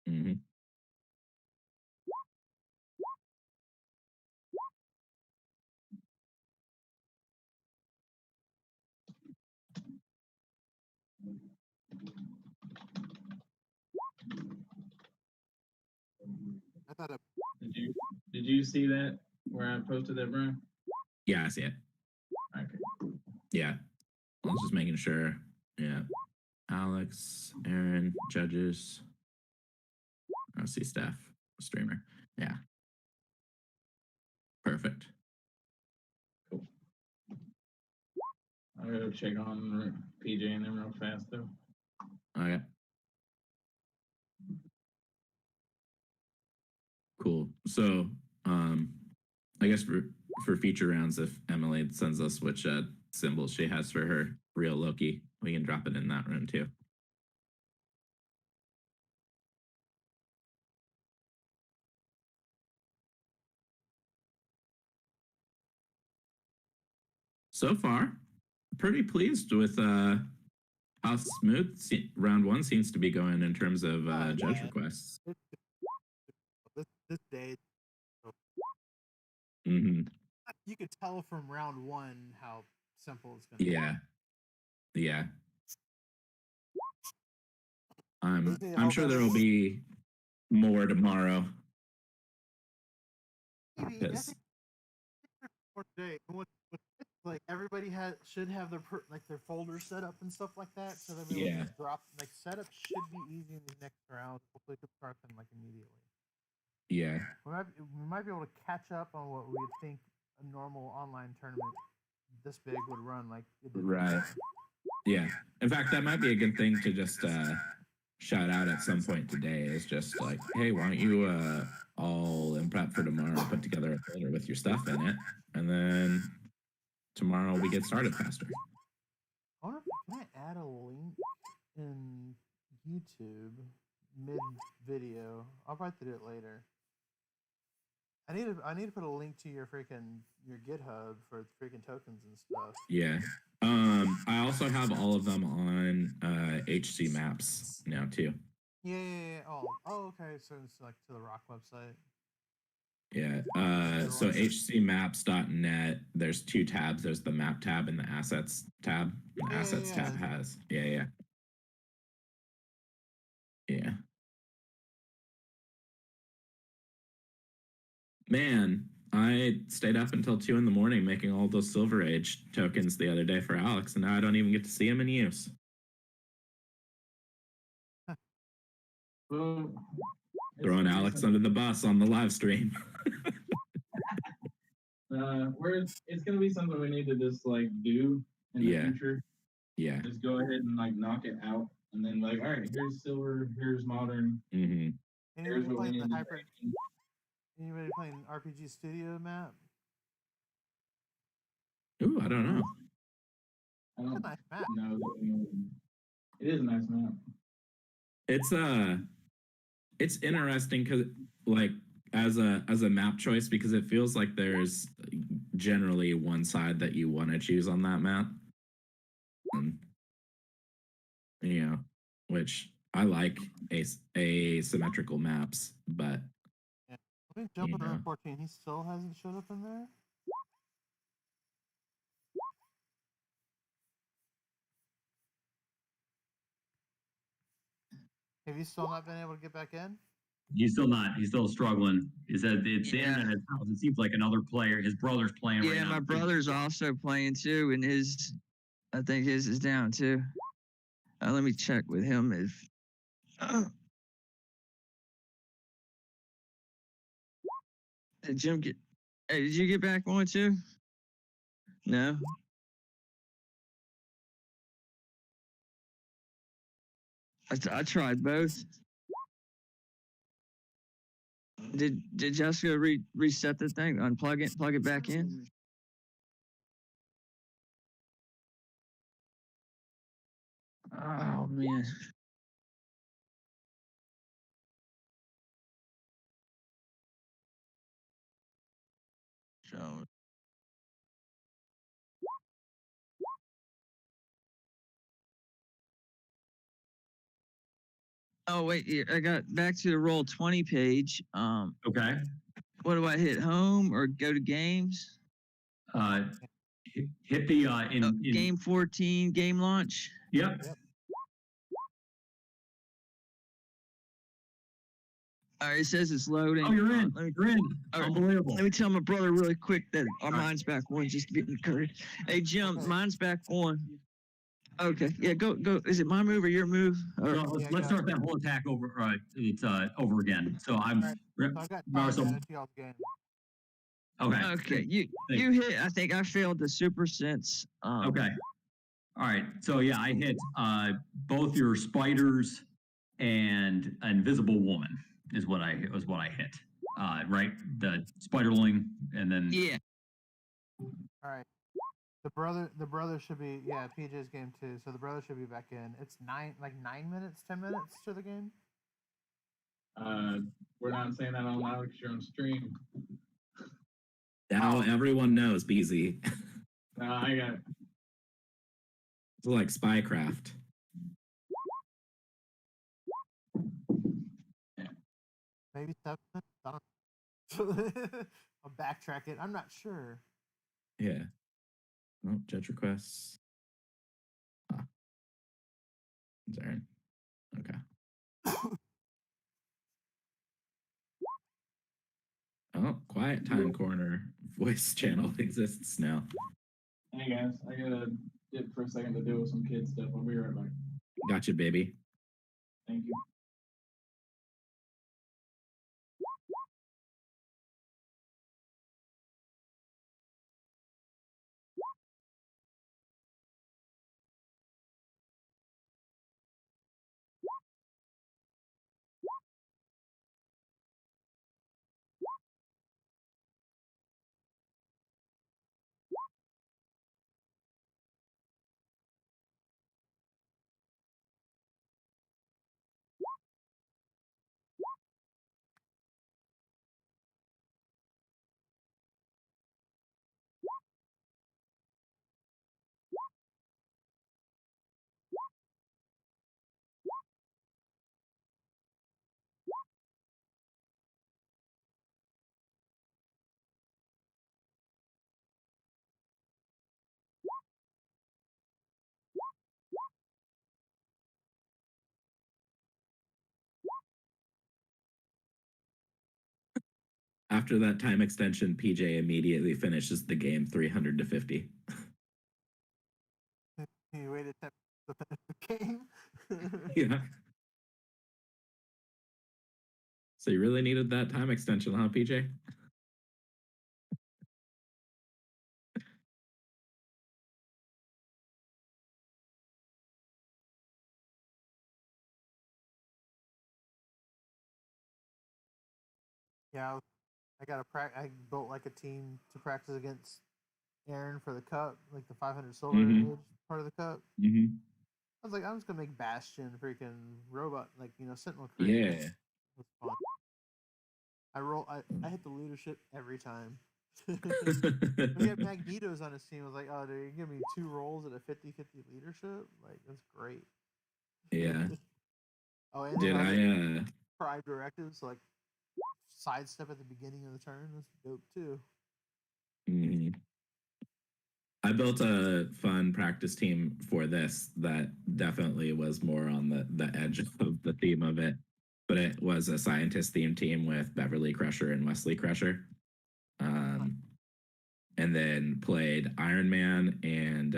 Mm-hmm. setup. Did you see that where I posted that, Brian? Yeah, I see it. Okay. Yeah. I was just making sure. Yeah. Alex, Aaron, judges. I see Steph, streamer. Yeah. Perfect. I'll go check on PJ and them real fast though. Okay. Cool. So, I guess for future rounds, if Emily sends us which symbol she has for her real Loki, we can drop it in that room too. So far, pretty pleased with how smooth round one seems to be going in terms of judge requests. This day, Mm-hmm. you could tell from round one how simple it's gonna Yeah. Yeah. I'm sure there will be more tomorrow. Because Today, like everybody should have their their folders set up and stuff like that, so that we just drop setup should be easy in these next rounds. Hopefully, we could start them immediately. Yeah. We might be able to catch up on what we would think a normal online tournament this big would run Right. Yeah. In fact, that might be a good thing to just shout out at some point today. Is just like, hey, why don't you all in prep for tomorrow put together a folder with your stuff in it, and then tomorrow we get started faster. I wonder can I add a link in YouTube mid video? I'll probably do it later. I need to put a link to your GitHub for freaking tokens and stuff. Yeah. I also have all of them on HC Maps now too. Yeah. Oh, okay. So it's like to the Rock website. Yeah. So hcmaps.net, there's two tabs. There's the map tab and the assets tab. The assets tab has. Yeah. Man, I stayed up until 2 in the morning making all those Silver Age tokens the other day for Alex, and now I don't even get to see them in use. Throwing Alex under the bus on the live stream. It's gonna be something we need to just do in the future. Yeah. Just go ahead and knock it out, and then all right, here's silver, here's modern. Mm-hmm. Here's what we need. Anybody playing RPG Studio map? Ooh, I don't know. It's a nice map. No, it is a nice map. It's interesting because as a map choice, because it feels like there's generally one side that you want to choose on that map. Which I like asymmetrical maps, but Let me jump to room 14. He still hasn't showed up in there? Have you still not been able to get back in? He's still not. He's still struggling. Is that it's in at his house? It seems like another player. His brother's playing right now. Yeah, my brother's also playing too, and I think his is down too. Let me check with him if. Did Jim get? Hey, did you get back on too? No. I tried both. Did Jessica reset the thing? Unplug it, plug it back in? Oh man. So. Oh wait, I got back to the Roll20 page. Okay. What do I hit? Home or go to games? Hit the game 14 game launch. Yep. All right, it says it's loading. Oh, you're in. You're in. All right, Unbelievable. Let me tell my brother really quick that our mine's back on, just to be encouraged. Hey, Jim, mine's back on. Okay, yeah, go. Is it my move or your move? Or, So let's start that whole attack over. It's over again. So I'm. So I got time so- to y'all's game. okay. okay, you hit. I think I failed the super sense. Okay. All right. So yeah, I hit both your spiders and invisible woman is what I hit. Right, the spiderling, and then Yeah. All right. The brother should be PJ's game too. So the brother should be back in. It's 9 minutes, 10 minutes to the game. We're not saying that on loud because you're on stream. Now everyone knows BZ. No, I got it. It's like spycraft. Maybe 7 minutes. I don't I'll backtrack it. I'm not sure. Yeah. Oh, judge requests. Sorry. Okay. Oh, quiet time corner voice channel exists now. Hey guys, I gotta dip for a second to deal with some kid stuff. I'll be right back. Gotcha, baby. Thank you. After that time extension, PJ immediately finishes the game 300 to 50. You waited to finish the game. Yeah. So you really needed that time extension, huh, PJ? Yeah, I built like a team to practice against Aaron for the cup, like the 500 silver age part of the cup. Mm-hmm. I was like, I'm just gonna make Bastion freaking robot, like Sentinel crew. Yeah. It was fun. I hit the leadership every time. We had Magnetos on his team. I was like, oh, dude, you give me 2 rolls at a 50-50 leadership? Like, that's great. Yeah. Oh, and Did I prime directives, like sidestep at the beginning of the turn. That's dope too. I built a fun practice team for this that definitely was more on the edge of the theme of it. But it was a scientist themed team with Beverly Crusher and Wesley Crusher. And then played Iron Man and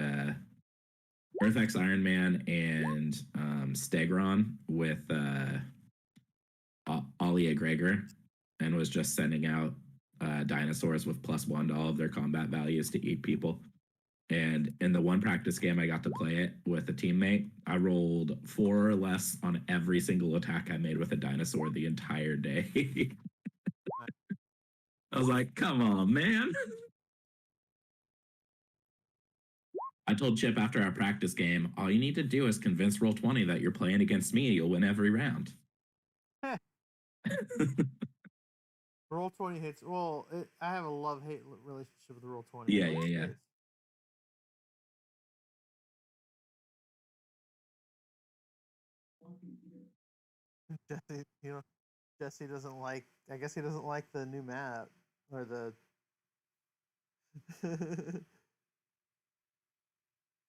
Earth-X Iron Man and Stegron with Ollie Gregor, and was just sending out dinosaurs with +1 to all of their combat values to eat people. And in the one practice game I got to play it with a teammate, I rolled 4 or less on every single attack I made with a dinosaur the entire day. I was like, come on, man. I told Chip after our practice game, all you need to do is convince Roll20 that you're playing against me, you'll win every round. Roll20 hits. Well, I have a love-hate relationship with Roll20. Yeah. Jesse doesn't like. I guess he doesn't like the new map or the.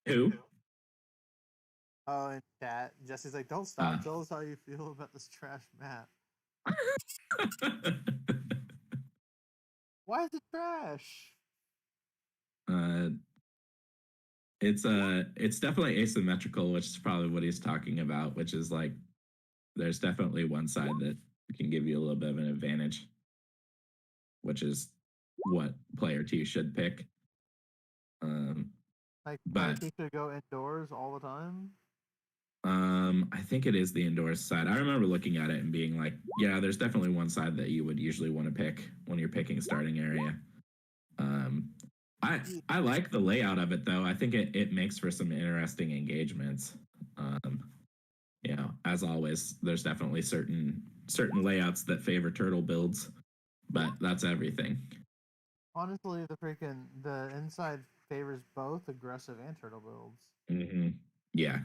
Who? Oh, in chat, Jesse's like, "Don't stop. Tell us how you feel about this trash map." Why is it trash? It's definitely asymmetrical, which is probably what he's talking about, which is like there's definitely one side that can give you a little bit of an advantage, which is what player 2 should pick. Like, but he should go indoors all the time. I think it is the indoors side. I remember looking at it and being like, yeah, there's definitely one side that you would usually want to pick when you're picking a starting area. I like the layout of it though. I think it makes for some interesting engagements. You know, as always, there's definitely certain layouts that favor turtle builds, but that's everything. Honestly, the inside favors both aggressive and turtle builds. Mm-hmm. Yeah.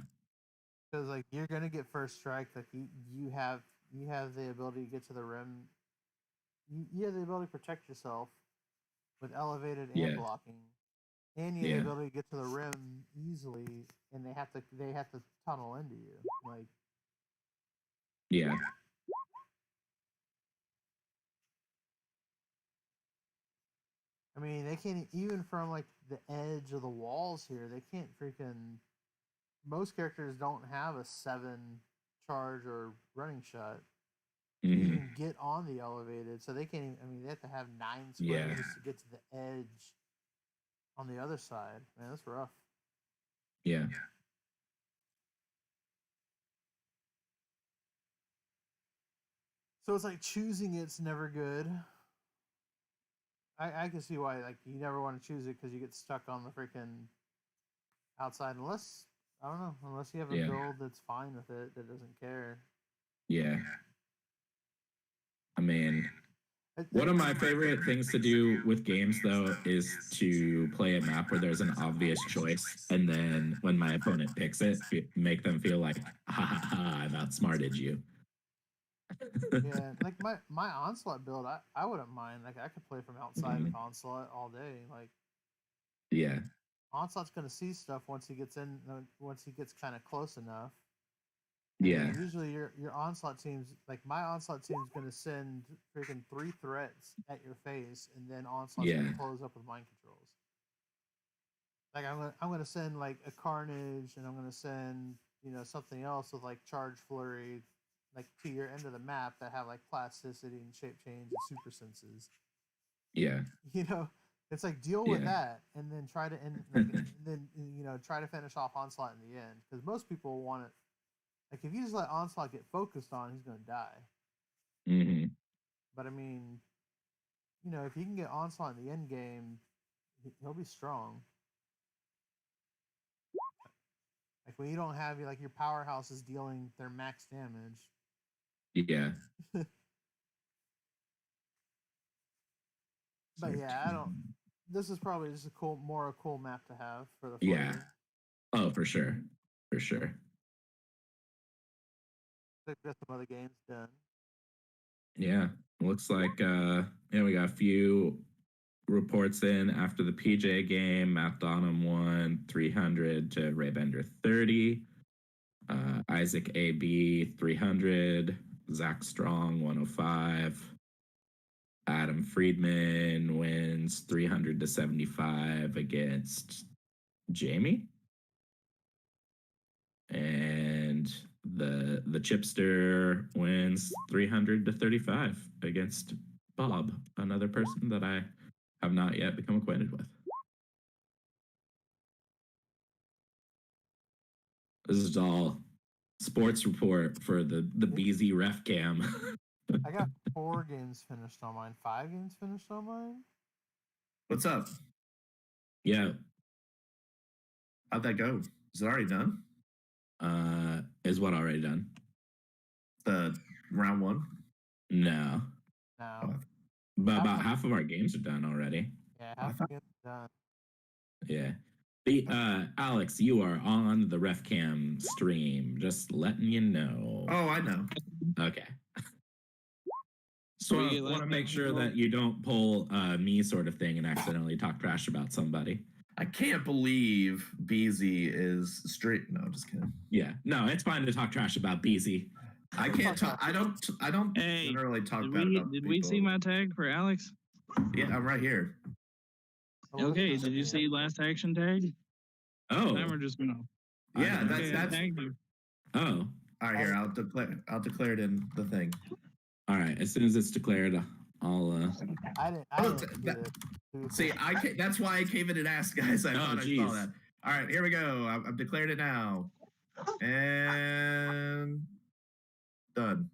Because like you're gonna get first strike. Like you have the ability to get to the rim. You have the ability to protect yourself with elevated and blocking, and you have the ability to get to the rim easily. And they have to tunnel into you. Like yeah. I mean, they can't even from like the edge of the walls here. They can't freaking. Most characters don't have a 7 charge or running shot to even get on the elevated, so they can't even. I mean, they have to have 9 squares to get to the edge on the other side. Man, that's rough. Yeah. So it's like choosing it's never good. I can see why like you never want to choose it because you get stuck on the freaking outside unless I don't know unless you have a build that's fine with it that doesn't care. Yeah. I mean, one of my favorite things to do with games though is to play a map where there's an obvious choice, and then when my opponent picks it, make them feel like, ha ha ha, I've outsmarted you. Yeah, like my onslaught build, I wouldn't mind. Like I could play from outside with onslaught all day. Like yeah, onslaught's gonna see stuff once he gets kind of close enough. Yeah. And usually your onslaught team's like my onslaught team's gonna send freaking 3 threats at your face, and then onslaught's gonna close up with mind controls. Like I'm gonna send like a carnage, and I'm gonna send something else with like charge flurry, like to your end of the map that have like plasticity and shape change and super senses. Yeah. It's like deal with that, and then try to and then try to finish off onslaught in the end, because most people want it. Like if you just let onslaught get focused on, he's gonna die. Mm-hmm. But I mean, if you can get onslaught in the end game, he'll be strong. Like when you don't have your powerhouse is dealing their max damage. Yeah. But yeah, I don't. This is probably just a cool map to have for the. Yeah. Oh, for sure, for sure. Got some other games done. Yeah, looks like we got a few reports in after the PJ game. Matt Donham won 300 to Ray Bender 30. Isaac AB 300. Zach Strong 105. Adam Friedman wins 300 to 75 against Jamie. And the Chipster wins 300 to 35 against Bob, another person that I have not yet become acquainted with. This is all sports report for the BZ ref cam. I got 4 games finished on mine. 5 games finished on mine. What's up? Yeah. How'd that go? Is it already done? Is what already done? The round 1? No. No. But about half of our games are done already. Yeah, half the games are done. Yeah. Alex, you are on the RefCam stream. Just letting you know. Oh, I know. Okay. So I want to make sure that you don't pull me sort of thing and accidentally talk trash about somebody. I can't believe BZ is straight. No, I'm just kidding. Yeah. No, it's fine to talk trash about BZ. I can't talk. I don't generally talk bad about Did people. we see my tag for Alex? Yeah, I'm right here. Okay, did you see last action tag? Oh. Timer just went off. Yeah, Okay, that's. tagged you. Oh. All right, here I'll declare it in the thing. All right. As soon as it's declared, I'll. I didn't do it. See, that's why I came in and asked, guys. I thought I geez. saw that. All right, here we go. I've declared it now, and done.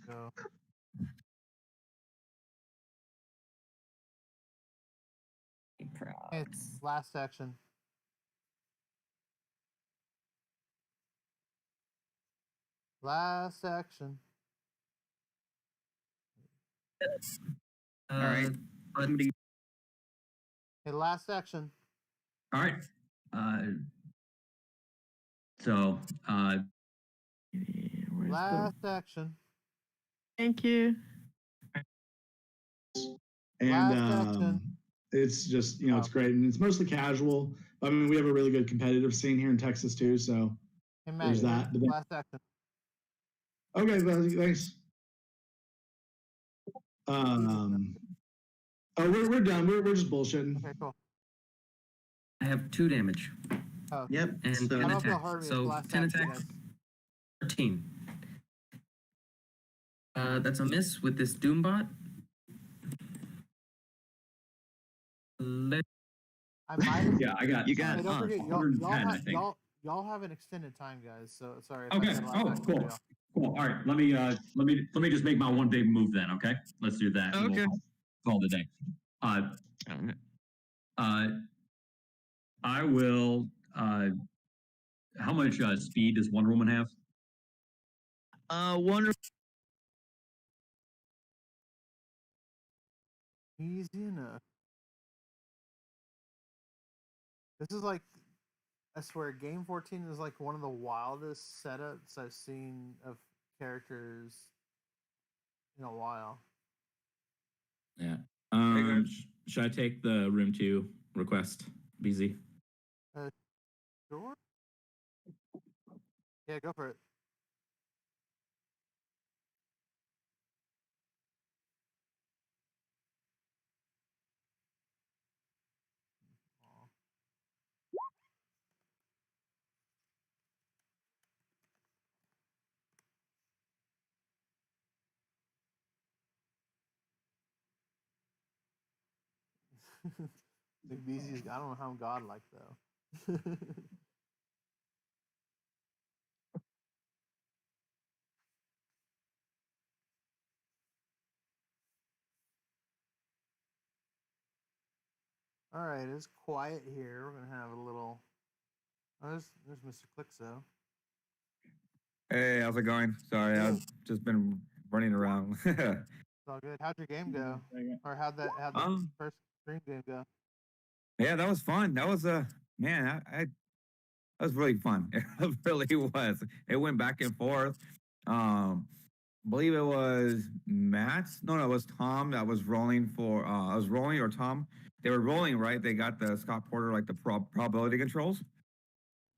Go. It's last action. Last action. All right. Hey, last action. All right. So, Last action. Thank you. And Last action. it's just, it's great. And it's mostly casual. I mean, we have a really good competitive scene here in Texas too. So Hey, Matt, there's that. But then, last action. okay, well, thanks. We're done. We're just bullshitting. Okay, cool. I have 2 damage. Oh. Yep. And So, 10 I don't know if you'll attacks. hurt me So last 10 action, attacks, guys. 13. That's a miss with this Doombot. I might have. yeah, I got. You got Hey, don't forget, y'all, 110, I think. y'all have an extended time, guys. So sorry. if I Okay. said last Oh, action, cool. y'all. Cool. All right. Let me just make my one big move then. Okay. Let's do that. and Okay. We'll call it a day. I will. How much speed does Wonder Woman have? Wonder. Easy enough. This is like, I swear, Game 14 is like one of the wildest setups I've seen of characters in a while. Yeah. Should I take the room 2 request, BZ? Sure. Yeah, go for it. Big BZ's, I don't know how I'm godlike though. All right, it's quiet here. We're gonna have a little. Oh, there's Mr. Clixo. Hey, how's it going? Sorry, I've just been running around. It's all good. How'd your game go? Or how'd the first stream game go? Yeah, that was fun. That was man, I that was really fun. It really was. It went back and forth. I believe it was Matt. No, it was Tom that was rolling for. I was rolling or Tom. They were rolling, right? They got the Scott Porter like the probability controls,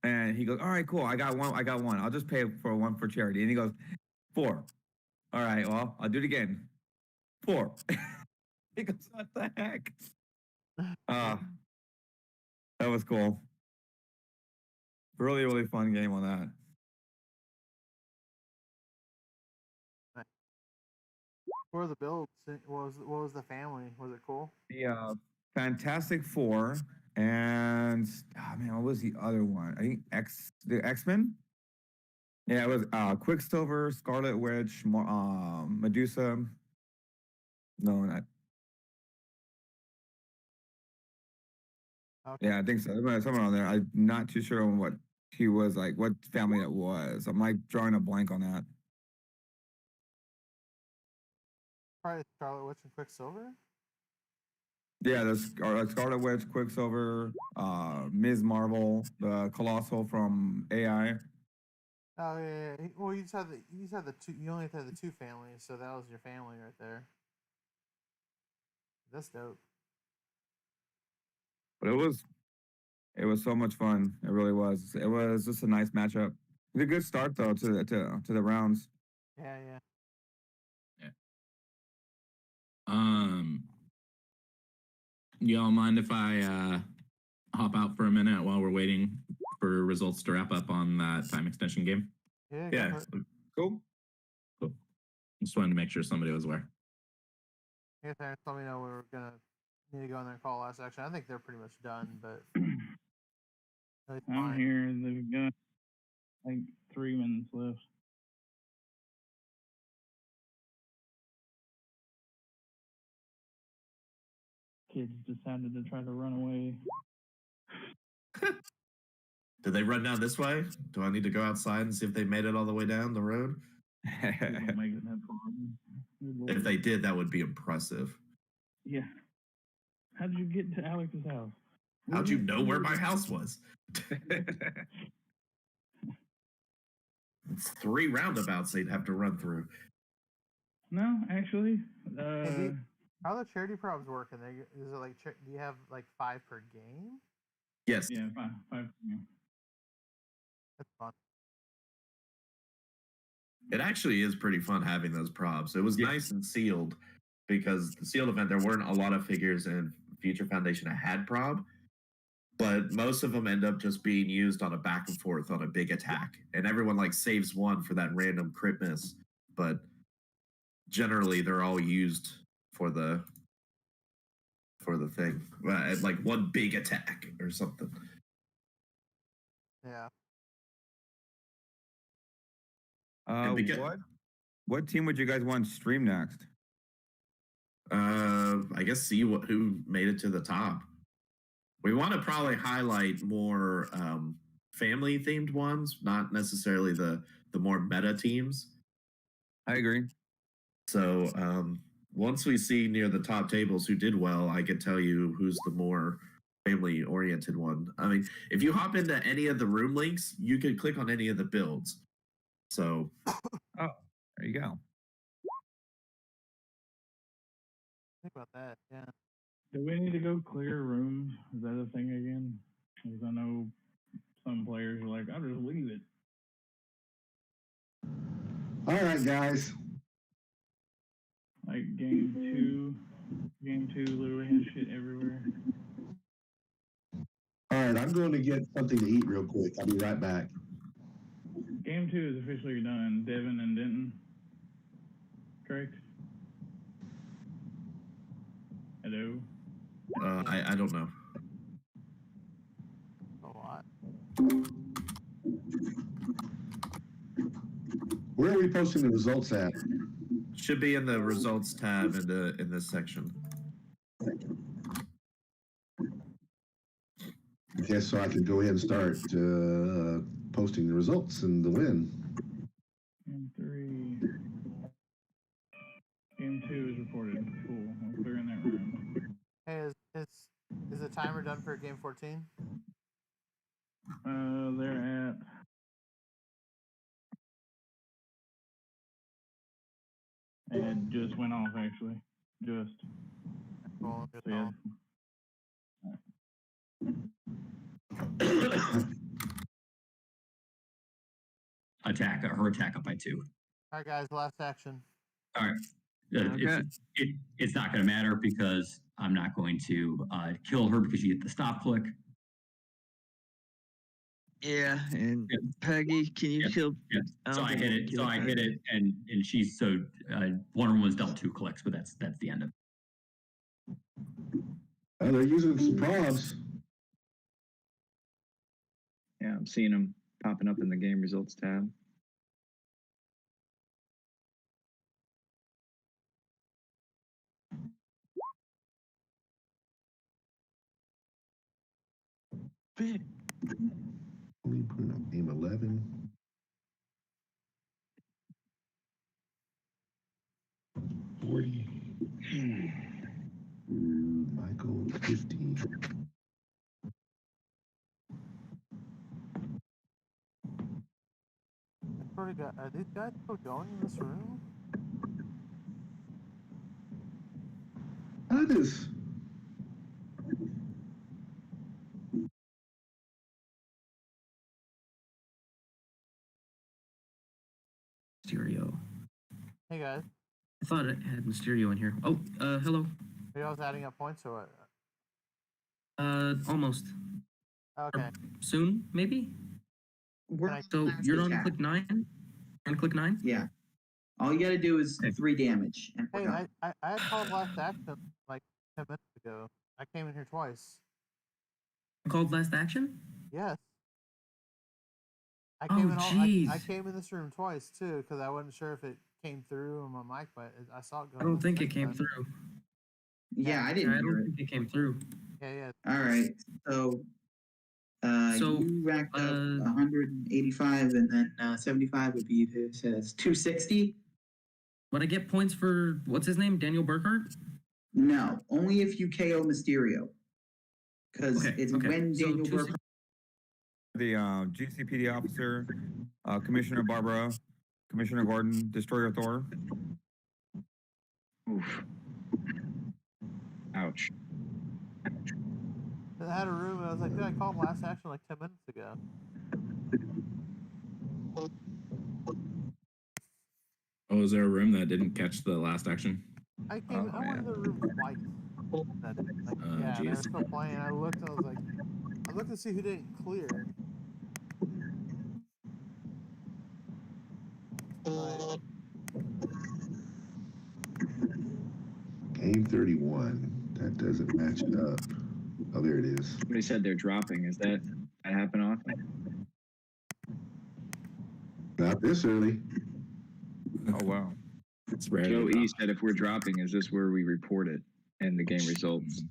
and he goes, "All right, cool. I got one. I'll just pay for one for charity." And he goes, 4. All right, well, I'll do it again. 4. He goes, "What the heck?" That was cool. Really, really fun game on that. What were the builds? What was the family? Was it cool? The Fantastic Four and man, what was the other one? I think the X-Men. Yeah, it was Quicksilver, Scarlet Witch, Medusa. No, not. Okay. Yeah, I think so. Someone on there. I'm not too sure on what he was like, what family it was. I'm like drawing a blank on that. Probably Scarlet Witch and Quicksilver. Yeah, there's Scarlet Witch, Quicksilver, Ms. Marvel, the Colossal from AI. Oh yeah. Well, you just had the two. You only had the 2 families, so that was your family right there. That's dope. But it was so much fun. It really was. It was just a nice matchup. It's a good start though to the rounds. Yeah, yeah. Y'all mind if I hop out for a minute while we're waiting for results to wrap up on that time extension game? Yeah. Yeah. Cool. Cool. Just wanted to make sure somebody was aware. Yeah, thanks. Let me know we were gonna need to go in there and call last action. I think they're pretty much done, but I'm here. They've got like 3 minutes left. Kids decided to try to run away. Did they run down this way? Do I need to go outside and see if they made it all the way down the road? If they did, that would be impressive. Yeah. How did you get to Alex's house? How'd you know where my house was? It's 3 roundabouts they'd have to run through. No, actually. How are the charity probs working? Is it like do you have like 5 per game? Yes. Yeah, 5. That's fun. It actually is pretty fun having those props. It was nice and sealed because the sealed event, there weren't a lot of figures in Future Foundation that had prob, but most of them end up just being used on a back and forth on a big attack. And everyone like saves one for that random crit miss, but generally they're all used for the thing, like one big attack or something. Yeah. What team would you guys want to stream next? I guess see who made it to the top. We want to probably highlight more family themed ones, not necessarily the more meta teams. I agree. So once we see near the top tables who did well, I could tell you who's the more family oriented one. I mean, if you hop into any of the room links, you could click on any of the builds. So there you go. Think about that, yeah. Do we need to go clear rooms? Is that a thing again? Because I know some players are like, I'll just leave it. All right, guys. Like game two literally has shit everywhere. All right, I'm going to get something to eat real quick. I'll be right back. Game 2 is officially done. Devin and Denton. Correct? Hello? I don't know. A lot. Where are we posting the results at? Should be in the results tab in this section. Okay, so I can go ahead and start posting the results and the win. Game 3. Game 2 is reported. Cool. I'm clearing that room. Hey, is the timer done for game 14? They're at... It just went off, actually. Just. Cool, So, yeah. Her attack up by 2. All right, guys, last action. All right. It's not going to matter because I'm not going to kill her because you get the stop click. Yeah, and Peggy, can you kill? Yeah. So I hit it. So I hit it, and she's so Wonder Woman's dealt 2 clicks, but that's the end of it. Oh, they're using some probs. Yeah, I'm seeing them popping up in the game results tab. Only putting up game 11. Michael 15. Are these guys still going in this room? That is. Mysterio. Hey guys, I thought it had Mysterio in here. Oh, hello. are you all adding up points or what? Almost. Okay. Soon, maybe? So you're on click 9? On click 9? Yeah. All you gotta do is 3 damage. And Hey, I had called last action like 10 minutes ago. I came in here twice. Called last action? Yes. I Oh, came jeez. I came in this room twice too because I wasn't sure if it came through on my mic, but I saw it go. I don't think it came through. Yeah, I didn't I hear don't it. think it came through. Yeah. All right. So, you racked up 185, and then 75 would be this as 260. Would I get points for what's his name? Daniel Burkhardt? No, only if you KO Mysterio. Because Okay, it's okay. when So Daniel 260 Burkhardt. The GCPD officer, Commissioner Barbara, Commissioner Gordon, Destroyer Thor. Oof. Ouch. I had a room and I was like, dude, I called last action like 10 minutes ago. Oh, is there a room that didn't catch the last action? I went in the room twice. Yeah, they were jeez. still playing. I looked, I was like, I looked to see who didn't clear. Game 31. That doesn't match it up. Oh, there it is. Somebody said they're dropping. Is that happen often? Not this early. Oh, wow. It's rare. Joe E said if we're dropping, is this where we report it and the game results?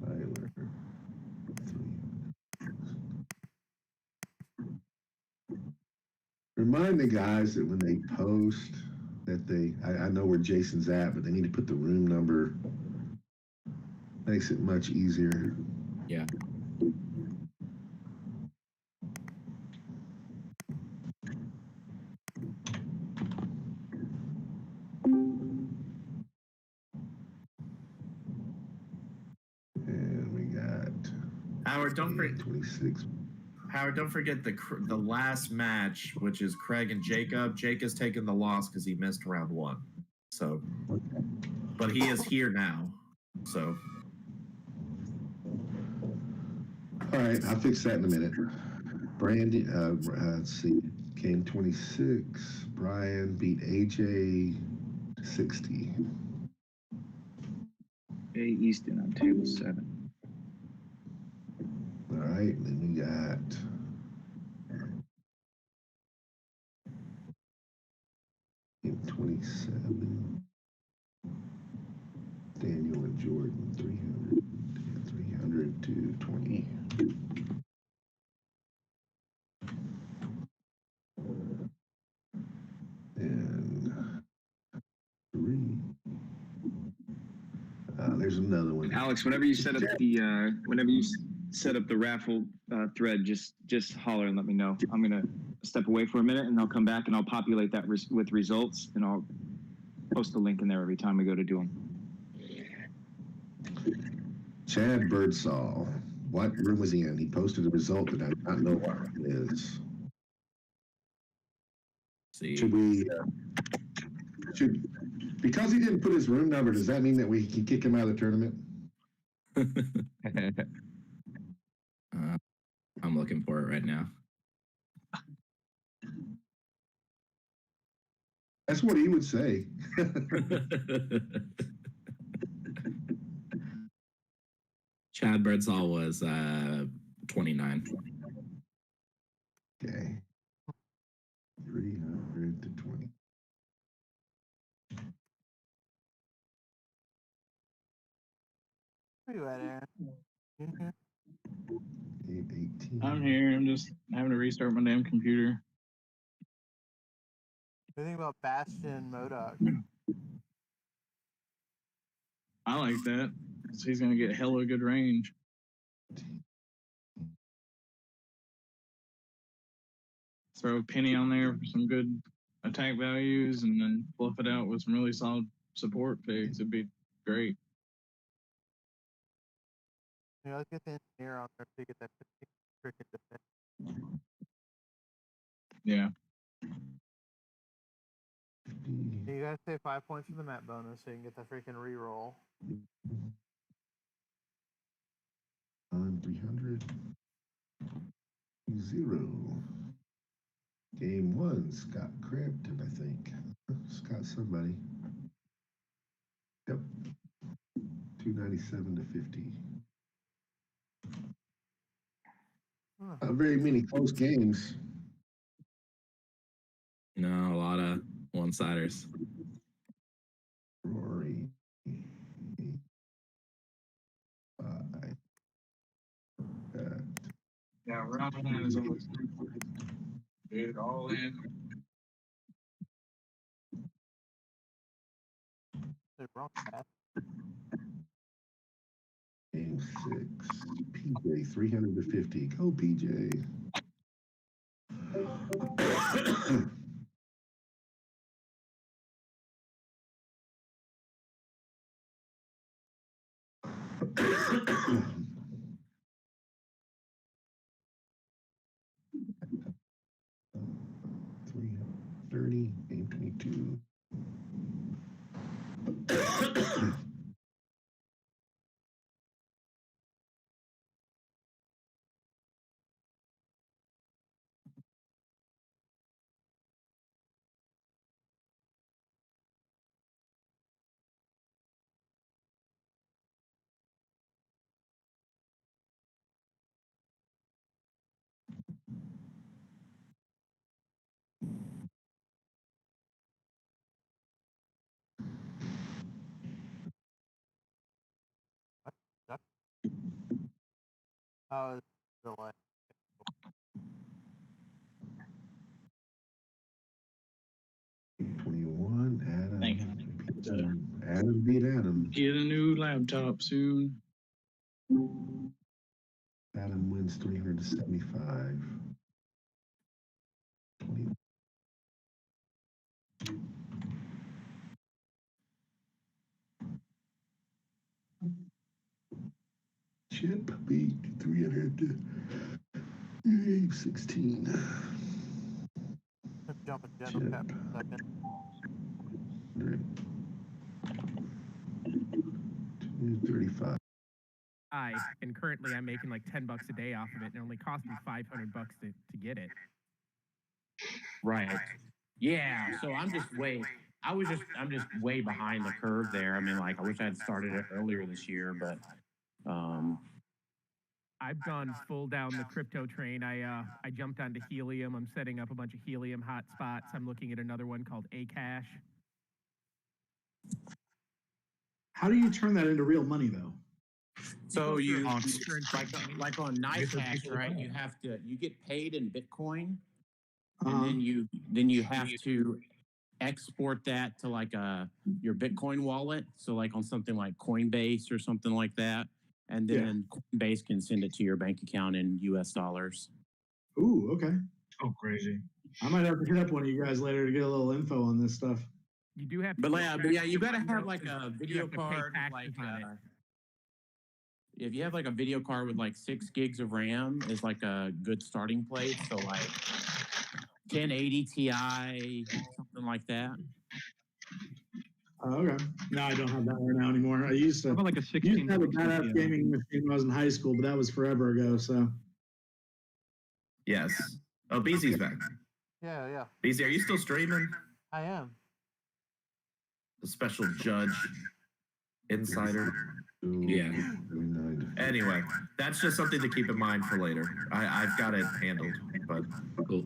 Tyler. Remind the guys that when they post that I know where Jason's at, but they need to put the room number. Makes it much easier. Yeah. And we got Howard. Don't forget 26. Howard, don't forget the last match, which is Craig and Jacob. Jake has taken the loss because he missed round 1. So, but he is here now. So, All right, I'll fix that in a minute. Brandy, let's see, game 26. Brian beat AJ 60. Jay Easton on table 7. All right, then we got game 27. Daniel and Jordan, 300 to 20. And 3. There's another one. Alex, whenever you set up the raffle thread, just holler and let me know. I'm gonna step away for a minute and I'll come back and I'll populate that with results and I'll post a link in there every time we go to do them. Chad Birdsall. What room was he in? He posted a result that I do not know what room it is. See. Should we? Because he didn't put his room number, does that mean that we can kick him out of the tournament? I'm looking for it right now. That's what he would say. Chad Birdsall was 29. Okay. 300 to 20. Where you at, Aaron? You here? 18. I'm here. I'm just having to restart my damn computer. What do you think about Bastion Modoc? I like that. So he's gonna get hella good range. Throw a penny on there for some good attack values, and then fluff it out with some really solid support picks. It'd be great. Yeah, let's get the engineer on there to get that freaking defense. Yeah. You gotta say 5 points for the map bonus so you can get that freaking reroll. 300. 0. Game 1, Scott Crampton, I think. Scott somebody. Yep. 297 to 50. Not very many close games. No, a lot of one-siders. Rory. 5. Yeah, round one is always get it all in. Game 6. PJ 350. Go PJ. $330. Game 22. Oh, delay. 21. Thank you. Adam beat Adam. Get a new laptop soon. Adam wins 375. 20. Chip beat 316. Jumping general cap for a second. 235. And currently I'm making like $10 a day off of it, and it only cost me $500 to get it. Right. Yeah. So I'm just way behind the curve there. I mean, like, I wish I had started it earlier this year, but I've gone full down the crypto train. I jumped onto Helium. I'm setting up a bunch of Helium hotspots. I'm looking at another one called Acash. How do you turn that into real money, though? so you like on NiceHash, right? You get paid in Bitcoin, and then you have to export that to like your Bitcoin wallet. So like on something like Coinbase or something like that, and then Coinbase can send it to your bank account in US dollars. Ooh, okay. Oh, crazy. I might have to hit up one of you guys later to get a little info on this stuff. You do have to. But yeah, you gotta have like a video card, like if you have like a video card with like 6 gigs of RAM is like a good starting place. So like 1080 Ti, something like that. Oh, okay. No, I don't have that right now anymore. I used to have like a 16. Have a badass gaming machine when I was in high school, but that was forever ago. So. Yes. Oh, BZ's back. Yeah. BZ, are you still streaming? I am. The special judge insider. Yeah. Anyway, that's just something to keep in mind for later. I've got it handled, but cool.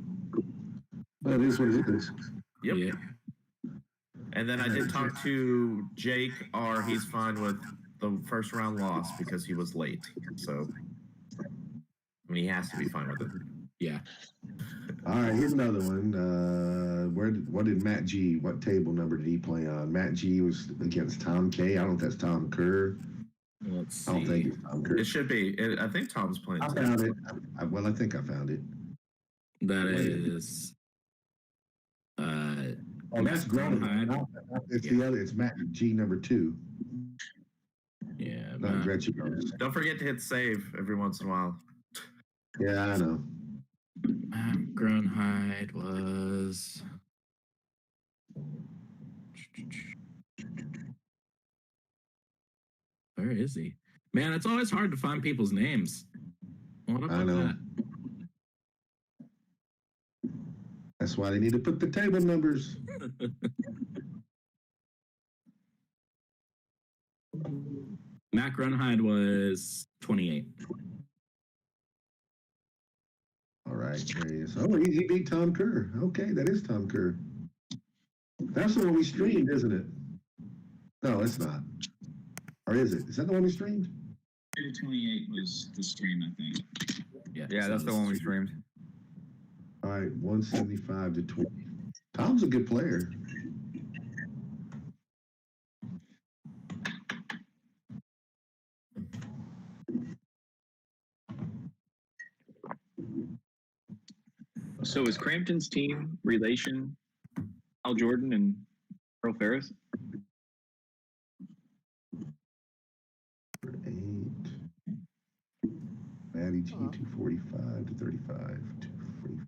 That is what it is. Yep. Yeah. And then I did talk to Jake, he's fine with the first round loss because he was late. So I mean, he has to be fine with it. Yeah. All right, here's another one. What did Matt G? What table number did he play on? Matt G was against Tom K. I don't know if that's Tom Kerr. Let's see. I don't think it's Tom Kerr. It should be. I think Tom's playing. I found it. I think I found it. That is. Oh, that's Groningen. It's the other. It's Matt G number 2. Yeah, not Gretchen. Don't forget to hit save every once in a while. Yeah, I know. Grunhide was. Where is he? Man, it's always hard to find people's names. What about I know. that? That's why they need to put the table numbers. Mac Grunhide was 28. All right, there he is. Oh, he beat Tom Kerr. Okay, that is Tom Kerr. That's the one we streamed, isn't it? No, it's not. Or is it? Is that the one we streamed? 28 was the stream, I think. Yeah, that's the one we streamed. All right, 175 to 20. Tom's a good player. So is Crampton's team relation Al Jordan and Earl Ferris? 8. Matty G 245 to 35. 240.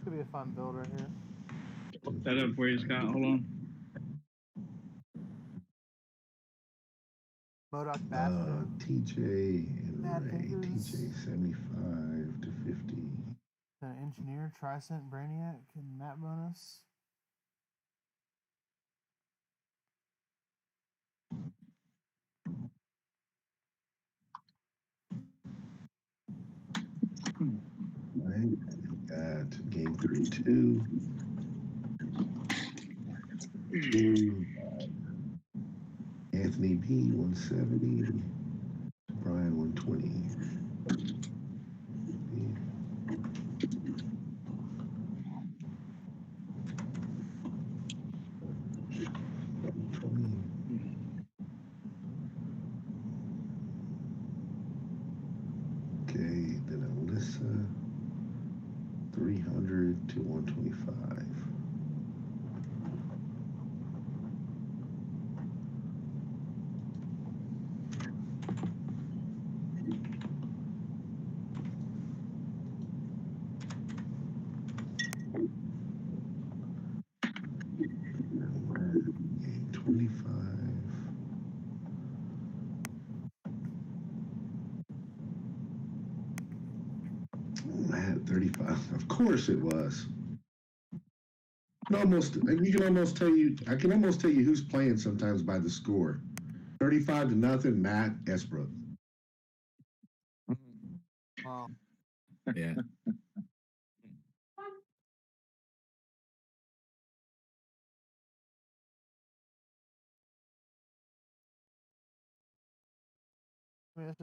Could be a fun build right here. Look that up for you, Scott. Hold on. Modoc Bastion. TJ and Mad Ray. Fingers. TJ 75 to 50. Engineer, Tricent, Brainiac, and Map Bonus. Right. Got game 32. 2. Anthony B 170. Brian 120. Okay, then Alyssa 300 to 125. Game 25. At 35. Of course it was. You can almost tell you, I can almost tell you who's playing sometimes by the score. 35 to nothing, Matt Esbrook. Wow. Yeah. That's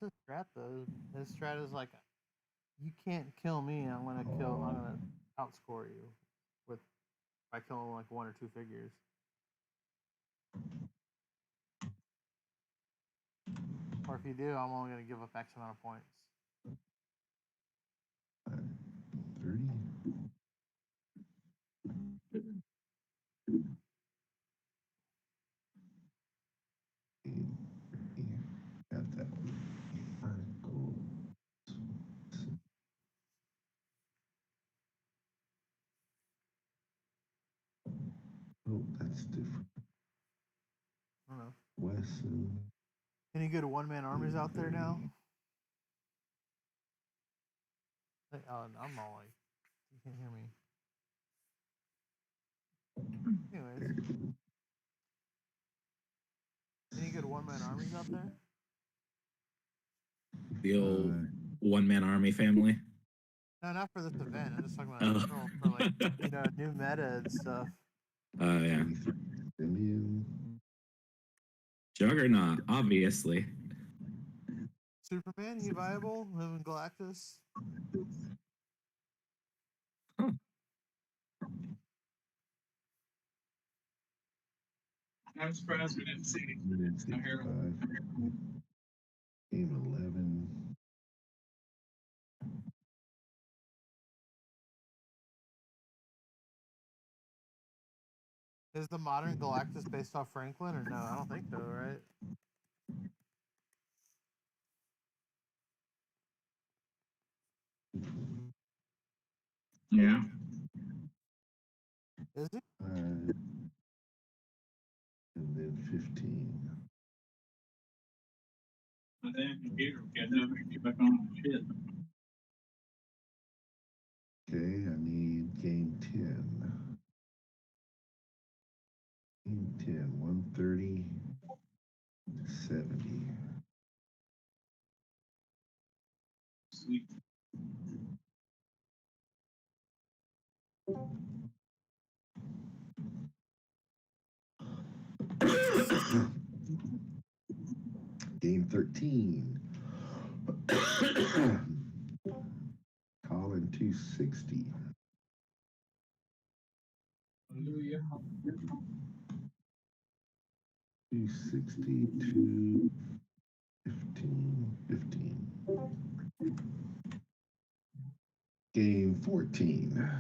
his strat though. His strat is like, you can't kill me. I'm gonna outscore you by killing like 1 or 2 figures. Or if you do, I'm only gonna give up X amount of points. 30. Got that one. Cool. Oh, that's different. I don't know. Wesson. Any good one-man armies out there now? I'm all like, you can't hear me. Anyways. Any good one-man armies out there? The old one-man army family. No, not for this event. I'm just talking about in general for like, new meta and stuff. Yeah. Juggernaut, obviously. Superman, he viable? Him and Galactus? I'm surprised we didn't see a Herald. Game 11. Is the modern Galactus based off Franklin or no? I don't think so, right? Yeah. Is it? And then 15. But then computer will catch up and get back on the shit. Okay, I need game 10. Game 10, 130 to 70. Sweet. Game 13. Colin 260. Hallelujah. 260 to 15. Game 14.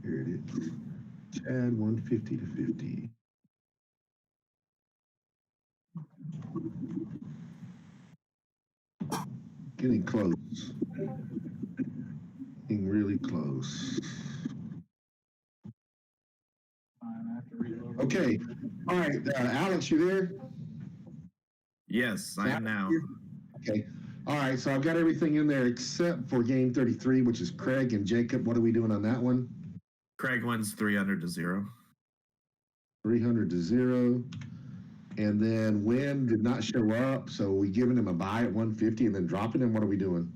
Here it is. Chad 150 to 50. Getting close. Getting really close. Okay. All right. Alex, you there? Yes, I am now. Okay. All right. So I've got everything in there except for game 33, which is Craig and Jacob. What are we doing on that one? Craig wins 300 to 0. 300 to 0. And then Win did not show up. So we giving him a buy at 150 and then dropping him. What are we doing?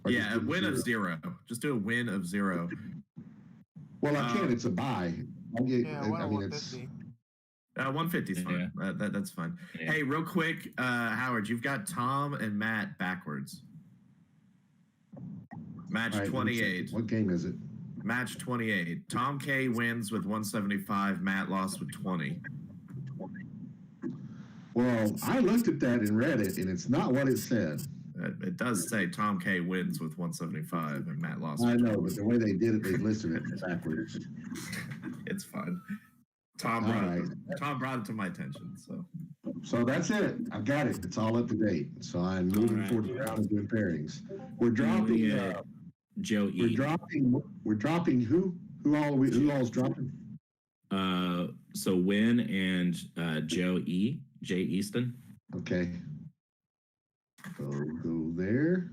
Or Yeah, a win of 0. Just do a win of 0. Well, I can. It's a buy. I'll get, Yeah, I mean, it's 150 is fine. That's fine. Yeah. Hey, real quick, Howard, you've got Tom and Matt backwards. Match all right, let me check 28. it. What game is it? Match 28. Tom K wins with 175. Matt lost with 20. Well, I looked at that and read it, and it's not what it said. It does say Tom K wins with 175 and Matt lost. I with know, 20. but the way they did it, they listed it backwards. It's fine. Tom All brought it to my attention. So that's it. I've got it. It's all up to date. So I'm moving towards the round of doing pairings. We're dropping Joe E. We're dropping who? Who all's dropping? So Win and Joe E. Jay Easton. Okay. So go there.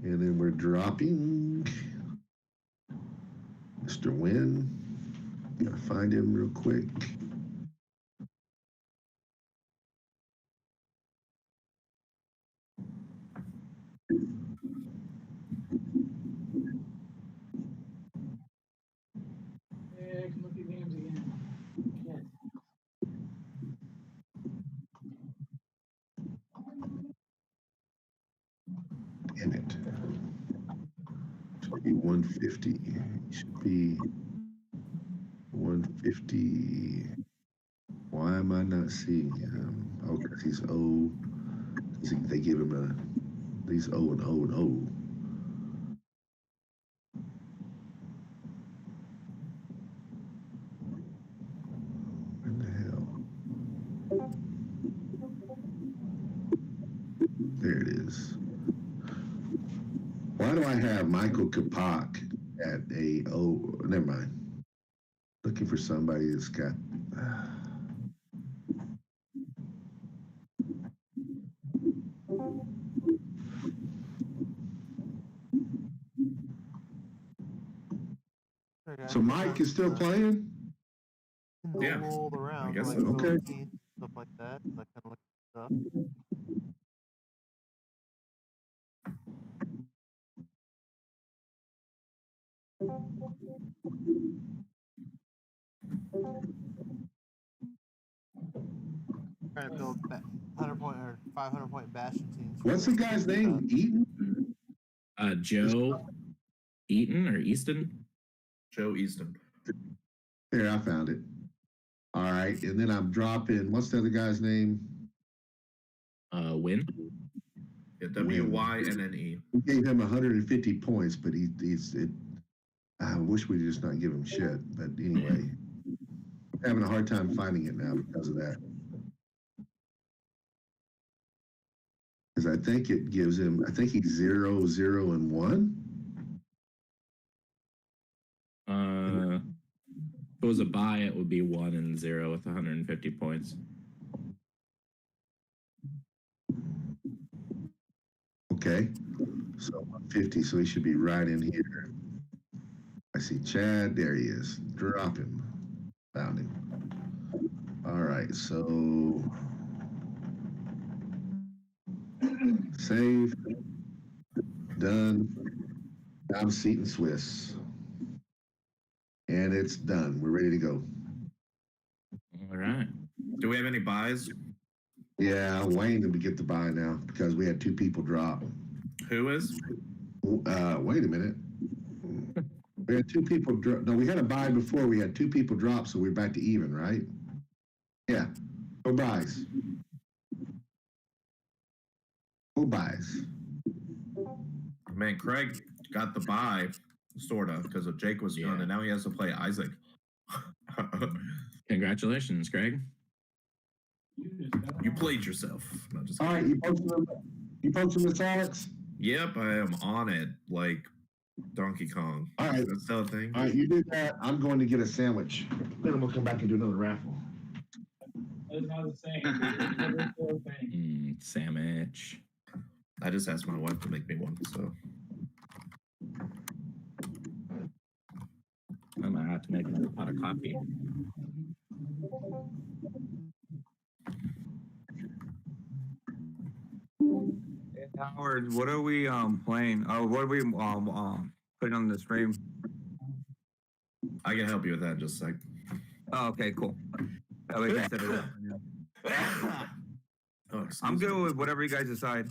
And then we're dropping Mr. Win. Gotta find him real quick. Yeah, I can look at games again. Shit. Damn it. Should be 150. Should be 150. Why am I not seeing him? Oh, because he's O. They give him he's O and O and O. What the hell? There it is. Why do I have Michael Kapak at a O? Never mind. Looking for somebody that's got. So Mike is still playing? Yeah. Rolled around, I guess like so. Okay. stuff like that. That kind of look stuff. Trying to build 100 point or 500 point Bastion teams. What's the guy's name? Eaton? Joe Eaton or Easton? Joe Easton. There, I found it. All right, and then I'm dropping. What's the other guy's name? Win. Yeah, WYNNE. We gave him 150 points, but I wish we'd just not give him shit. But anyway, I'm having a hard time finding it now because of that. Because I think it gives him, I think he's 0, 0, and 1. If it was a buy, it would be 1 and 0 with 150 points. Okay, so 150, so he should be right in here. I see Chad, there he is. Drop him. Found him. All right, so save, done. I'm seating Swiss. And it's done. We're ready to go. All right. Do we have any buys? Yeah, Wayne to get the buy now because we had 2 people drop. Who is? Wait a minute. We had 2 people drop. No, we had a buy before. We had 2 people drop, so we're back to even, right? Yeah. No buys. No buys. Man, Craig got the buy, sorta, because of Jake was gone, and now he has to play Isaac. Congratulations, Greg. You played yourself. No, just All right, you posted this, Alex? Yep, I am on it like Donkey Kong. All right. That's the thing. All right, you do that. I'm going to get a sandwich. Then I'm going to come back and do another raffle. That's not the same. Sandwich. I just asked my wife to make me one, so. I might have to make another pot of coffee. Howard, what are we playing? Oh, what are we putting on the stream? I can help you with that in just a sec. Oh, okay, cool. That way we can set it up. Oh, I'm good with whatever you guys decide.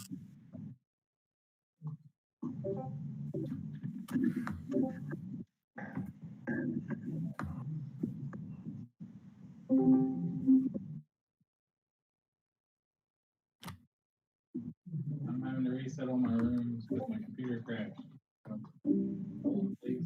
I'm having to reset all my rooms because my computer crashed. Please.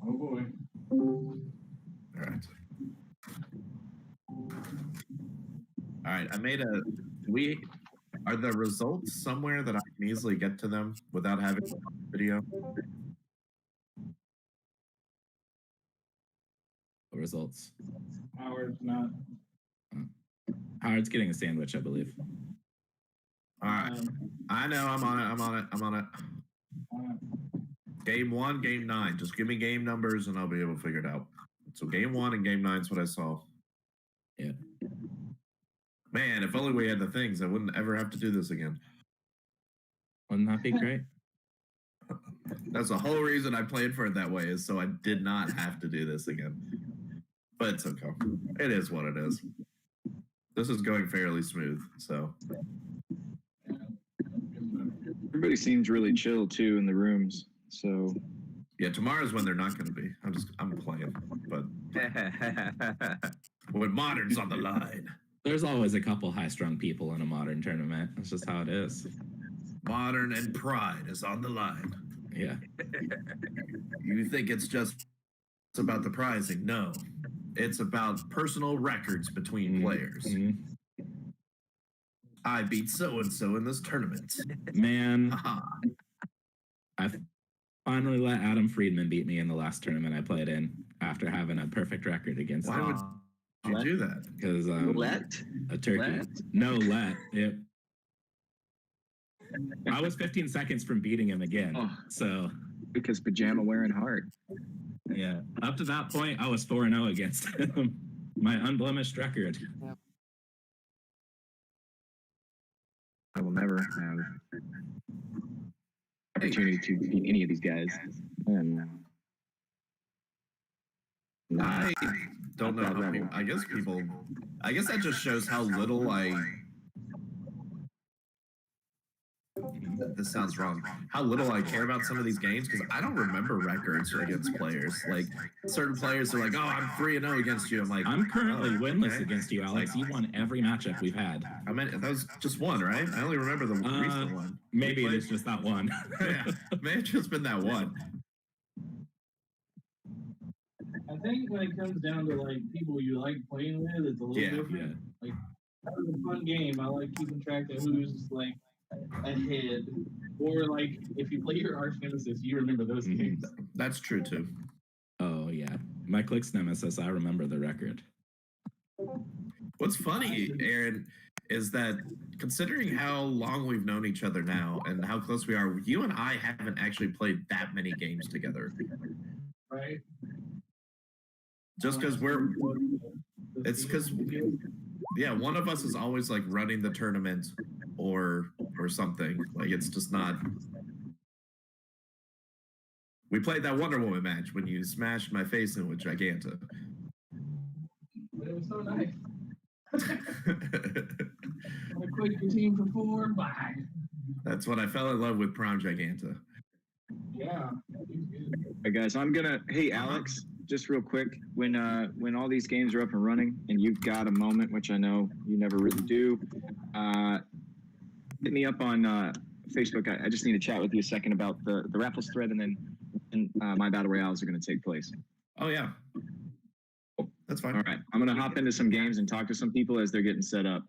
Oh boy. All right, I made a. Are the results somewhere that I can easily get to them without having a video? The results. Howard's not. Howard's getting a sandwich, I believe. All right. I know. I'm on it. Game 1, game 9. Just give me game numbers and I'll be able to figure it out. So game 1 and game 9 is what I saw. Yeah. Man, if only we had the things, I wouldn't ever have to do this again. Wouldn't that be great? That's the whole reason I played for it that way, is so I did not have to do this again. But it's okay. It is what it is. This is going fairly smooth, so. Everybody seems really chill too in the rooms. So yeah, tomorrow's when they're not going to be. I'm playing, but When modern's on the line. There's always a couple high-strung people in a modern tournament. That's just how it is. Modern and pride is on the line. Yeah. You think it's just about the prizing? No. It's about personal records between players. I beat so-and-so in this tournament. Man, I finally let Adam Friedman beat me in the last tournament I played in after having a perfect record against him. Why would you do that? Because let a turkey. No, let. I was 15 seconds from beating him again. So because pajama wearing hard. Yeah. Up to that point, I was 4-0 against him. My unblemished record. I will never have opportunity to beat any of these guys. And I don't know how people, I guess that just shows how little this sounds wrong. How little I care about some of these games because I don't remember records against players. Like certain players are like, "Oh, I'm 3-0 against you." I'm like, I'm currently winless against you, Alex. You won every matchup we've had. I mean, that was just one, right? I only remember the recent one. Maybe it's just that one. Yeah, may have just been that one. I think when it comes down to like people you like playing with, it's a little different. Like having a fun game, I like keeping track of who's like ahead, or like if you play your arch nemesis, you remember those games. That's true too. Oh yeah, my Clicks nemesis. I remember the record. What's funny, Aaron, is that considering how long we've known each other now and how close we are, you and I haven't actually played that many games together. Right. Just because it's because one of us is always like running the tournament or something. Like it's just not. We played that Wonder Woman match when you smashed my face in with Giganta. But it was so nice. I quit your team for 4. Bye. That's when I fell in love with Prime Giganta. Yeah. Hey guys, hey Alex, just real quick, when all these games are up and running and you've got a moment, which I know you never really do, hit me up on Facebook. I just need to chat with you a second about the raffles thread and then my battle royales are going to take place. Oh yeah, that's fine. All right, I'm going to hop into some games and talk to some people as they're getting set up.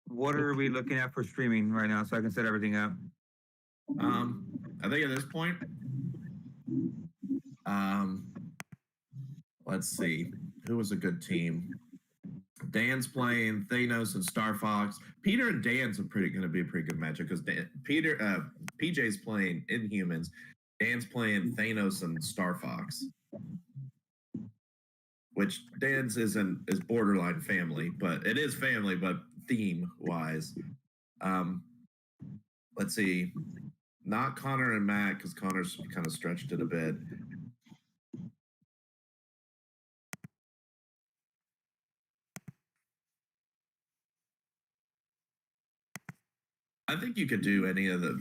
What are we looking at for streaming right now so I can set everything up? I think at this point, let's see, who was a good team? Dan's playing Thanos and Star Fox. Peter and Dan's going to be a pretty good matchup because PJ's playing Inhumans. Dan's playing Thanos and Star Fox, which Dan's is borderline family, but it is family, but theme wise. Let's see, not Connor and Matt because Connor's kind of stretched it a bit. I think you could do any of the,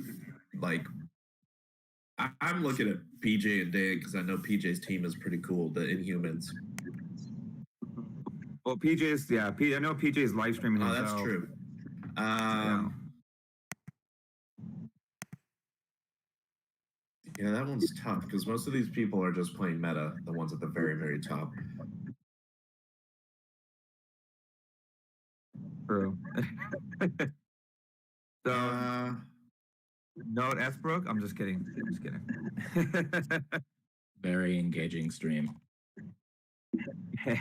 like, I'm looking at PJ and Dan because I know PJ's team is pretty cool, the Inhumans. Well, PJ's, I know PJ's live streaming. Oh, that's true. Yeah, that one's tough because most of these people are just playing meta, the ones at the very, very top. True. So, Note Esbrook? I'm just kidding. Very engaging stream. You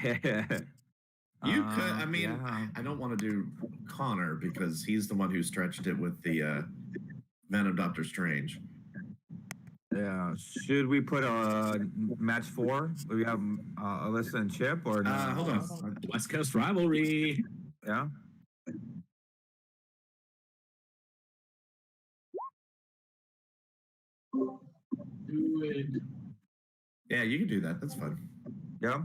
could, I mean, I don't want to do Connor because he's the one who stretched it with the Venom Doctor Strange. Yeah. Should we put a match 4? Do we have Alyssa and Chip or no? Hold on. West Coast rivalry. Yeah. Do it. Yeah, you can do that. That's fun. Yeah.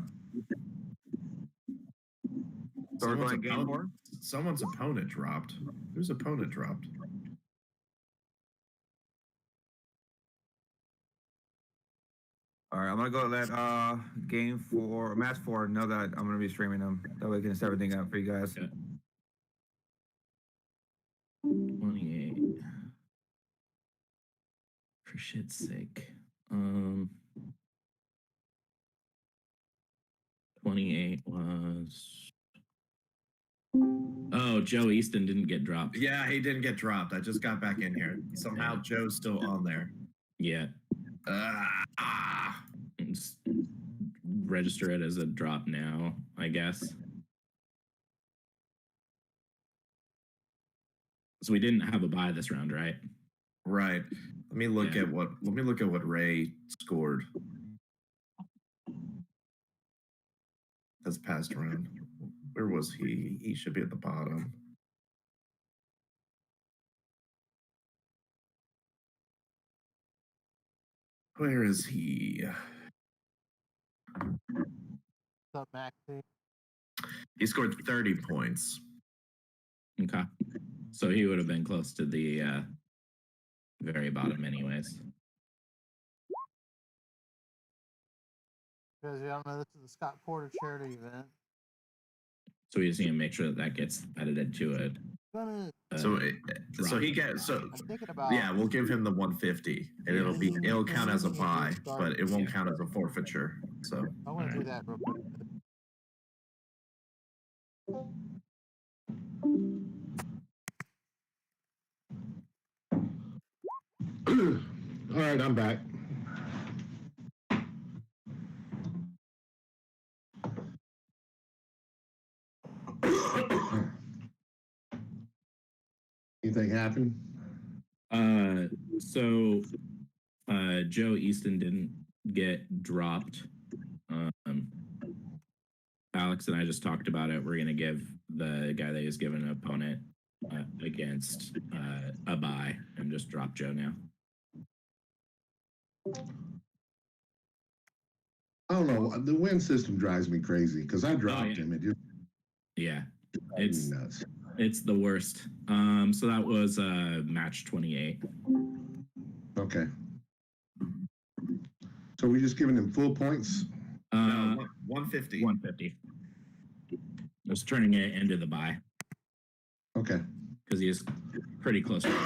So we're going game 4? Someone's opponent dropped. Whose opponent dropped? All right, I'm gonna go let match 4 know that I'm gonna be streaming them. That way we can set everything up for you guys. Yeah. 28. For shit's sake. 28 was. Oh, Joe Easton didn't get dropped. Yeah, he didn't get dropped. I just got back in here. Somehow Joe's still on there. Yeah. Just register it as a drop now, I guess. So we didn't have a buy this round, right? Right. Let me look at what Ray scored this past round. Where was he? He should be at the bottom. Where is he? What's up, Maxie? He scored 30 points. Okay. So he would have been close to the very bottom anyways. Because you don't know, this is the Scott Porter charity event. So we just need to make sure that that gets edited to it. So he gets yeah, we'll give him the 150 and it'll count as a buy, but it won't count as a forfeiture. So I want to do that real quick. All right, I'm back. Anything happen? So Joe Easton didn't get dropped. Alex and I just talked about it. We're gonna give the guy that is given an opponent against a buy and just drop Joe now. I don't know. The win system drives me crazy because I dropped him. It just It's nuts. It's the worst. So that was match 28. Okay. So we're just giving him full points? No, 150. 150. Just turning it into the buy. Okay. Because he is pretty close.